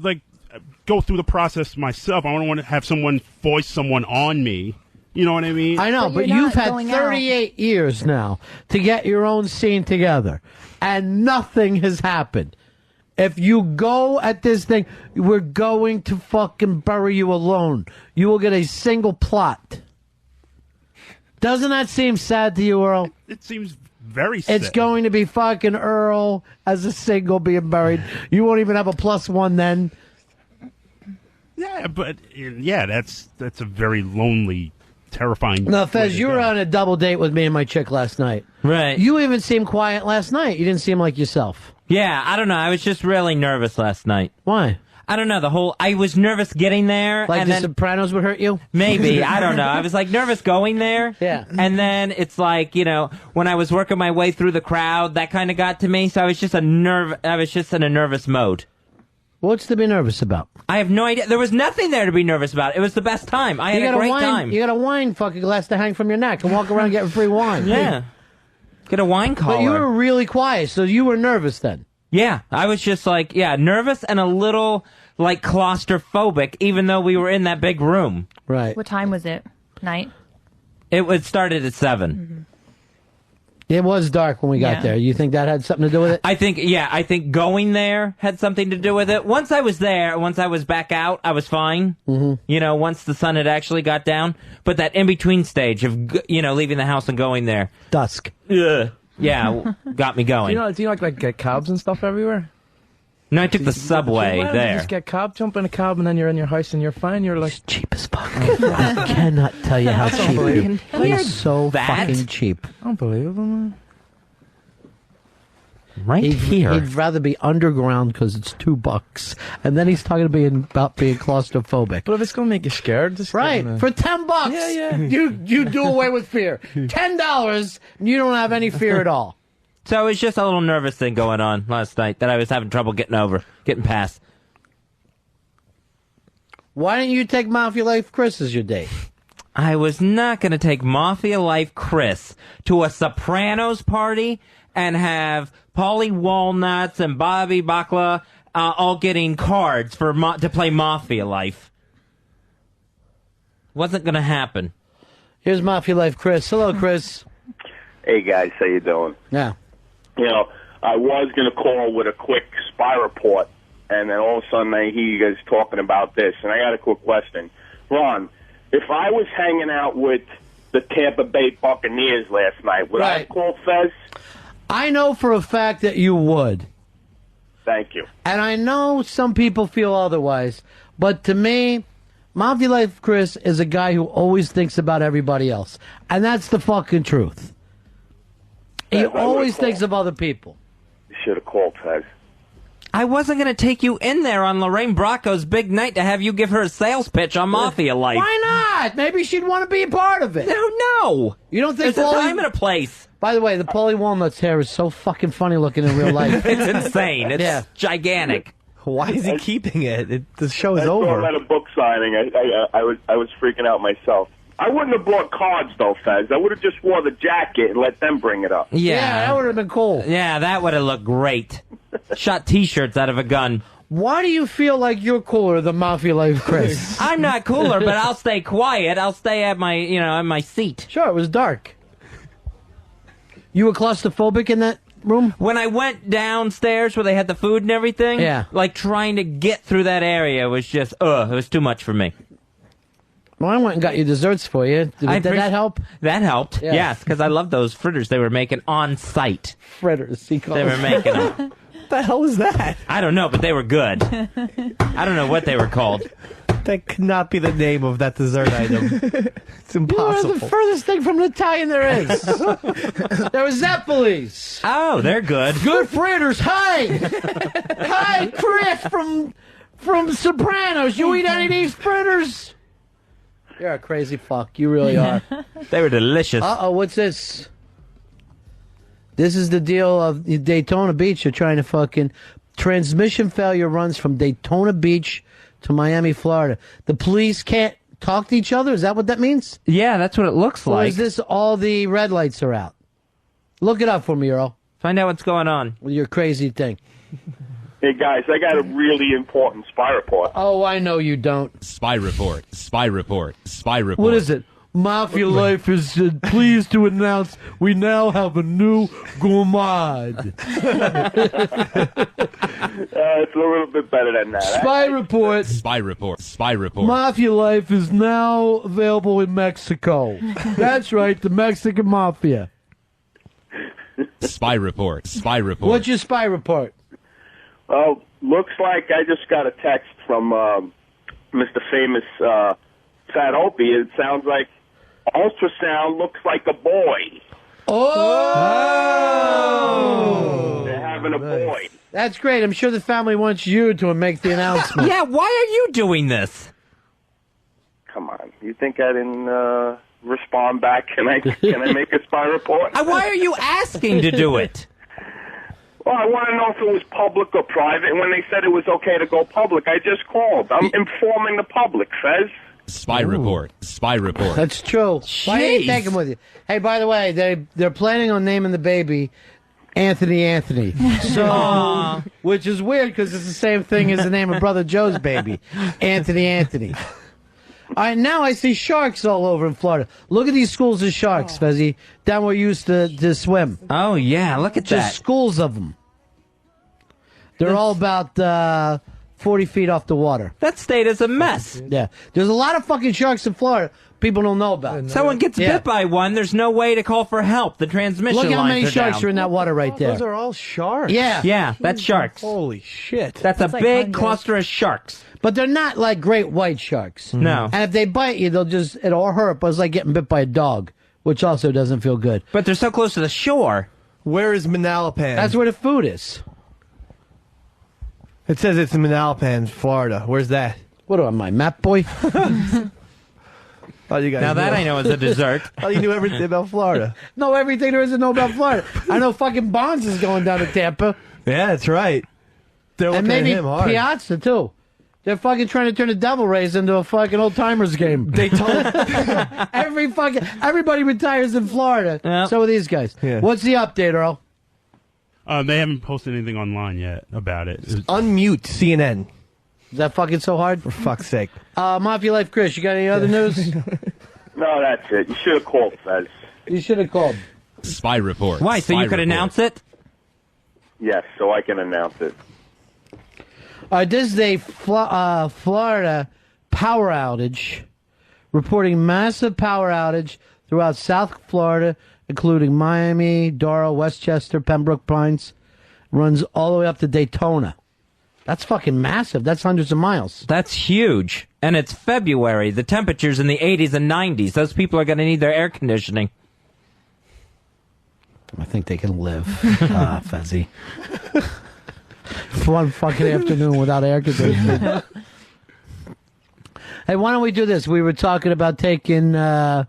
go through the process myself. I don't want to have someone voice someone on me. You know what I mean? I know, but you've had 38 years now to get your own scene together, and nothing has happened. If you go at this thing, we're going to fucking bury you alone. You will get a single plot. Doesn't that seem sad to you, Earl? It seems very sad. It's going to be fucking Earl as a single being buried. You won't even have a +1 then. Yeah, but that's a very lonely, terrifying... No, Fez, you were on a double date with me and my chick last night. Right. You even seemed quiet last night. You didn't seem like yourself. Yeah, I don't know. I was just really nervous last night. Why? I don't know, I was nervous getting there. Like and the then, Sopranos would hurt you? Maybe. I don't know. I was like nervous going there. Yeah. And then it's like, when I was working my way through the crowd, that kind of got to me. So I was just in a nervous mode. What's to be nervous about? I have no idea. There was nothing there to be nervous about. It was the best time. I had a great time. You got a wine fucking glass to hang from your neck and walk around getting free wine. Yeah. Get a wine collar. But you were really quiet, so you were nervous then. Yeah, I was just like, nervous and a little, like, claustrophobic, even though we were in that big room. Right. What time was it? Night? It started at 7. Mm-hmm. It was dark when we got there. You think that had something to do with it? I think going there had something to do with it. Once I was there, once I was back out, I was fine. Mm-hmm. Once the sun had actually got down. But that in-between stage of, leaving the house and going there. Dusk. Yeah, got me going. Do you like get cabs and stuff everywhere? No, I took the subway Why don't you there. just get cab, jump in a cab, and then you're in your house and you're fine. You're like... It's cheap as fuck. I cannot tell you how cheap it is. It's so fucking cheap. Unbelievable, man. Here. He'd rather be underground because it's $2, and then he's talking about being claustrophobic. But if it's gonna make you scared, just right for $10, you do away with fear. $10, and you don't have any fear at all. So it was just a little nervous thing going on last night that I was having trouble getting past. Why didn't you take Mafia Life Chris as your date? I was not going to take Mafia Life Chris to a Sopranos party and have Paulie Walnuts and Bobby Bacla all getting cards to play Mafia Life. Wasn't going to happen. Here's Mafia Life Chris. Hello, Chris. Hey, guys. How you doing? Yeah. I was going to call with a quick spy report, and then all of a sudden I hear you guys talking about this, and I got a quick question. Ron, if I was hanging out with the Tampa Bay Buccaneers last night, would I have called Fez? I know for a fact that you would. Thank you. And I know some people feel otherwise, but to me, Mafia Life Chris is a guy who always thinks about everybody else. And that's the fucking truth. He always thinks of other people. You should have called Fez. I wasn't going to take you in there on Lorraine Bracco's big night to have you give her a sales pitch on Mafia Life. Why not? Maybe she'd want to be a part of it. No. You don't think there's a time and a place? By the way, the Paulie Walnut's hair is so fucking funny looking in real life. It's insane. It's gigantic. Why is he keeping it? The show is I saw over. him at a book signing. I was freaking out myself. I wouldn't have brought cards, though, Fez. I would have just wore the jacket and let them bring it up. Yeah, that would have been cool. Yeah, that would have looked great. Shot T-shirts out of a gun. Why do you feel like you're cooler than Mafia Life Chris? I'm not cooler, but I'll stay quiet. I'll stay at my, at my seat. Sure, it was dark. You were claustrophobic in that room? When I went downstairs where they had the food and everything, like trying to get through that area was just, it was too much for me. Well, I went and got you desserts for you. Did that help? That helped, yes, because I love those fritters they were making on site. Fritters, he calls They were making them. What the hell is that? I don't know, but they were good. I don't know what they were called. That could not be the name of that dessert item. It's impossible. You are the furthest thing from an Italian there is. There was Zeppelis. Oh, they're good. Good fritters. Hi. Hi, Chris from Sopranos. You eat any of these fritters? You're a crazy fuck. You really are. They were delicious. Uh-oh, what's this? This is the deal of Daytona Beach. You're trying to fucking... Transmission failure runs from Daytona Beach to Miami, Florida. The police can't talk to each other? Is that what that means? Yeah, that's what it looks Or like. is this all the red lights are out? Look it up for me, Earl. Find out what's going on. With your crazy thing. Hey, guys, I got a really important spy report. Oh, I know you don't. Spy report. Spy report. Spy report. What is it? Mafia Life is pleased to announce we now have a new gourmand. It's a little bit better than that. Spy report. Spy report. Spy report. Mafia Life is now available in Mexico. That's right, the Mexican Mafia. Spy report. Spy report. What's your spy report? Oh, looks like I just got a text from Mr. Famous Fat Opie. It sounds like ultrasound looks like a boy. Oh! They're having a boy. That's great. I'm sure the family wants you to make the announcement. Yeah, why are you doing this? Come on. You think I didn't respond back? Can I make a spy report? Why are you asking to do it? Well, I want to know if it was public or private. And when they said it was okay to go public, I just called. I'm informing the public, Fez. Spy report. Spy report. That's true. Why didn't you take him with you? Hey, by the way, they're planning on naming the baby Anthony. So, which is weird because it's the same thing as the name of Brother Joe's baby, Anthony. All right, now I see sharks all over in Florida. Look at these schools of sharks, Fezzy, down where you used to swim. Oh, yeah, look at that. Just schools of them. They're all about 40 feet off the water. That state is a mess. Yeah. There's a lot of fucking sharks in Florida people don't know about. Someone gets bit by one, there's no way to call for help. The transmission Look how lines many are sharks down. are in that water right there. Those are all sharks. Yeah. Yeah, that's sharks. Holy shit. That's a big cluster of sharks. But they're not like great white sharks. No. And if they bite you, it'll hurt, but it's like getting bit by a dog, which also doesn't feel good. But they're so close to the shore. Where is Manalapan? That's where the food is. It says it's in Manalapan, Florida. Where's that? What am I, map boy? Oh, you guys Now that know. I know is a dessert. Oh, you knew everything about Florida. No, everything there is to know about Florida. I know fucking Bonds is going down to Tampa. Yeah, that's right. They're And looking maybe at him hard. Piazza, too. They're fucking trying to turn the Devil Rays into a fucking old timers game. They told everybody retires in Florida. Yep. So are these guys. Yeah. What's the update, Earl? They haven't posted anything online yet about it. Unmute CNN. Is that fucking so hard? For fuck's sake. Mafia Life Chris, you got any other news? No, that's it. You should have called, Fez. You should have called. Spy report. Why, so Spy you could report. announce it? Yes, so I can announce it. This is a Florida power outage, reporting massive power outage throughout South Florida, including Miami, Doral, Westchester, Pembroke Pines, runs all the way up to Daytona. That's fucking massive. That's hundreds of miles. That's huge. And it's February. The temperature's in the 80s and 90s. Those people are going to need their air conditioning. I think they can live, Fezzy. One fucking afternoon without air conditioning. Hey, why don't we do this? We were talking about taking Mooch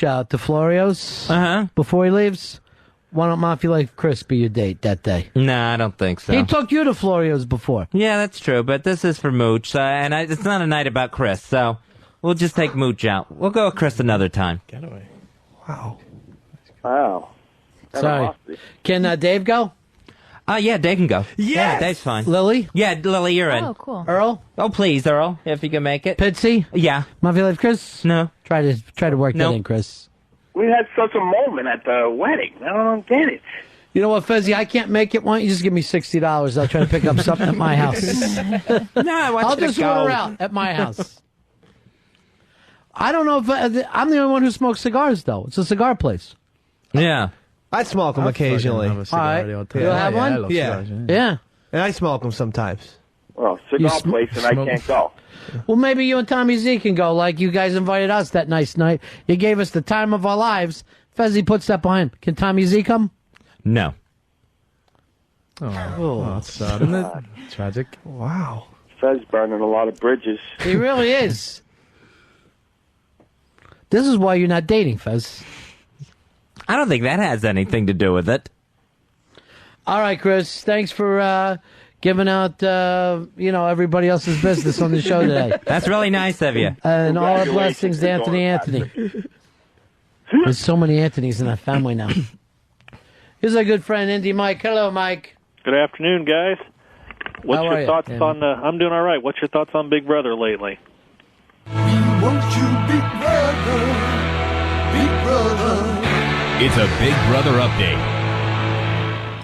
out to Florio's before he leaves. Why don't Mafia Like Chris be your date that day? Nah, I don't think so. He took you to Florio's before. Yeah, that's true, but this is for Mooch, and it's not a night about Chris, so we'll just take Mooch out. We'll go with Chris another time. Getaway. Wow. Wow. Sorry. Can Dave go? Yeah, Dave can go. Yes! Yeah, Dave's fine. Lily? Yeah, Lily, you're in. Oh, cool. Earl? Oh, please, Earl, if you can make it. Pitsy? Yeah. Mafia Life Chris? No. Try to work that in, Chris. We had such a moment at the wedding. I don't get it. You know what, Fezzy? I can't make it. Why don't you just give me $60? I'll try to pick up something at my house. No, I want I'll you to just go. order out at my house. I don't know if I'm the only one who smokes cigars, though. It's a cigar place. Yeah. I smoke them occasionally. All right. You'll have one? Yeah. Yeah. And I smoke them sometimes. Well, cigar place and I can't go. Well, maybe you and Tommy Z can go like you guys invited us that nice night. You gave us the time of our lives. Fezzy puts that behind. Can Tommy Z come? No. Oh, that's sad, isn't it? Tragic. Wow. Fez burning a lot of bridges. He really is. This is why you're not dating, Fez. I don't think that has anything to do with it. All right, Chris. Thanks for giving out, everybody else's business on the show today. That's really nice of you. And all our blessings to Anthony. There's so many Anthonys in that family now. Here's our good friend, Indy Mike. Hello, Mike. Good afternoon, guys. What's How are your you? thoughts Yeah. on? I'm doing all right. What's your thoughts on Big Brother lately? Won't you, big brother, big brother? It's a Big Brother update.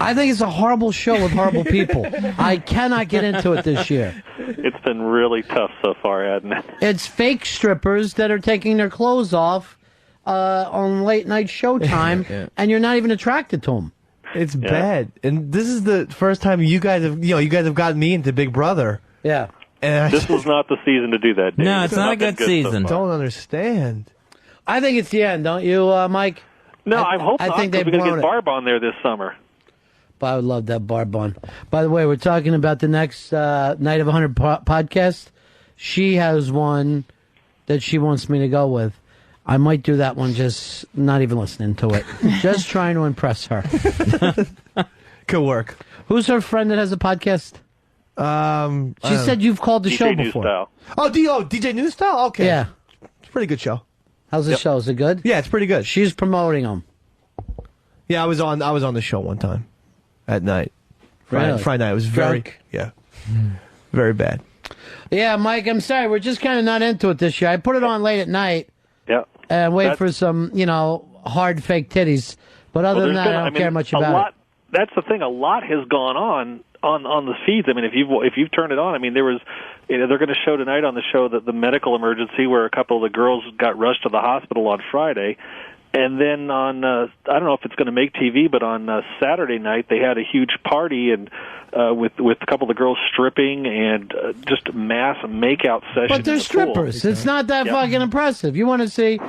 I think it's a horrible show with horrible people. I cannot get into it this year. It's been really tough so far, hasn't it? It's fake strippers that are taking their clothes off on late night showtime, Yeah. and you're not even attracted to them. It's bad. And this is the first time you guys have gotten me into Big Brother. Yeah. And This was not the season to do that. Dave. No, it's not a been good so season. far. don't understand. I think it's the end, don't you, Mike? No, I hope I not. think 'Cause they've we're going to blown get it. Barb on there this summer. But I would love that bar bun. By the way, we're talking about the next Night of 100 podcast. She has one that she wants me to go with. I might do that one, just not even listening to it. Just trying to impress her. Could work. Who's her friend that has a podcast? She said you've called the show before. Style. Oh, DJ New Style? Okay. Yeah. It's a pretty good show. How's the show? Is it good? Yeah, it's pretty good. She's promoting them. Yeah, I was on the show one time at night. Really? Friday night. It was very very bad. Yeah, Mike, I'm sorry. We're just kind of not into it this year. I put it on late at night. Yeah. And wait for some, hard fake titties. But other than that, I don't care much about it. That's the thing. A lot has gone on the feeds. I mean, if you've turned it on, I mean, there was, they're going to show tonight on the show that the medical emergency where a couple of the girls got rushed to the hospital on Friday. And then on, I don't know if it's going to make TV, but on Saturday night they had a huge party and with a couple of the girls stripping and just mass make-out sessions. But they're strippers. It's not that fucking impressive. You'd want to see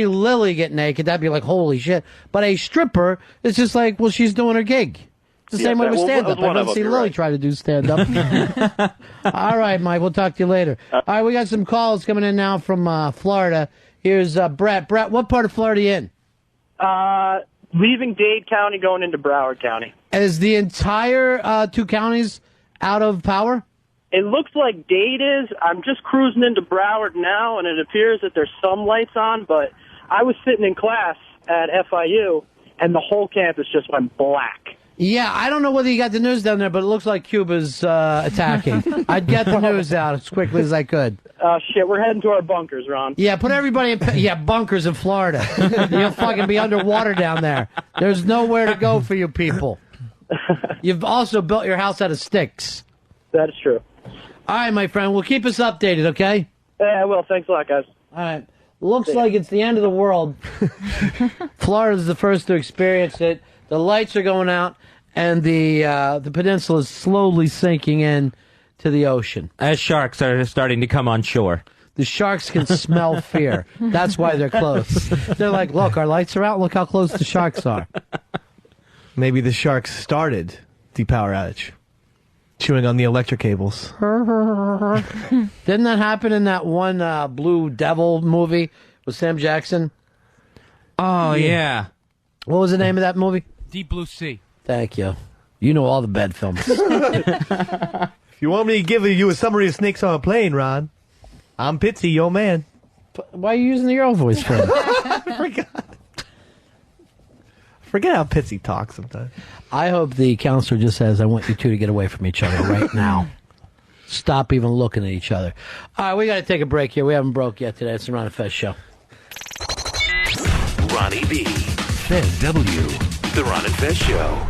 Lily get naked. That'd be like, holy shit. But a stripper is just like, well, she's doing her gig. It's the same way with stand-up. I don't see Lily try to do stand-up. All right, Mike, we'll talk to you later. All right, we got some calls coming in now from Florida. Here's Brett. Brett, what part of Florida are you in? Leaving Dade County, going into Broward County. Is the entire 2 counties out of power? It looks like Dade is. I'm just cruising into Broward now, and it appears that there's some lights on, but I was sitting in class at FIU, and the whole campus just went black. Yeah, I don't know whether you got the news down there, but it looks like Cuba's attacking. I'd get the news out as quickly as I could. Shit, we're heading to our bunkers, Ron. Yeah, put everybody in bunkers in Florida. You'll fucking be underwater down there. There's nowhere to go for you people. You've also built your house out of sticks. That is true. All right, my friend. Well, keep us updated, okay? Yeah, I will. Thanks a lot, guys. All right. Looks like it's the end of the world. Florida's the first to experience it. The lights are going out, and the peninsula is slowly sinking in to the ocean. As sharks are starting to come on shore. The sharks can smell fear. That's why they're close. They're like, look, our lights are out. Look how close the sharks are. Maybe the sharks started the power outage, chewing on the electric cables. Didn't that happen in that one Blue Devil movie with Sam Jackson? Oh, yeah. What was the name of that movie? Deep Blue Sea. Thank you. You know all the bad films. If you want me to give you a summary of Snakes on a Plane, Ron, I'm Pitsy, your man. Why are you using your own voice for it? I forget how Pitsy talks sometimes. I hope the counselor just says, I want you two to get away from each other right now. Stop even looking at each other. All right, we got to take a break here. We haven't broke yet today. It's the Ron and Fez Show. Ronnie B. Fez W. The Ron and Fez Show.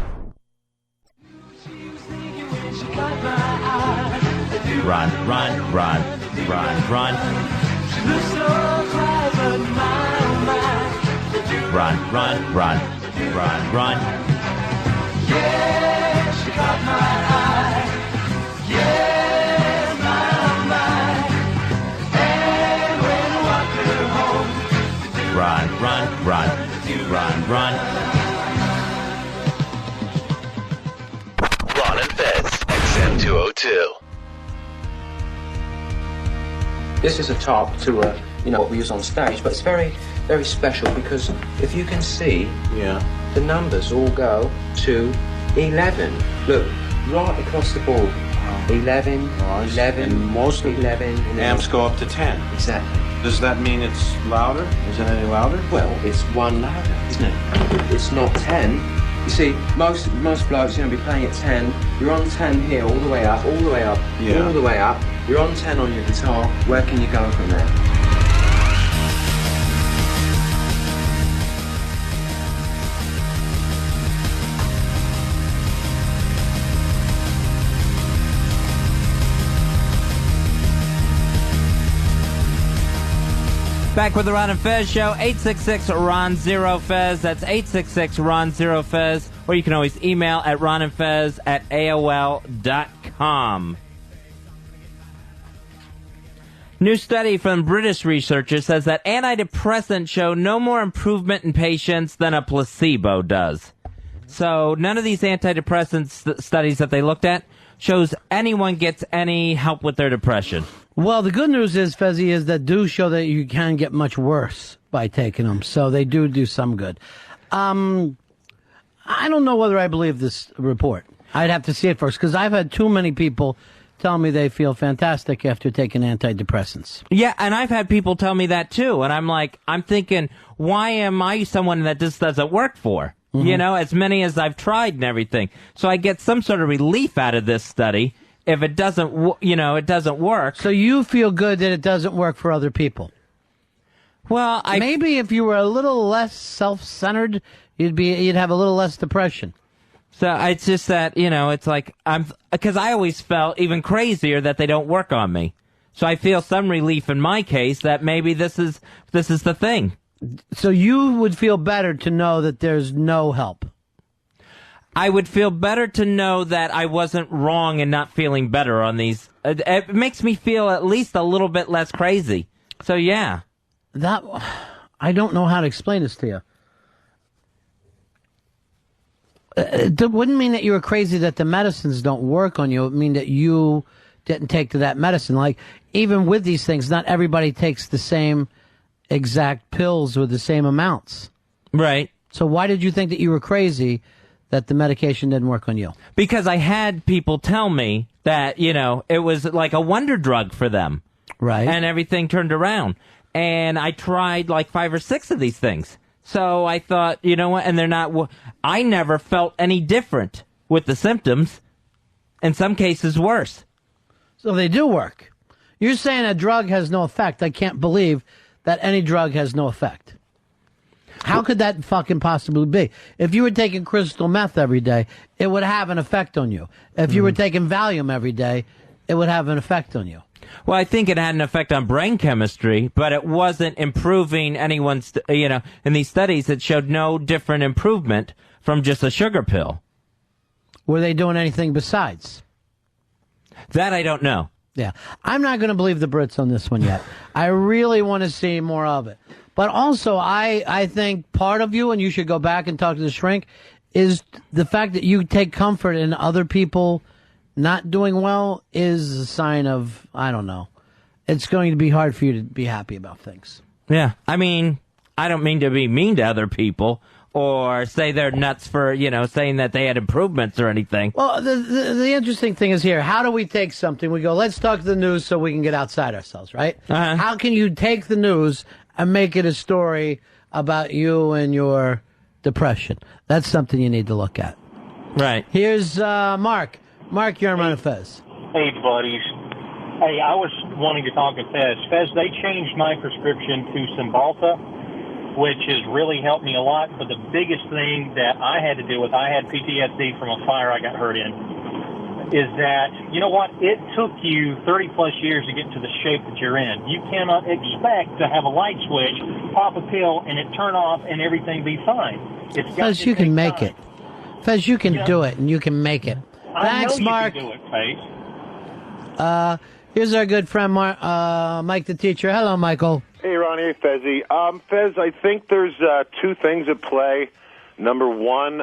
Run, run, run, run, run. Run, run, run, run, run. Yeah, she caught my eye. Yeah, my. And when I walked her home. Run, run, run, run, run. Ron and Fez, XM 202. This is a top to what we use on stage, but it's very, very special because if you can see, the numbers all go to 11. Look, right across the board. 11, 11, and most 11. amps go up to 10. Exactly. Does that mean it's louder? Is it any louder? Well, it's one louder, isn't it? It's not 10. You see, most blokes, be playing at 10. You're on 10 here, all the way up, all the way up, all the way up. You're on 10 on your guitar. Where can you go from there? Back with the Ron and Fez Show, 866-RON-0-FEZ. That's 866-RON-0-FEZ. Or you can always email at ronandfez@aol.com. New study from British researchers says that antidepressants show no more improvement in patients than a placebo does. So none of these antidepressant studies that they looked at shows anyone gets any help with their depression. Well, the good news is, Fezzi, is that do show that you can get much worse by taking them. So they do some good. I don't know whether I believe this report. I'd have to see it first, because I've had too many people tell me they feel fantastic after taking antidepressants. Yeah, and I've had people tell me that too, and I'm thinking, why am I someone that this doesn't work for? Mm-hmm. You know, as many as I've tried and everything. So I get some sort of relief out of this study if it doesn't, it doesn't work. So you feel good that it doesn't work for other people? Well, maybe if you were a little less self-centered, you'd have a little less depression. So it's just that, it's like because I always felt even crazier that they don't work on me. So I feel some relief in my case that maybe this is the thing. So you would feel better to know that there's no help? I would feel better to know that I wasn't wrong in not feeling better on these. It makes me feel at least a little bit less crazy. So yeah. I don't know how to explain this to you. It wouldn't mean that you were crazy that the medicines don't work on you. It would mean that you didn't take to that medicine. Like, even with these things, not everybody takes the same exact pills with the same amounts. Right. So why did you think that you were crazy that the medication didn't work on you? Because I had people tell me that, it was like a wonder drug for them. Right. And everything turned around. And I tried like 5 or 6 of these things. So I thought, you know what, and they're not, I never felt any different with the symptoms. In some cases, worse. So they do work. You're saying a drug has no effect. I can't believe that any drug has no effect. How could that fucking possibly be? If you were taking crystal meth every day, it would have an effect on you. If you were taking Valium every day, it would have an effect on you. Well, I think it had an effect on brain chemistry, but it wasn't improving anyone's, in these studies, it showed no different improvement from just a sugar pill. Were they doing anything besides? That I don't know. Yeah. I'm not going to believe the Brits on this one yet. I really want to see more of it. But also, I think part of you, and you should go back and talk to the shrink, is the fact that you take comfort in other people not doing well is a sign of, I don't know. It's going to be hard for you to be happy about things. Yeah. I mean, I don't mean to be mean to other people or say they're nuts for, saying that they had improvements or anything. Well, the interesting thing is here. How do we take something? We go, let's talk to the news so we can get outside ourselves, right? Uh-huh. How can you take the news and make it a story about you and your depression? That's something you need to look at. Right. Here's Mark. Mark, you're on Ron and Fez. Hey, buddies. Hey, I was wanting to talk to Fez. Fez, they changed my prescription to Cymbalta, which has really helped me a lot. But the biggest thing that I had to deal with, I had PTSD from a fire I got hurt in, is that, you know what, it took you 30-plus years to get to the shape that you're in. You cannot expect to have a light switch, pop a pill, and it turn off and everything be fine. Fez, you can make it. Fez, you can do it, and you can make it. Thanks, Mark. I know you can do it, Fez. Here's our good friend, Mike the teacher. Hello, Michael. Hey, Ronnie. Hey, Fezzy. Fez, I think there's 2 things at play. Number one,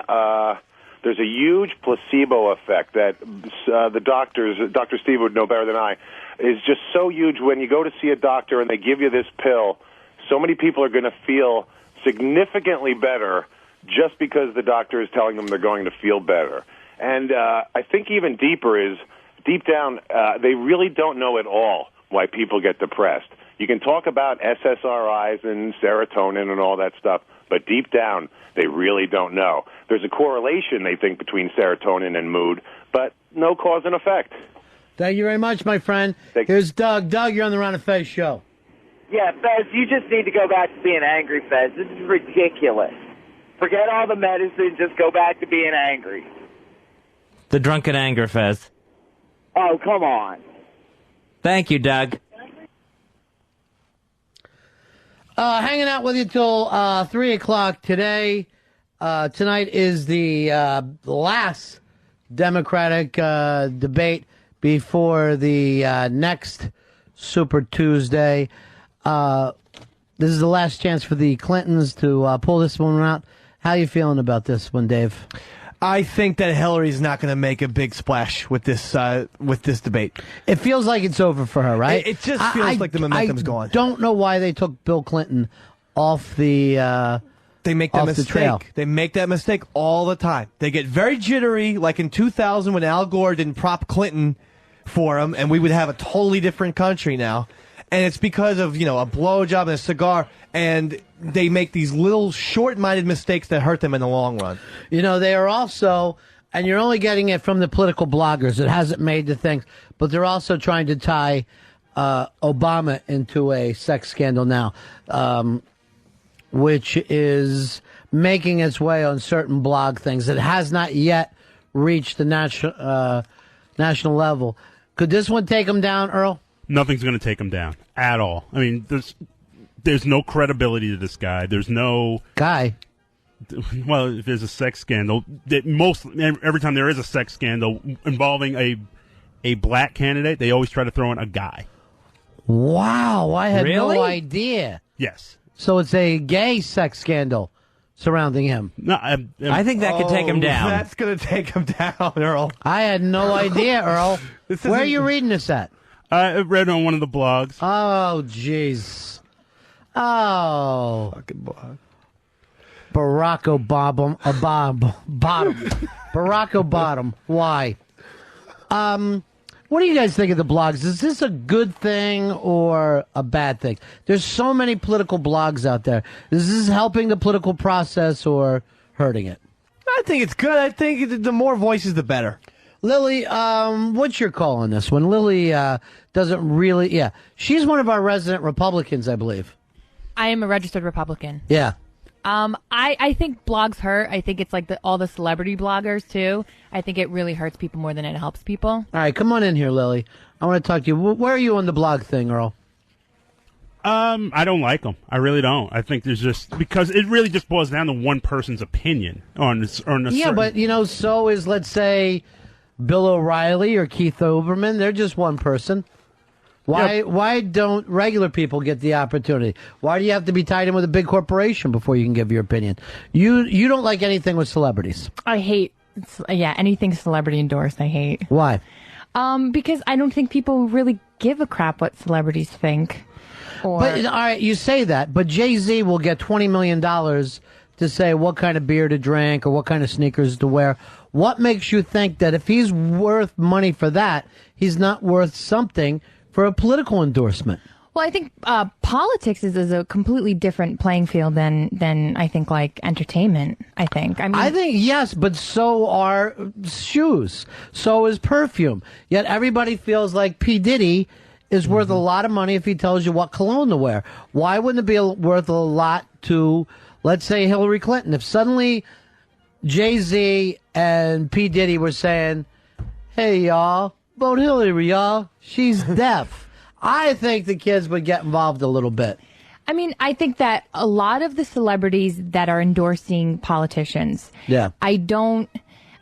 there's a huge placebo effect that the doctors, Dr. Steve would know better than I, is just so huge. When you go to see a doctor and they give you this pill, so many people are going to feel significantly better just because the doctor is telling them they're going to feel better. And I think even deeper is, deep down, they really don't know at all why people get depressed. You can talk about SSRIs and serotonin and all that stuff, but deep down, they really don't know. There's a correlation, they think, between serotonin and mood, but no cause and effect. Thank you very much, my friend. Here's Doug. Doug, you're on the Ron and Fez show. Yeah, Fez, you just need to go back to being angry, Fez. This is ridiculous. Forget all the medicine, just go back to being angry. The drunken anger, Fez. Oh, come on. Thank you, Doug. Hanging out with you till 3 o'clock today. Tonight is the last Democratic debate before the next Super Tuesday. This is the last chance for the Clintons to pull this one out How you feeling about this one, Dave? I think that Hillary's not going to make a big splash with this debate. It feels like it's over for her, right? It just feels like the momentum's gone. Don't know why they took Bill Clinton off the. They make that off the trail. mistake. They make that mistake all the time. They get very jittery, like in 2000 when Al Gore didn't prop Clinton for him, and we would have a totally different country now. And it's because of, a blowjob and a cigar, and they make these little short-minded mistakes that hurt them in the long run. They are also, and you're only getting it from the political bloggers. It hasn't made the things, but they're also trying to tie Obama into a sex scandal now, which is making its way on certain blog things. It has not yet reached the national level. Could this one take him down, Earl? Nothing's going to take him down at all. I mean, there's no credibility to this guy. There's no guy. Well, if there's a sex scandal, every time there is a sex scandal involving a black candidate, they always try to throw in a guy. Wow, I had Really? no idea. Yes. So it's a gay sex scandal surrounding him. No, I think that could take him down. That's going to take him down, Earl. I had no idea, Earl. Where are you reading this at? I read on one of the blogs. Oh, jeez. Oh. Fucking blog. Barack Obama. Bottom. Barack Obama. Why? What do you guys think of the blogs? Is this a good thing or a bad thing? There's so many political blogs out there. Is this helping the political process or hurting it? I think it's good. I think the more voices, the better. Lily, what's your call on this one? Lily doesn't really... Yeah, she's one of our resident Republicans, I believe. I am a registered Republican. Yeah. I think blogs hurt. I think it's like all the celebrity bloggers, too. I think it really hurts people more than it helps people. All right, come on in here, Lily. I want to talk to you. Where are you on the blog thing, Earl? I don't like them. I really don't. I think there's because it really just boils down to one person's opinion on this. Yeah, but, so is, let's say, Bill O'Reilly or Keith Olbermann. They're just one person. Why don't regular people get the opportunity? Why do you have to be tied in with a big corporation before you can give your opinion? You don't like anything with celebrities. I hate, anything celebrity endorsed, I hate. Why? Because I don't think people really give a crap what celebrities think. But, all right, you say that, but Jay-Z will get $20 million to say what kind of beer to drink or what kind of sneakers to wear. What makes you think that if he's worth money for that, he's not worth something for a political endorsement? Well, I think politics is a completely different playing field than I think like entertainment. I think yes, but so are shoes. So is perfume. Yet everybody feels like P. Diddy is worth a lot of money if he tells you what cologne to wear. Why wouldn't it be worth a lot to, let's say, Hillary Clinton? If suddenly Jay-Z and P. Diddy were saying, "Hey, y'all, vote Hillary, y'all. She's deaf." I think the kids would get involved a little bit. I mean, I think that a lot of the celebrities that are endorsing politicians, I don't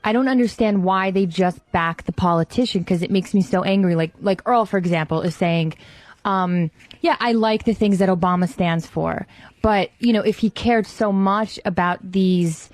understand why they just back the politician, because it makes me so angry. Like Earl, for example, is saying, I like the things that Obama stands for. But, if he cared so much about these,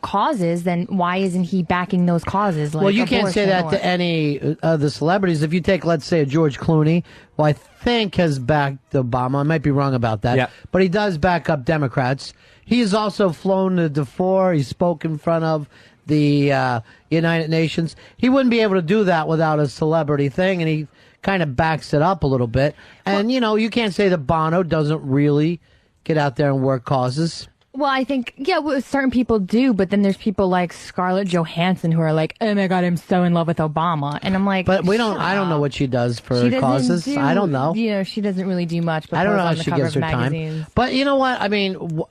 causes, then why isn't he backing those causes? Like, well, you can't say that to any of the celebrities. If you take, let's say, a George Clooney, who I think has backed Obama. I might be wrong about that. But he does back up Democrats. He has also flown to Darfur. He spoke in front of the United Nations. He wouldn't be able to do that without a celebrity thing, and he kind of backs it up a little bit. And, you can't say that Bono doesn't really get out there and work causes. Well, I think, certain people do, but then there's people like Scarlett Johansson who are like, "Oh my God, I'm so in love with Obama." And I'm like, but I don't know what she does for causes. I don't know. She doesn't really do much. But I don't know how she gives her time. But you know what? I mean,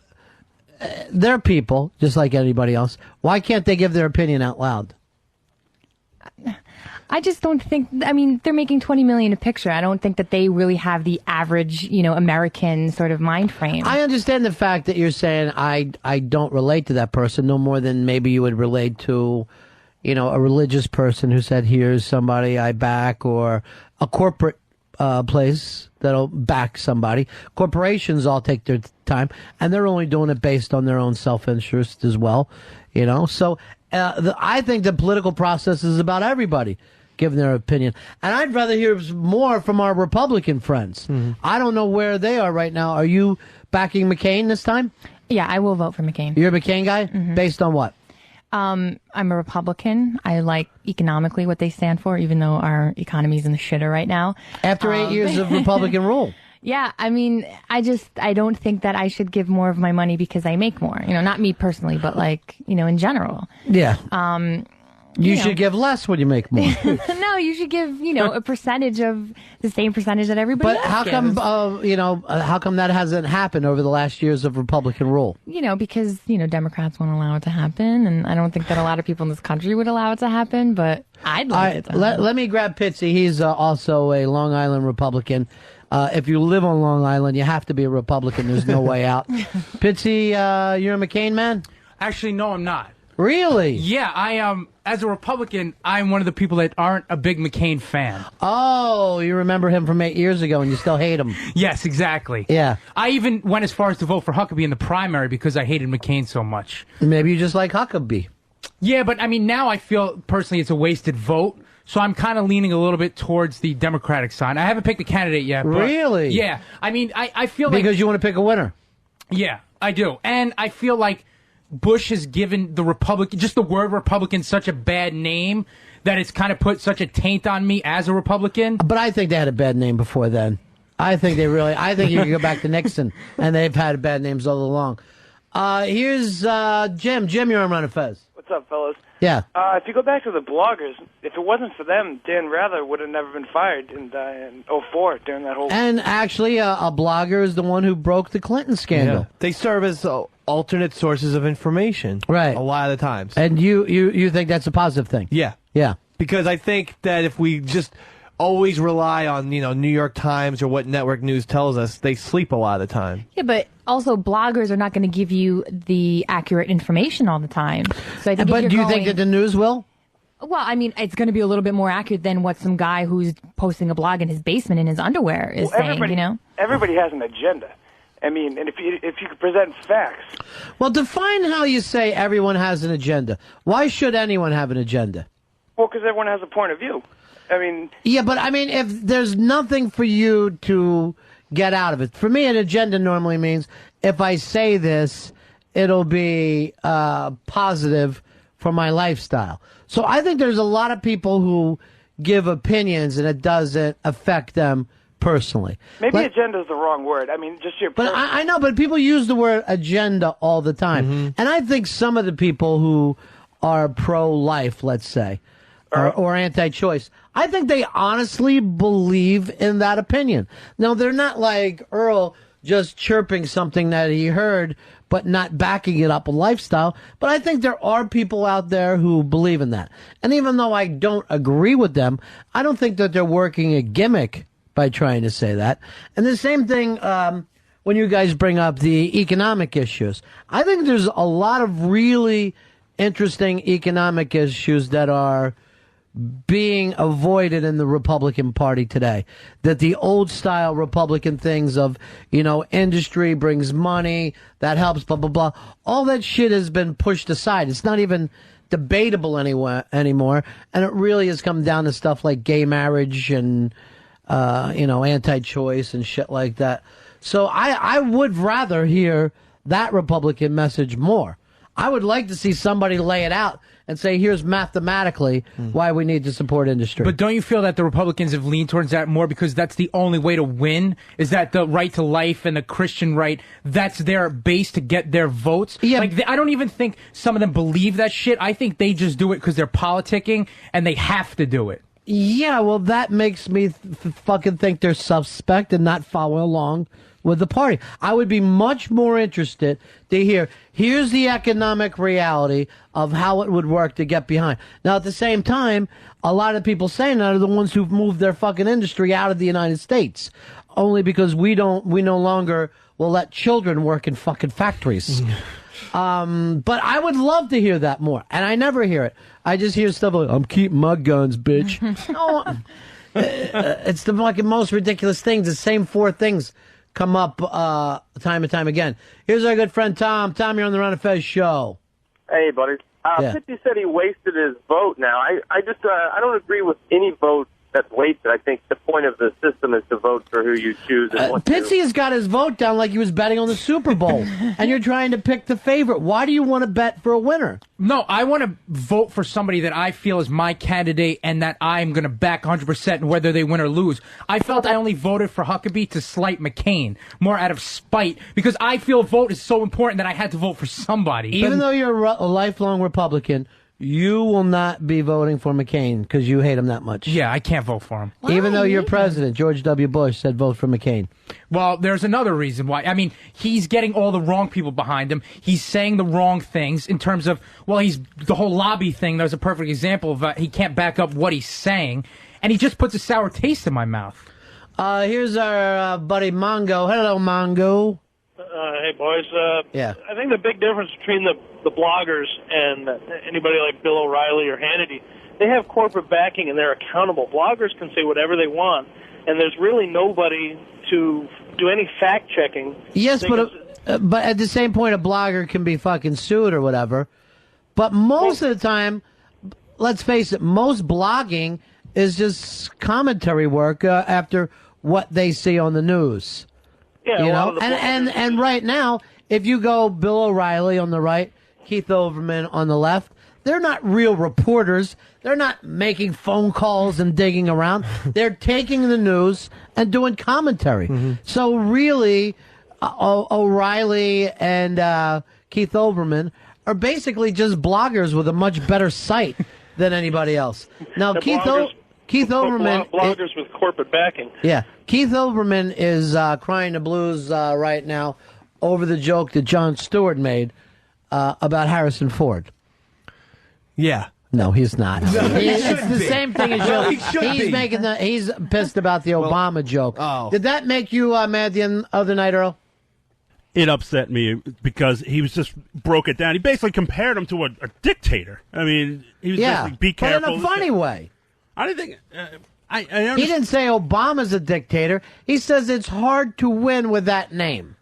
they're people, just like anybody else. Why can't they give their opinion out loud? I just don't think, they're making $20 million a picture. I don't think that they really have the average, American sort of mind frame. I understand the fact that you're saying I don't relate to that person no more than maybe you would relate to, a religious person who said, "Here's somebody I back," or a corporate place that'll back somebody. Corporations all take their time, and they're only doing it based on their own self-interest as well. So I think the political process is about everybody giving their opinion. And I'd rather hear more from our Republican friends. I don't know where they are right now. Are you backing McCain this time? Yeah, I will vote for McCain. You're a McCain guy? Based on what? I'm a Republican. I like economically what they stand for, even though our economy's in the shitter right now. After 8 years of Republican rule. Yeah, I mean, I don't think that I should give more of my money because I make more. Not me personally, but in general. Yeah. You should give less when you make more. No, you should give, a percentage of the same percentage that everybody else But how come that hasn't happened over the last years of Republican rule? Because, Democrats won't allow it to happen, and I don't think that a lot of people in this country would allow it to happen, but I'd like it to happen. Let me grab Pitsy. He's also a Long Island Republican. If you live on Long Island, you have to be a Republican. There's no way out. Pitsy, you're a McCain man? Actually, no, I'm not. Really? Yeah, I as a Republican, I'm one of the people that aren't a big McCain fan. Oh, you remember him from 8 years ago and you still hate him. Yes, exactly. Yeah. I even went as far as to vote for Huckabee in the primary because I hated McCain so much. Maybe you just like Huckabee. Yeah, but I mean, now I feel personally it's a wasted vote. So I'm kind of leaning a little bit towards the Democratic side. I haven't picked a candidate yet. But really? Yeah. I mean, I feel like... Because you want to pick a winner. Yeah, I do. And I feel like Bush has given the Republican, just the word Republican, such a bad name that it's kind of put such a taint on me as a Republican. But I think they had a bad name before then. I think you can go back to Nixon, and they've had bad names all along. Here's Jim. Jim, you're on Ron and Fez. What's up, fellas? Yeah. If you go back to the bloggers, if it wasn't for them, Dan Rather would have never been fired in 2004 during that whole... And actually, a blogger is the one who broke the Clinton scandal. Yeah. They serve as alternate sources of information. Right. A lot of the times. And you think that's a positive thing? Yeah. Yeah. Because I think that if we just always rely on, New York Times or what network news tells us, they sleep a lot of the time. Yeah, but also bloggers are not going to give you the accurate information all the time. So I think but do you think that the news will? Well, I mean, it's going to be a little bit more accurate than what some guy who's posting a blog in his basement in his underwear is saying, Everybody has an agenda. I mean, and if you could present facts. Well, define how you say everyone has an agenda. Why should anyone have an agenda? Well, because everyone has a point of view. I mean... Yeah, but I mean, if there's nothing for you to get out of it. For me, an agenda normally means if I say this, it'll be positive for my lifestyle. So I think there's a lot of people who give opinions and it doesn't affect them personally. Maybe agenda is the wrong word. I mean, just your... But I know, but people use the word agenda all the time. And I think some of the people who are pro-life, let's say, or anti-choice, I think they honestly believe in that opinion. Now, they're not like Earl just chirping something that he heard, but not backing it up with lifestyle. But I think there are people out there who believe in that. And even though I don't agree with them, I don't think that they're working a gimmick by trying to say that. And the same thing when you guys bring up the economic issues. I think there's a lot of really interesting economic issues that are being avoided in the Republican Party today. That the old style Republican things of, industry brings money, that helps, blah, blah, blah. All that shit has been pushed aside. It's not even debatable anymore. And it really has come down to stuff like gay marriage and, anti-choice and shit like that. So I would rather hear that Republican message more. I would like to see somebody lay it out and say, here's mathematically why we need to support industry. But don't you feel that the Republicans have leaned towards that more because that's the only way to win? Is that the right to life and the Christian right, that's their base to get their votes? Yeah. I don't even think some of them believe that shit. I think they just do it because they're politicking and they have to do it. Yeah, well, that makes me fucking think they're suspect and not follow along with the party. I would be much more interested to hear, here's the economic reality of how it would work to get behind. Now, at the same time, a lot of people saying that are the ones who've moved their fucking industry out of the United States. Only because we no longer will let children work in fucking factories. But I would love to hear that more. And I never hear it. I just hear stuff like, I'm keeping my guns, bitch. It's the fucking most ridiculous things. The same four things come up time and time again. Here's our good friend Tom. Tom, you're on the Ron and Fez show. Hey, buddy. Yeah. Pitty said he wasted his vote now. I just I don't agree with any vote that's wasted. I think the point of the system is to vote for who you choose. And what Pitsy has got his vote down like he was betting on the Super Bowl. And you're trying to pick the favorite. Why do you want to bet for a winner? No, I want to vote for somebody that I feel is my candidate and that I'm going to back 100% whether they win or lose. I felt I only voted for Huckabee to slight McCain, more out of spite, because I feel vote is so important that I had to vote for somebody. Even though you're a lifelong Republican, you will not be voting for McCain because you hate him that much. Yeah, I can't vote for him. Even though your president, George W. Bush, said vote for McCain. Well, there's another reason why. I mean, he's getting all the wrong people behind him. He's saying the wrong things in terms of, well, he's the whole lobby thing. That was a perfect example of he can't back up what he's saying. And he just puts a sour taste in my mouth. Here's our buddy Mongo. Hello, Mongo. Hey, boys. Yeah. I think the big difference between the bloggers and anybody like Bill O'Reilly or Hannity, they have corporate backing and they're accountable. Bloggers can say whatever they want, and there's really nobody to do any fact-checking. Yes, but at the same point, a blogger can be fucking sued or whatever. But most of the time, let's face it, most blogging is just commentary work after what they see on the news. Yeah, you know, and right now, if you go Bill O'Reilly on the right, Keith Olbermann on the left, they're not real reporters. They're not making phone calls and digging around. They're taking the news and doing commentary. So really, O'Reilly and Keith Olbermann are basically just bloggers with a much better site than anybody else. Now, Keith Olbermann... Bloggers with corporate backing. Yeah. Keith Olbermann is crying the blues right now over the joke that Jon Stewart made about Harrison Ford. Yeah. No, he's not. It's the same thing as Well, you. he should be. He's pissed about the Obama joke. Oh. Did that make you mad the other night, Earl? It upset me because he was just broke it down. He basically compared him to a dictator. I mean, he was basically, be careful. But in a funny way. I didn't think... He didn't say Obama's a dictator. He says it's hard to win with that name.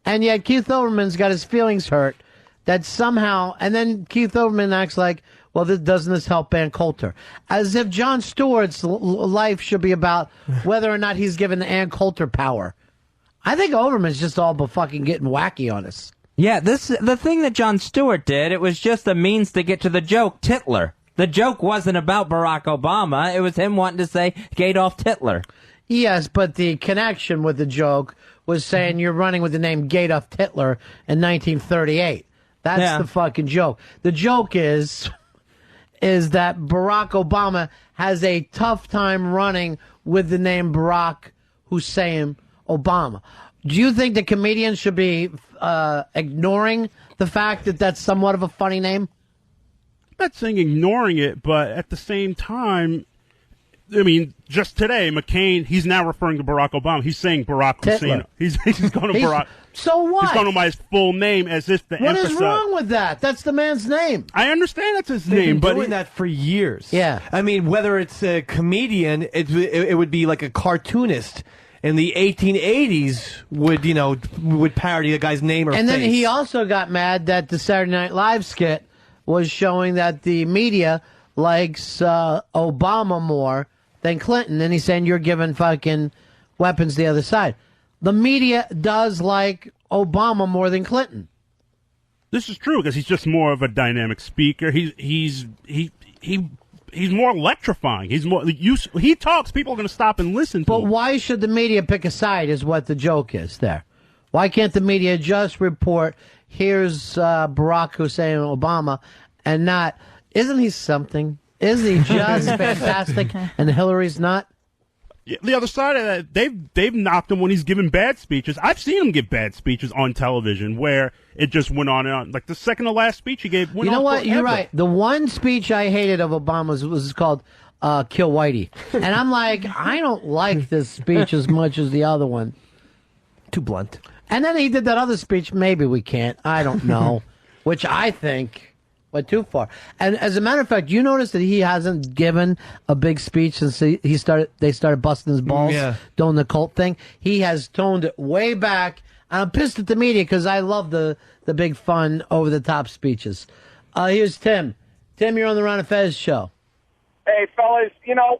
And yet Keith Olbermann's got his feelings hurt that somehow... And then Keith Olbermann acts like, well, doesn't this help Ann Coulter? As if Jon Stewart's life should be about whether or not he's given Ann Coulter power. I think Olbermann's just all but fucking getting wacky on us. Yeah, the thing that Jon Stewart did, it was just a means to get to the joke, Titler. The joke wasn't about Barack Obama. It was him wanting to say Adolf Hitler. Yes, but the connection with the joke was saying you're running with the name Adolf Hitler in 1938. That's the fucking joke. The joke is that Barack Obama has a tough time running with the name Barack Hussein Obama. Do you think the comedians should be ignoring the fact that that's somewhat of a funny name? I'm not saying ignoring it, but at the same time, I mean, just today, McCain, he's now referring to Barack Obama. He's saying Barack Hussein. He's going to Barack. So what? He's going to by his full name as if the What emphasis. is wrong with that? That's the man's name. I understand that's his They've name, been but doing that for years. Yeah. I mean, whether it's a comedian, it would be like a cartoonist. In the 1880s, would parody a guy's name or And then face. he also got mad that the Saturday Night Live skit was showing that the media likes Obama more than Clinton. And he's saying you're giving fucking weapons the other side. The media does like Obama more than Clinton. This is true because he's just more of a dynamic speaker. He's more electrifying. He talks. People are going to stop and listen to him. But why should the media pick a side is what the joke is there. Why can't the media just report, here's Barack Hussein Obama, and not, isn't he something? Isn't he just fantastic and Hillary's not? Yeah, the other side of that, they've knocked him when he's given bad speeches. I've seen him give bad speeches on television where it just went on and on. Like the second to last speech he gave went on. You know what? Forever. You're right. The one speech I hated of Obama's was called Kill Whitey. And I'm like, I don't like this speech as much as the other one. Too blunt. And then he did that other speech, maybe we can't, I don't know, which I think Went too far. And as a matter of fact, you notice that he hasn't given a big speech since they started busting his balls doing the cult thing. He has toned it way back. And I'm pissed at the media because I love the big fun, over-the-top speeches. Here's Tim. Tim, you're on the Ron and Fez show. Hey, fellas,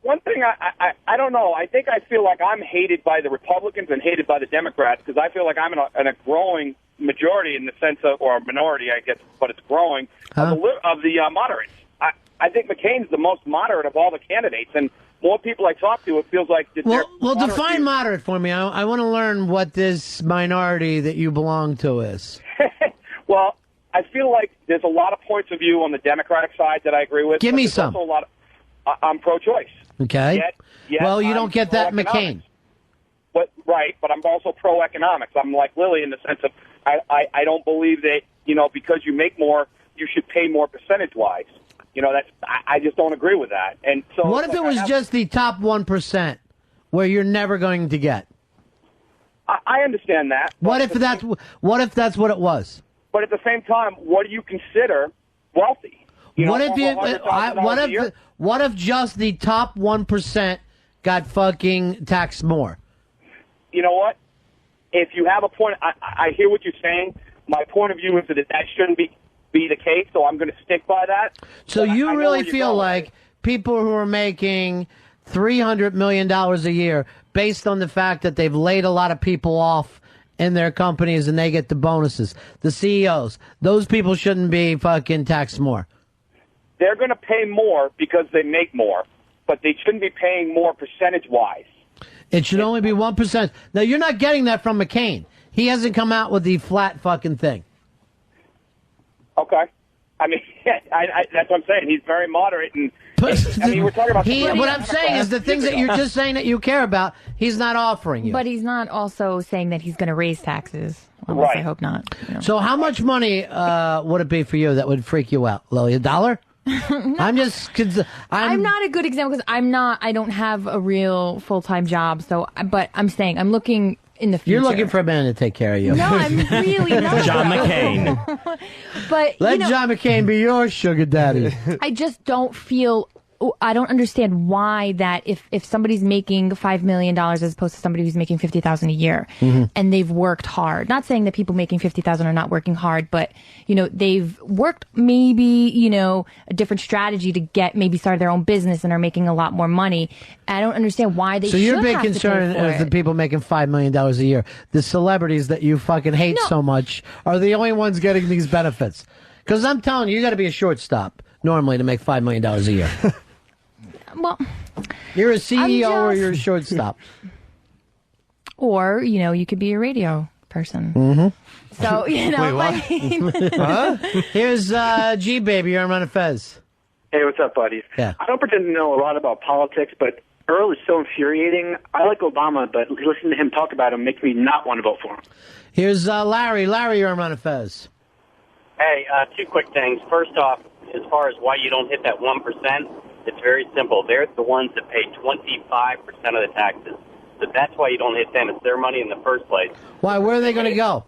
one thing I don't know. I think I feel like I'm hated by the Republicans and hated by the Democrats because I feel like I'm in a growing majority in the sense of, or a minority, I guess, but it's growing, of the moderates. I think McCain's the most moderate of all the candidates, and more people I talk to, it feels like... Well, define moderate for me. I want to learn what this minority that you belong to is. Well, I feel like there's a lot of points of view on the Democratic side that I agree with. Give me some. Also a lot of, I'm pro-choice. Okay. Yet well, you I'm don't get that McCain. Right, but I'm also pro-economics. I'm like Lily in the sense of I don't believe that, because you make more, you should pay more percentage-wise. I just don't agree with that. And so, what if it was just the top 1% where you're never going to get? I understand that. What if that's what it was? But at the same time, what do you consider wealthy? What if just the top 1% got fucking taxed more? You know what? If you have a point, I hear what you're saying. My point of view is that shouldn't be the case, so I'm going to stick by that. So you really feel like people who are making $300 million a year, based on the fact that they've laid a lot of people off in their companies and they get the bonuses, the CEOs, those people shouldn't be fucking taxed more? They're going to pay more because they make more, but they shouldn't be paying more percentage-wise. It should only be 1%. Now, you're not getting that from McCain. He hasn't come out with the flat fucking thing. Okay. I mean, that's what I'm saying. He's very moderate. And we're talking about... What I'm saying is the things that you're just saying that you care about, he's not offering you. But he's not also saying that he's going to raise taxes. Unless I hope not. So how much money would it be for you that would freak you out, Lily? $1? I'm not a good example because I don't have a real full-time job. But I'm saying I'm looking in the future. You're looking for a man to take care of you. No, I'm really not. John McCain. But let John McCain be your sugar daddy. I just don't feel. I don't understand why that if somebody's making $5 million as opposed to somebody who's making $50,000 a year, and they've worked hard. Not saying that people making $50,000 are not working hard, but they've worked maybe a different strategy to get maybe started their own business and are making a lot more money. I don't understand why they. So your big concern is the people making $5 million a year, the celebrities that you fucking hate so much, are the only ones getting these benefits. Because I'm telling you, you got to be a shortstop normally to make $5 million a year. Well, you're a CEO or you're a shortstop. Or, you could be a radio person. Mm-hmm. So, Wait, what? Here's G-Baby, you're on Ron and Fez. Hey, what's up, buddies? Yeah. I don't pretend to know a lot about politics, but Earl is so infuriating. I like Obama, but listening to him talk about him makes me not want to vote for him. Here's Larry. Larry, you're on Ron and Fez. Hey, two quick things. First off, as far as why you don't hit that 1%, it's very simple. They're the ones that pay 25% of the taxes. So that's why you don't hit them. It's their money in the first place. Why? Where are they going to go?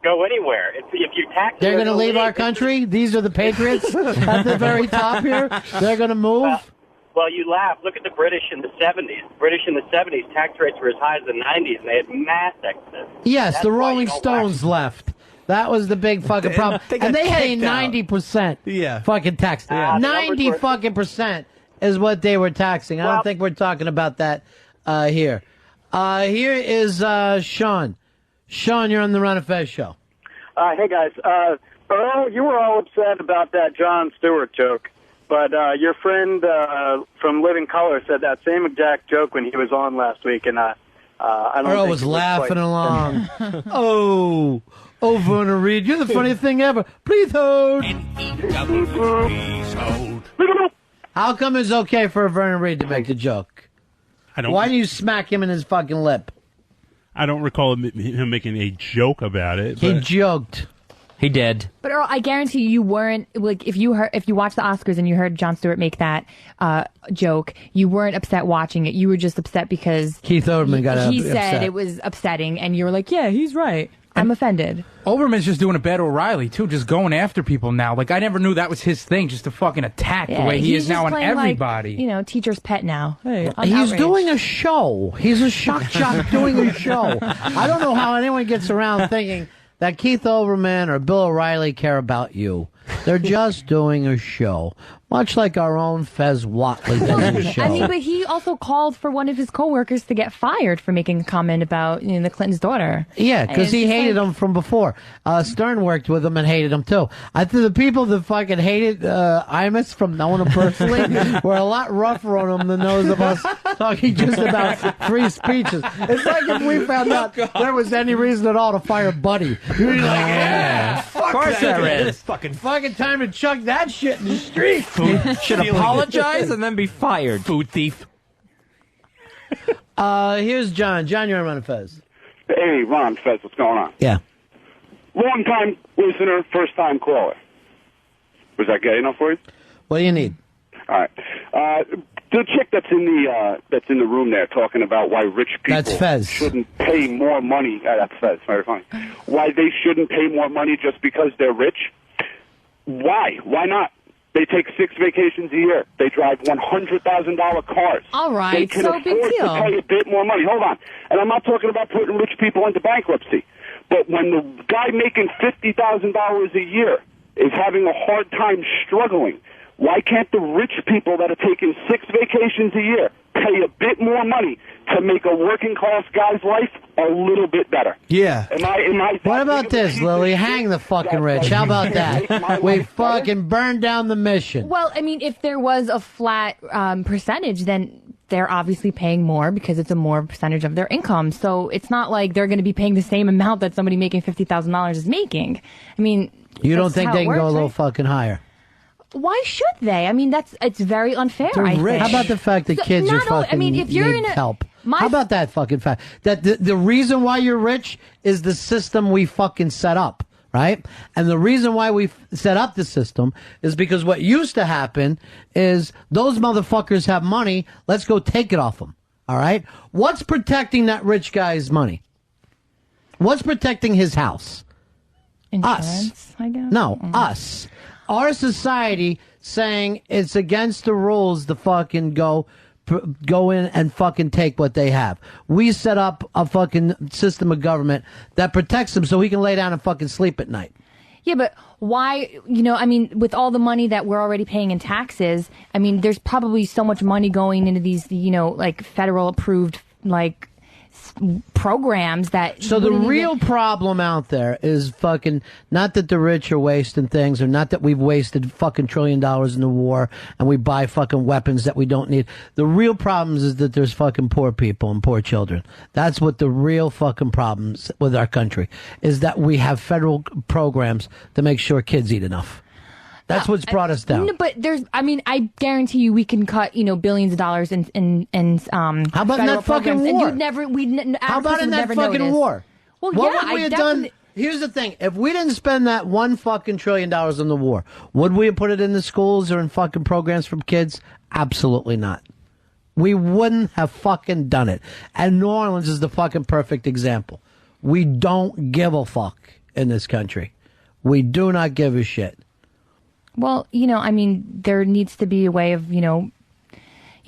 Go anywhere. If you tax They're going to leave our country? These are the patriots at the very top here? They're going to move? Well, you laugh. Look at the British in the 70s. British in the 70s, tax rates were as high as the 90s, and they had mass exodus. Yes, That's the why you Rolling don't Stones left. That was the big fucking problem. And they had a 90% fucking tax. 90 fucking percent is what they were taxing. I don't think we're talking about that here. Here is Sean. Sean, you're on the Ron and Fez show. Hey, guys. Earl, you were all upset about that Jon Stewart joke, but your friend from Living Color said that same exact joke when he was on last week, and I don't Earl think was it laughing quite- along. Oh, Verna Reed, you're the funniest thing ever. Please hold. How come it's okay for Verna Reed to make the joke? Why do you smack him in his fucking lip? I don't recall him making a joke about it. He but- joked. He did. But Earl, I guarantee you weren't like if you watched the Oscars and you heard Jon Stewart make that joke, you weren't upset watching it. You were just upset because Keith Olbermann got he upset. said it was upsetting, and you were like, "Yeah, he's right." I'm offended. Oberman's just doing a bad O'Reilly, too, just going after people now. Like, I never knew that was his thing, just to fucking attack the way he is now on everybody. Like, teacher's pet now. Hey, He's doing a show. He's a shock jock doing a show. I don't know how anyone gets around thinking that Keith Olbermann or Bill O'Reilly care about you. They're just doing a show. Much like our own Fez Whatley does a show. I mean, but he also called for one of his coworkers to get fired for making a comment about the Clinton's daughter. Yeah, because he hated him from before. Stern worked with him and hated him too. I think the people that fucking hated Imus from knowing him personally were a lot rougher on him than those of us talking just about free speeches. It's like if we found out there was any reason at all to fire Buddy. You'd be like, yeah, fuck of course there is. Fucking time to chuck that shit in the street. Should apologize and then be fired. Food thief. Here's John. John, you're on Ron and Fez. Hey, Ron, Fez, what's going on? Yeah. Long time listener, first time caller. Was that gay enough for you? What do you need? All right. The chick that's in the room there talking about why rich people shouldn't pay more money. That's Fez. Very funny. Why they shouldn't pay more money just because they're rich? Why? Why not? They take 6 vacations a year. They drive $100,000 cars. All right, they can so afford big deal. to pay a bit more money. Hold on. And I'm not talking about putting rich people into bankruptcy. But when the guy making $50,000 a year is having a hard time struggling, why can't the rich people that are taking 6 vacations a year pay a bit more money to make a working class guy's life a little bit better? Yeah. What about this, Lily? Hang the fucking rich. How about that? We fucking burn down the mission. Well, I mean, if there was a flat percentage, then they're obviously paying more because it's a more percentage of their income. So it's not like they're going to be paying the same amount that somebody making $50,000 is making. I mean, You don't that's think how they it can go a works, little right? fucking higher? Why should they? I mean, it's very unfair. I think. How about the fact that So, kids are not only- fucking I mean, if you're need in a, help? How about that fucking fact? That the reason why you're rich is the system we fucking set up, right? And the reason why we set up the system is because what used to happen is those motherfuckers have money, let's go take it off them, all right? What's protecting that rich guy's money? What's protecting his house? Insurance, I guess. No, us. Our society saying it's against the rules to fucking go in and fucking take what they have. We set up a fucking system of government that protects them so he can lay down and fucking sleep at night. Yeah, but why, I mean, with all the money that we're already paying in taxes, I mean, there's probably so much money going into these, like federal approved, like, programs that. So the real problem out there is fucking not that the rich are wasting things, or not that we've wasted fucking $1 trillion in the war and we buy fucking weapons that we don't need. The real problems is that there's fucking poor people and poor children. That's what the real fucking problems with our country is, that we have federal programs to make sure kids eat enough. That's what's brought us down. No, but I guarantee you we can cut, billions of dollars in How about in that fucking war? How about in that fucking war? Well, what yeah, would we have done? Here's the thing. If we didn't spend that $1 fucking trillion in the war, would we have put it in the schools or in fucking programs for kids? Absolutely not. We wouldn't have fucking done it. And New Orleans is the fucking perfect example. We don't give a fuck in this country. We do not give a shit. Well, I mean, there needs to be a way of,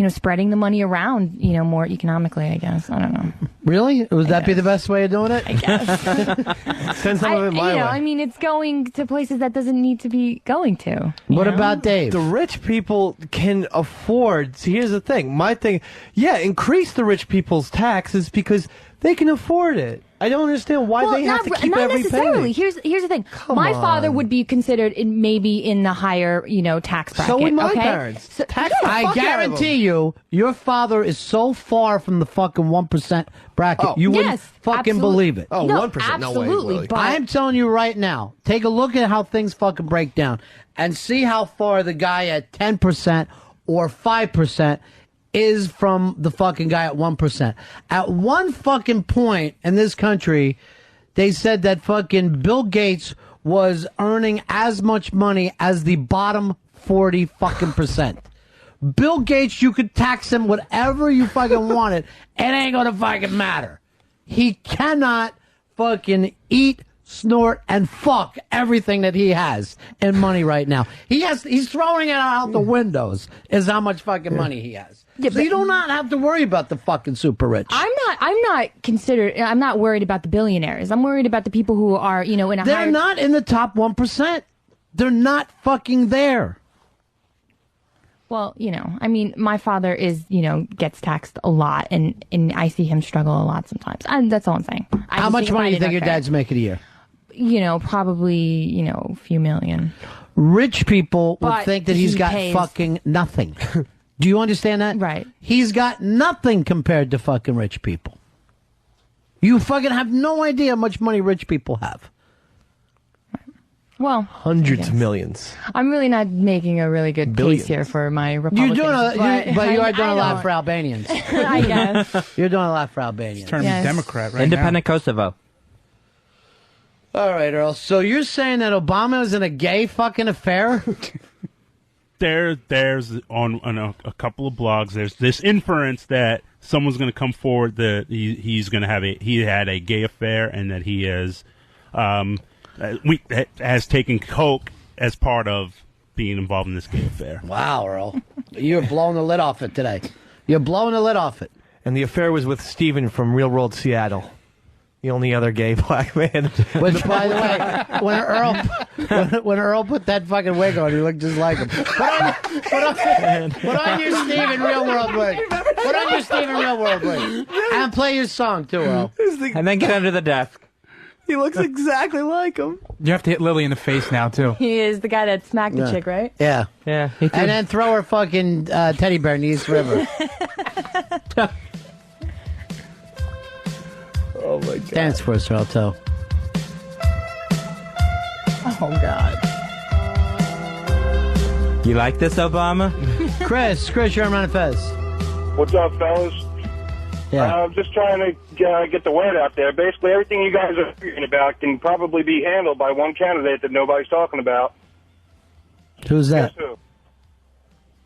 spreading the money around, more economically, I guess. I don't know. Really? Would that be the best way of doing it? I guess. Send some of it my way. I mean, it's going to places that doesn't need to be going to. What about Dave? The rich people can afford. See, here's the thing. My thing, increase the rich people's taxes because they can afford it. I don't understand why they have to keep not every necessarily. penny. Here's the thing. Come My on. father would be considered maybe in the higher, tax bracket. So would my okay? parents. So, Tax the I fuck out of guarantee you, your father is so far from the fucking 1% bracket. Oh. You wouldn't Yes, fucking absolutely. believe it. Oh, No, 1%, no way, absolutely, Willie. but- I'm telling you right now, take a look at how things fucking break down and see how far the guy at 10% or 5% is from the fucking guy at 1%. At one fucking point in this country, they said that fucking Bill Gates was earning as much money as the bottom 40 fucking percent. Bill Gates, you could tax him whatever you fucking wanted. It ain't gonna fucking matter. He cannot fucking eat, snort, and fuck everything that he has in money right now. He's throwing it out the windows is how much fucking money he has. Yeah, so you do not have to worry about the fucking super rich. I'm not worried about the billionaires. I'm worried about the people who are, in a They're higher... not in the top 1%. They're not fucking there. Well, my father is, gets taxed a lot, and I see him struggle a lot sometimes. That's all I'm saying. How much money do you think your dad's making a year? Probably, a few million. Rich people would But think that he's he got pays- fucking nothing. Do you understand that? Right. He's got nothing compared to fucking rich people. You fucking have no idea how much money rich people have. Well, Hundreds of millions. I'm really not making a really good Billions. case here for my Republicans. You're doing but you are doing a lot don't. for Albanians. I guess. You're doing a lot for Albanians. Turning Yes. Democrat right Independent Kosovo. All right, Earl. So you're saying that Obama is in a gay fucking affair? There's on a couple of blogs. There's this inference that someone's going to come forward that he's going to he had a gay affair and that he has taken coke as part of being involved in this gay affair. Wow, Earl. You're blowing the lid off it today. You're blowing the lid off it. And the affair was with Steven from Real World Seattle. The only other gay black man. Which, by the way, when Earl put that fucking wig on, he looked just like him. Put on your Steven Real World wig. Put on your Steven Real World wig. And play your song, too, Earl. And then get under the desk. He looks exactly like him. You have to hit Lily in the face now, too. He is the guy that smacked the chick, right? Yeah. Yeah. And then throw her fucking teddy bear in the East River. Oh, my God. Dance for us, Earl, too. Oh, God. You like this, Obama? Chris, you're on Ron and Fez. What's up, fellas? Yeah. I'm just trying to get the word out there. Basically, everything you guys are figuring about can probably be handled by one candidate that nobody's talking about. Who's that? Guess who?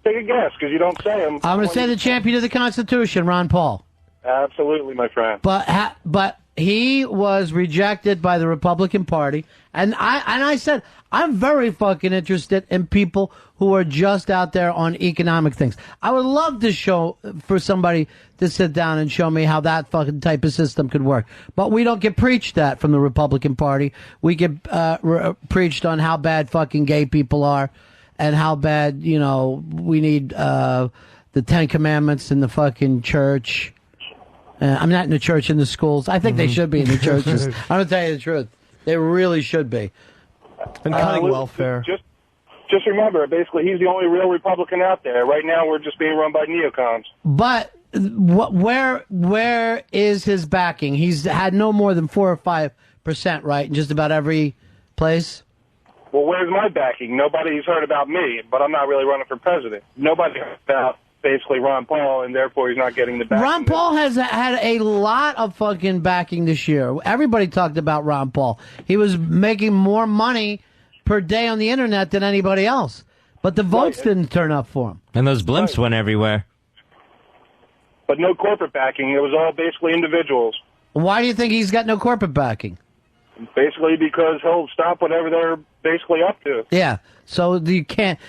Take a guess, because you don't say him. I'm going to say the champion of the Constitution, Ron Paul. Absolutely, my friend. But he was rejected by the Republican Party, and I said I'm very fucking interested in people who are just out there on economic things. I would love to show for somebody to sit down and show me how that fucking type of system could work. But we don't get preached that from the Republican Party. We get preached on how bad fucking gay people are, and how bad we need the Ten Commandments in the fucking church. I'm not in the church, in the schools. I think they should be in the churches. I'm going to tell you the truth. They really should be. And cutting welfare. Just remember, basically, he's the only real Republican out there. Right now, we're just being run by neocons. But where is his backing? He's had no more than 4 or 5%, right, in just about every place? Well, where's my backing? Nobody's heard about me, but I'm not really running for president. Nobody heard about basically Ron Paul, and therefore he's not getting the backing. Ron Paul has had a lot of fucking backing this year. Everybody talked about Ron Paul. He was making more money per day on the internet than anybody else. But the votes didn't turn up for him. And those blimps went everywhere. But no corporate backing. It was all basically individuals. Why do you think he's got no corporate backing? Basically because he'll stop whatever they're basically up to. Yeah. So you can't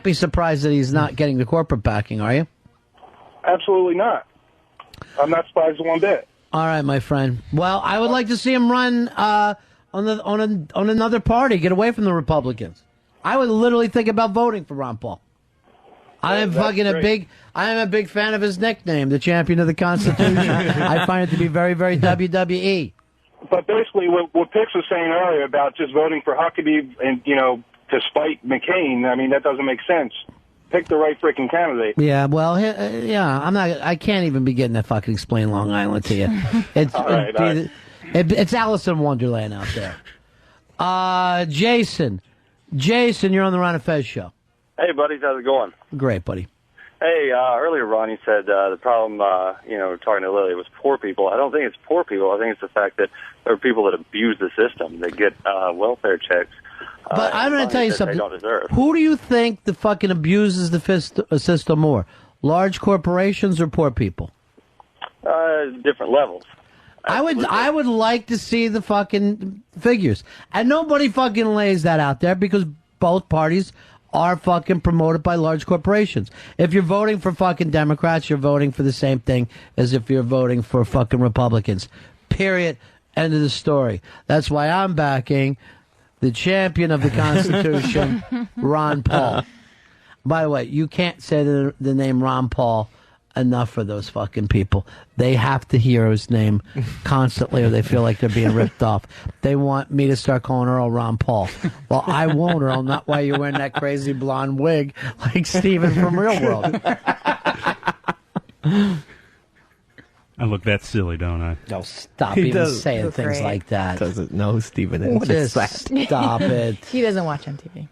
be surprised that he's not getting the corporate backing, are you? Absolutely not. I'm not surprised one bit. All right, my friend. Well, I would like to see him run on another party. Get away from the Republicans. I would literally think about voting for Ron Paul. I am a big fan of his nickname, the champion of the Constitution. I find it to be very, very WWE. But basically, what Pix was saying earlier about just voting for Huckabee and to spite McCain, I mean that doesn't make sense. Pick the right freaking candidate. Yeah, well, I can't even begin to fucking explain Long Island to you. It's all right. It's Alice in Wonderland out there. Jason, you're on the Ron and Fez show. Hey, buddies, how's it going? Great, buddy. Hey, earlier, Ron, you said the problem, talking to Lily, was poor people. I don't think it's poor people. I think it's the fact that there are people that abuse the system. They get welfare checks. But I'm going to tell you something. They don't deserve. Who do you think the fucking abuses the system more? Large corporations or poor people? Different levels. I would like to see the fucking figures. And nobody fucking lays that out there because both parties are fucking promoted by large corporations. If you're voting for fucking Democrats, you're voting for the same thing as if you're voting for fucking Republicans. Period. End of the story. That's why I'm backing the champion of the Constitution, Ron Paul. By the way, you can't say the name Ron Paul enough for those fucking people. They have to hear his name constantly or they feel like they're being ripped off. They want me to start calling Earl Ron Paul. Well, I won't, Earl. Not while you're wearing that crazy blonde wig like Steven from Real World. I look that silly, don't I? No, stop even saying things like that. Doesn't know who Steven is. Just stop it. He doesn't watch MTV.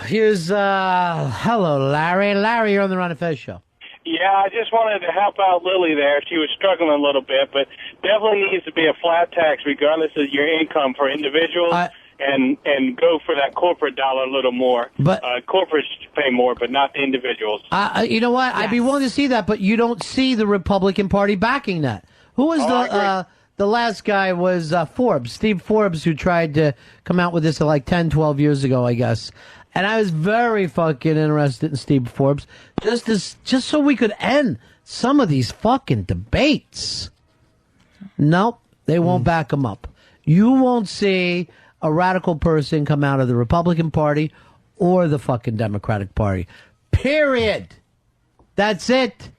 Here's, hello, Larry. Larry, you're on the Ron and Fez show. Yeah, I just wanted to help out Lily there. She was struggling a little bit, but definitely needs to be a flat tax regardless of your income for individuals and go for that corporate dollar a little more. But corporates pay more, but not the individuals. You know what? I'd be willing to see that, but you don't see the Republican Party backing that. Who was the last guy was Forbes, Steve Forbes, who tried to come out with this like 10, 12 years ago, I guess. And I was very fucking interested in Steve Forbes, just so we could end some of these fucking debates. Nope, they won't back him up. You won't see a radical person come out of the Republican Party or the fucking Democratic Party. Period. That's it.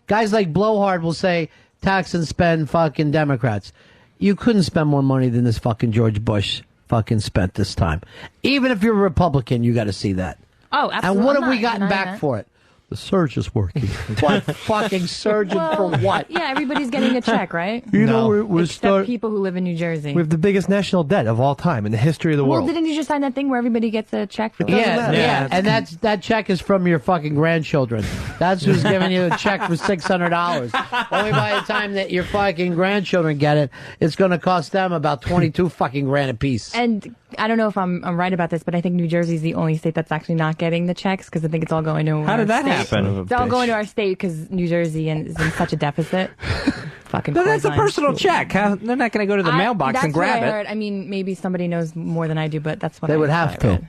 Guys like Blowhard will say, tax and spend fucking Democrats. You couldn't spend more money than this fucking George Bush fucking spent this time. Even if you're a Republican, you got to see that. Oh, absolutely. And what have we gotten back for it? The surge is working. What fucking surge for what? Yeah, everybody's getting a check, right? You know, we're Except people who live in New Jersey. We have the biggest national debt of all time in the history of the world. Well, didn't you just sign that thing where everybody gets a check for Yeah, and that check is from your fucking grandchildren. That's who's giving you a check for $600. Only by the time that your fucking grandchildren get it, it's going to cost them about 22 fucking grand a piece. And I don't know if I'm right about this, but I think New Jersey is the only state that's actually not getting the checks because I think it's all going to How did that state. happen? It's all going to our state because New Jersey is in such a deficit. Fucking. That's a personal check. They're not going to go to the mailbox and grab what I it. heard. I mean, maybe somebody knows more than I do, but that's what They would have to.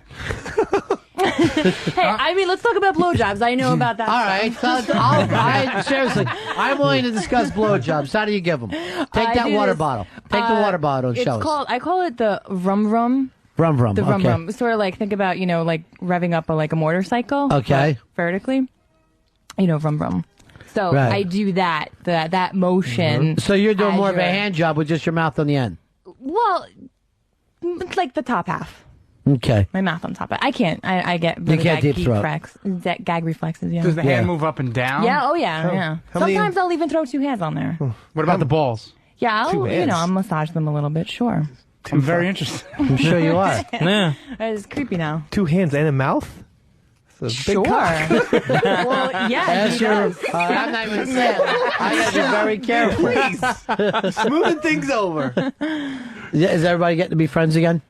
Hey, I mean, let's talk about blowjobs. I know about that. All right. Seriously, I'm willing to discuss blowjobs. How do you give them? Take that water bottle. Take the water bottle and show us. I call it the rum rum. Rum rum. The rum okay. rum. Sort of like, think about, like revving up a motorcycle. Okay. Vertically. Rum rum. So Right. I do that motion. So you're doing more of a hand job with just your mouth on the end. Well, it's like the top half. Okay. My mouth on top. I can't. I get really You can't gag deep throat. gag reflexes. Yeah. Does the hand move up and down? Yeah. Oh yeah. Yeah. Sometimes I'll even throw two hands on there. What about the balls? Yeah. Two hands? I'll massage them a little bit. Sure. I'm very interested. I'm sure you are. Yeah. It's creepy now. 2 hands and a mouth? That's a big Sure. cock. Well, yeah. That's he your, does. I'm not even saying. I got to be very careful. Smoothing things over. Is everybody getting to be friends again?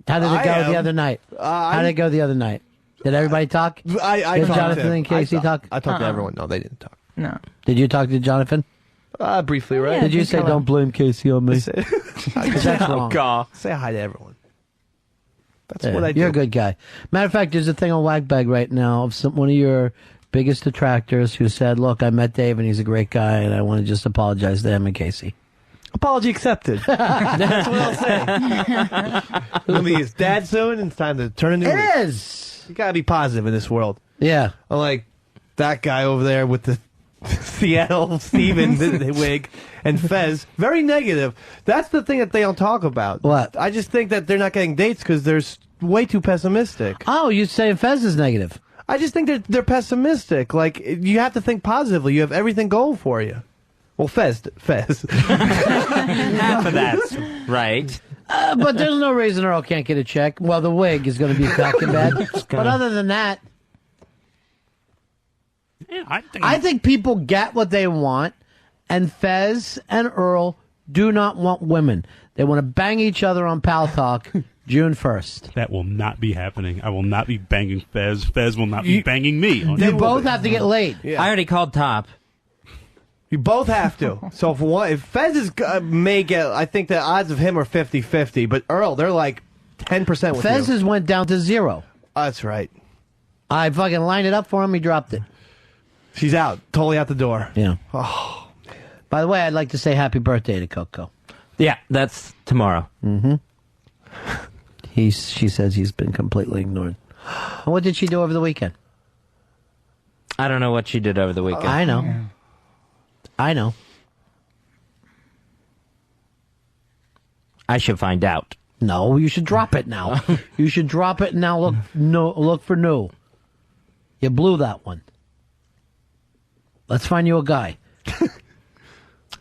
How did it go the other night? How did it go the other night? Did everybody talk? I Did talked Jonathan to, and Casey talk? I talked to everyone. No, they didn't talk. No. Did you talk to Jonathan? Briefly, right? Did you say don't blame Casey on me? That's wrong. Say hi to everyone. That's Yeah, what I do. You're a good guy. Matter of fact, there's a thing on Wagbag right now of one of your biggest detractors who said, look, I met Dave and he's a great guy and I want to just apologize to him and Casey. Apology accepted. That's what I'll say. It'll be his dad soon, and it's time to turn a new leaf. It is. You gotta be positive in this world. Yeah. Unlike that guy over there with the Seattle Steven wig and Fez. Very negative. That's the thing that they don't talk about. What? I just think that they're not getting dates because they're way too pessimistic. Oh, you're saying Fez is negative. I just think they're pessimistic. Like, you have to think positively. You have everything going for you. Well, Fez. Half of that's right. But there's no reason Earl can't get a check. Well, the wig is going to be fucking bad. But other than that, Yeah, I think people get what they want, and Fez and Earl do not want women. They want to bang each other on Pal Talk June 1st. That will not be happening. I will not be banging Fez. Fez will not be banging me. They both have to get laid. I already called Top. You both have to. So if Fez is may get, I think the odds of him are 50-50, but Earl, they're like 10% with Fez you. has went down to 0. That's right. I fucking lined it up for him. He dropped it. She's out. Totally out the door. Yeah. Oh. By the way, I'd like to say happy birthday to Coco. Yeah, that's tomorrow. Mm-hmm. She says he's been completely ignored. And what did she do over the weekend? I don't know what she did over the weekend. I know. I know. I should find out. No, you should drop it now. You should drop it and now look for new. You blew that one. Let's find you a guy.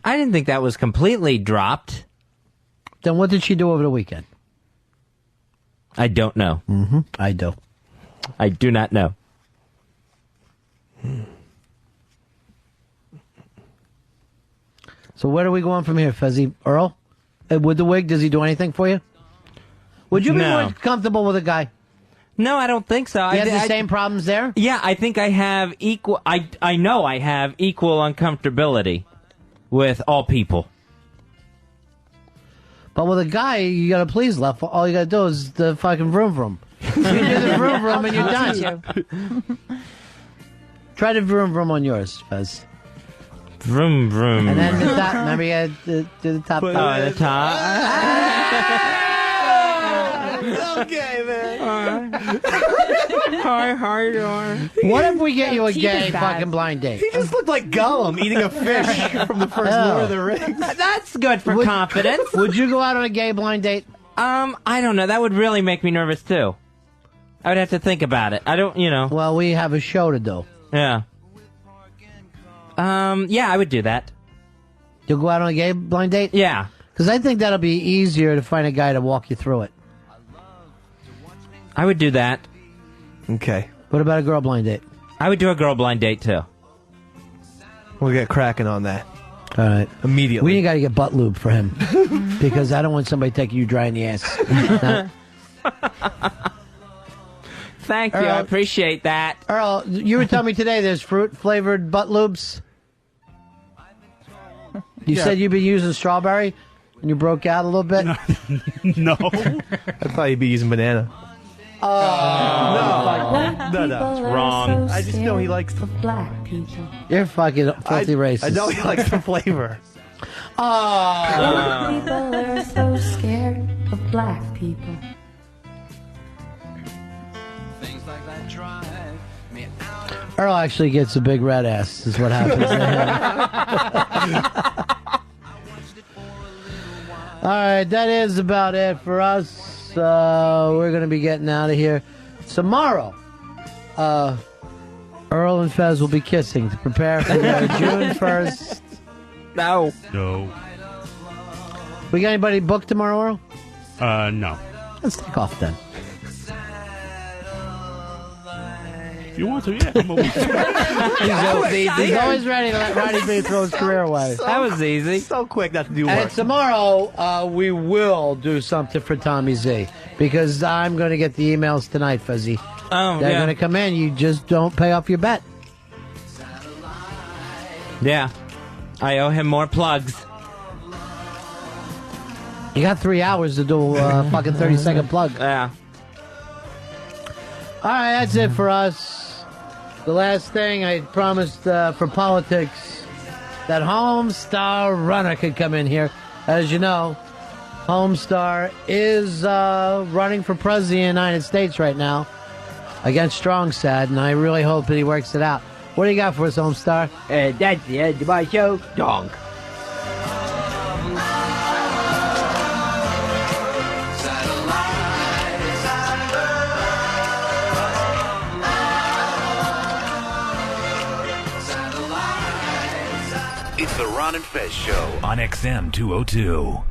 I didn't think that was completely dropped. Then what did she do over the weekend? I don't know. Mm-hmm. I do. I do not know. So where are we going from here, Fezzy? Earl? With the wig, does he do anything for you? Would you be more comfortable with a guy? No, I don't think so. You have the same problems there? Yeah, I think I have equal... I know I have equal uncomfortability with all people. But with a guy, you gotta please left. All you gotta do is the fucking vroom vroom. You do the vroom vroom and you're done. Try the vroom vroom on yours, Fez. Vroom vroom. And then the top. Remember, you gotta do the top. Oh, the top. Okay, man. Hi, darn. What if we get you a gay fucking blind date? He just looked like Gollum eating a fish from the first Lord of the Rings. That's good for confidence. Would you go out on a gay blind date? I don't know. That would really make me nervous, too. I would have to think about it. I don't, Well, we have a show to do. Yeah. Yeah, I would do that. You'll go out on a gay blind date? Yeah. Because I think that'll be easier to find a guy to walk you through it. I would do that. Okay. What about a girl blind date? I would do a girl blind date, too. We'll get cracking on that. All right. Immediately. We got to get butt lube for him. Because I don't want somebody taking you dry in the ass. Thank you. I appreciate that. Earl, you were telling me today there's fruit-flavored butt lubes. You said you've been using strawberry, and you broke out a little bit? No. I thought you'd be using banana. No, It's wrong. I just know he likes the black people. You're fucking filthy racist. I know he likes the flavor. Black people are so scared of black people. Earl actually gets a big red ass, is what happens to him. All right, that is about it for us. We're going to be getting out of here. Tomorrow, Earl and Fez will be kissing to prepare for their June 1st. No. We got anybody booked tomorrow, Earl? No. Let's take off then. If you want to, yeah. I'm always He's always ready to let Roddy B throw his career away. That was easy. So quick not to do work. And tomorrow, we will do something for Tommy Z. Because I'm going to get the emails tonight, Fuzzy. Oh, They're yeah. going to come in. You just don't pay off your bet. Yeah. I owe him more plugs. You got 3 hours to do a fucking 30-second plug. Yeah. All right, that's it for us. The last thing I promised for politics, that Homestar Runner could come in here. As you know, Homestar is running for president of the United States right now against Strong Sad, and I really hope that he works it out. What do you got for us, Homestar? That's the end of my show. Donk. It's the Ron and Fez Show on XM 202.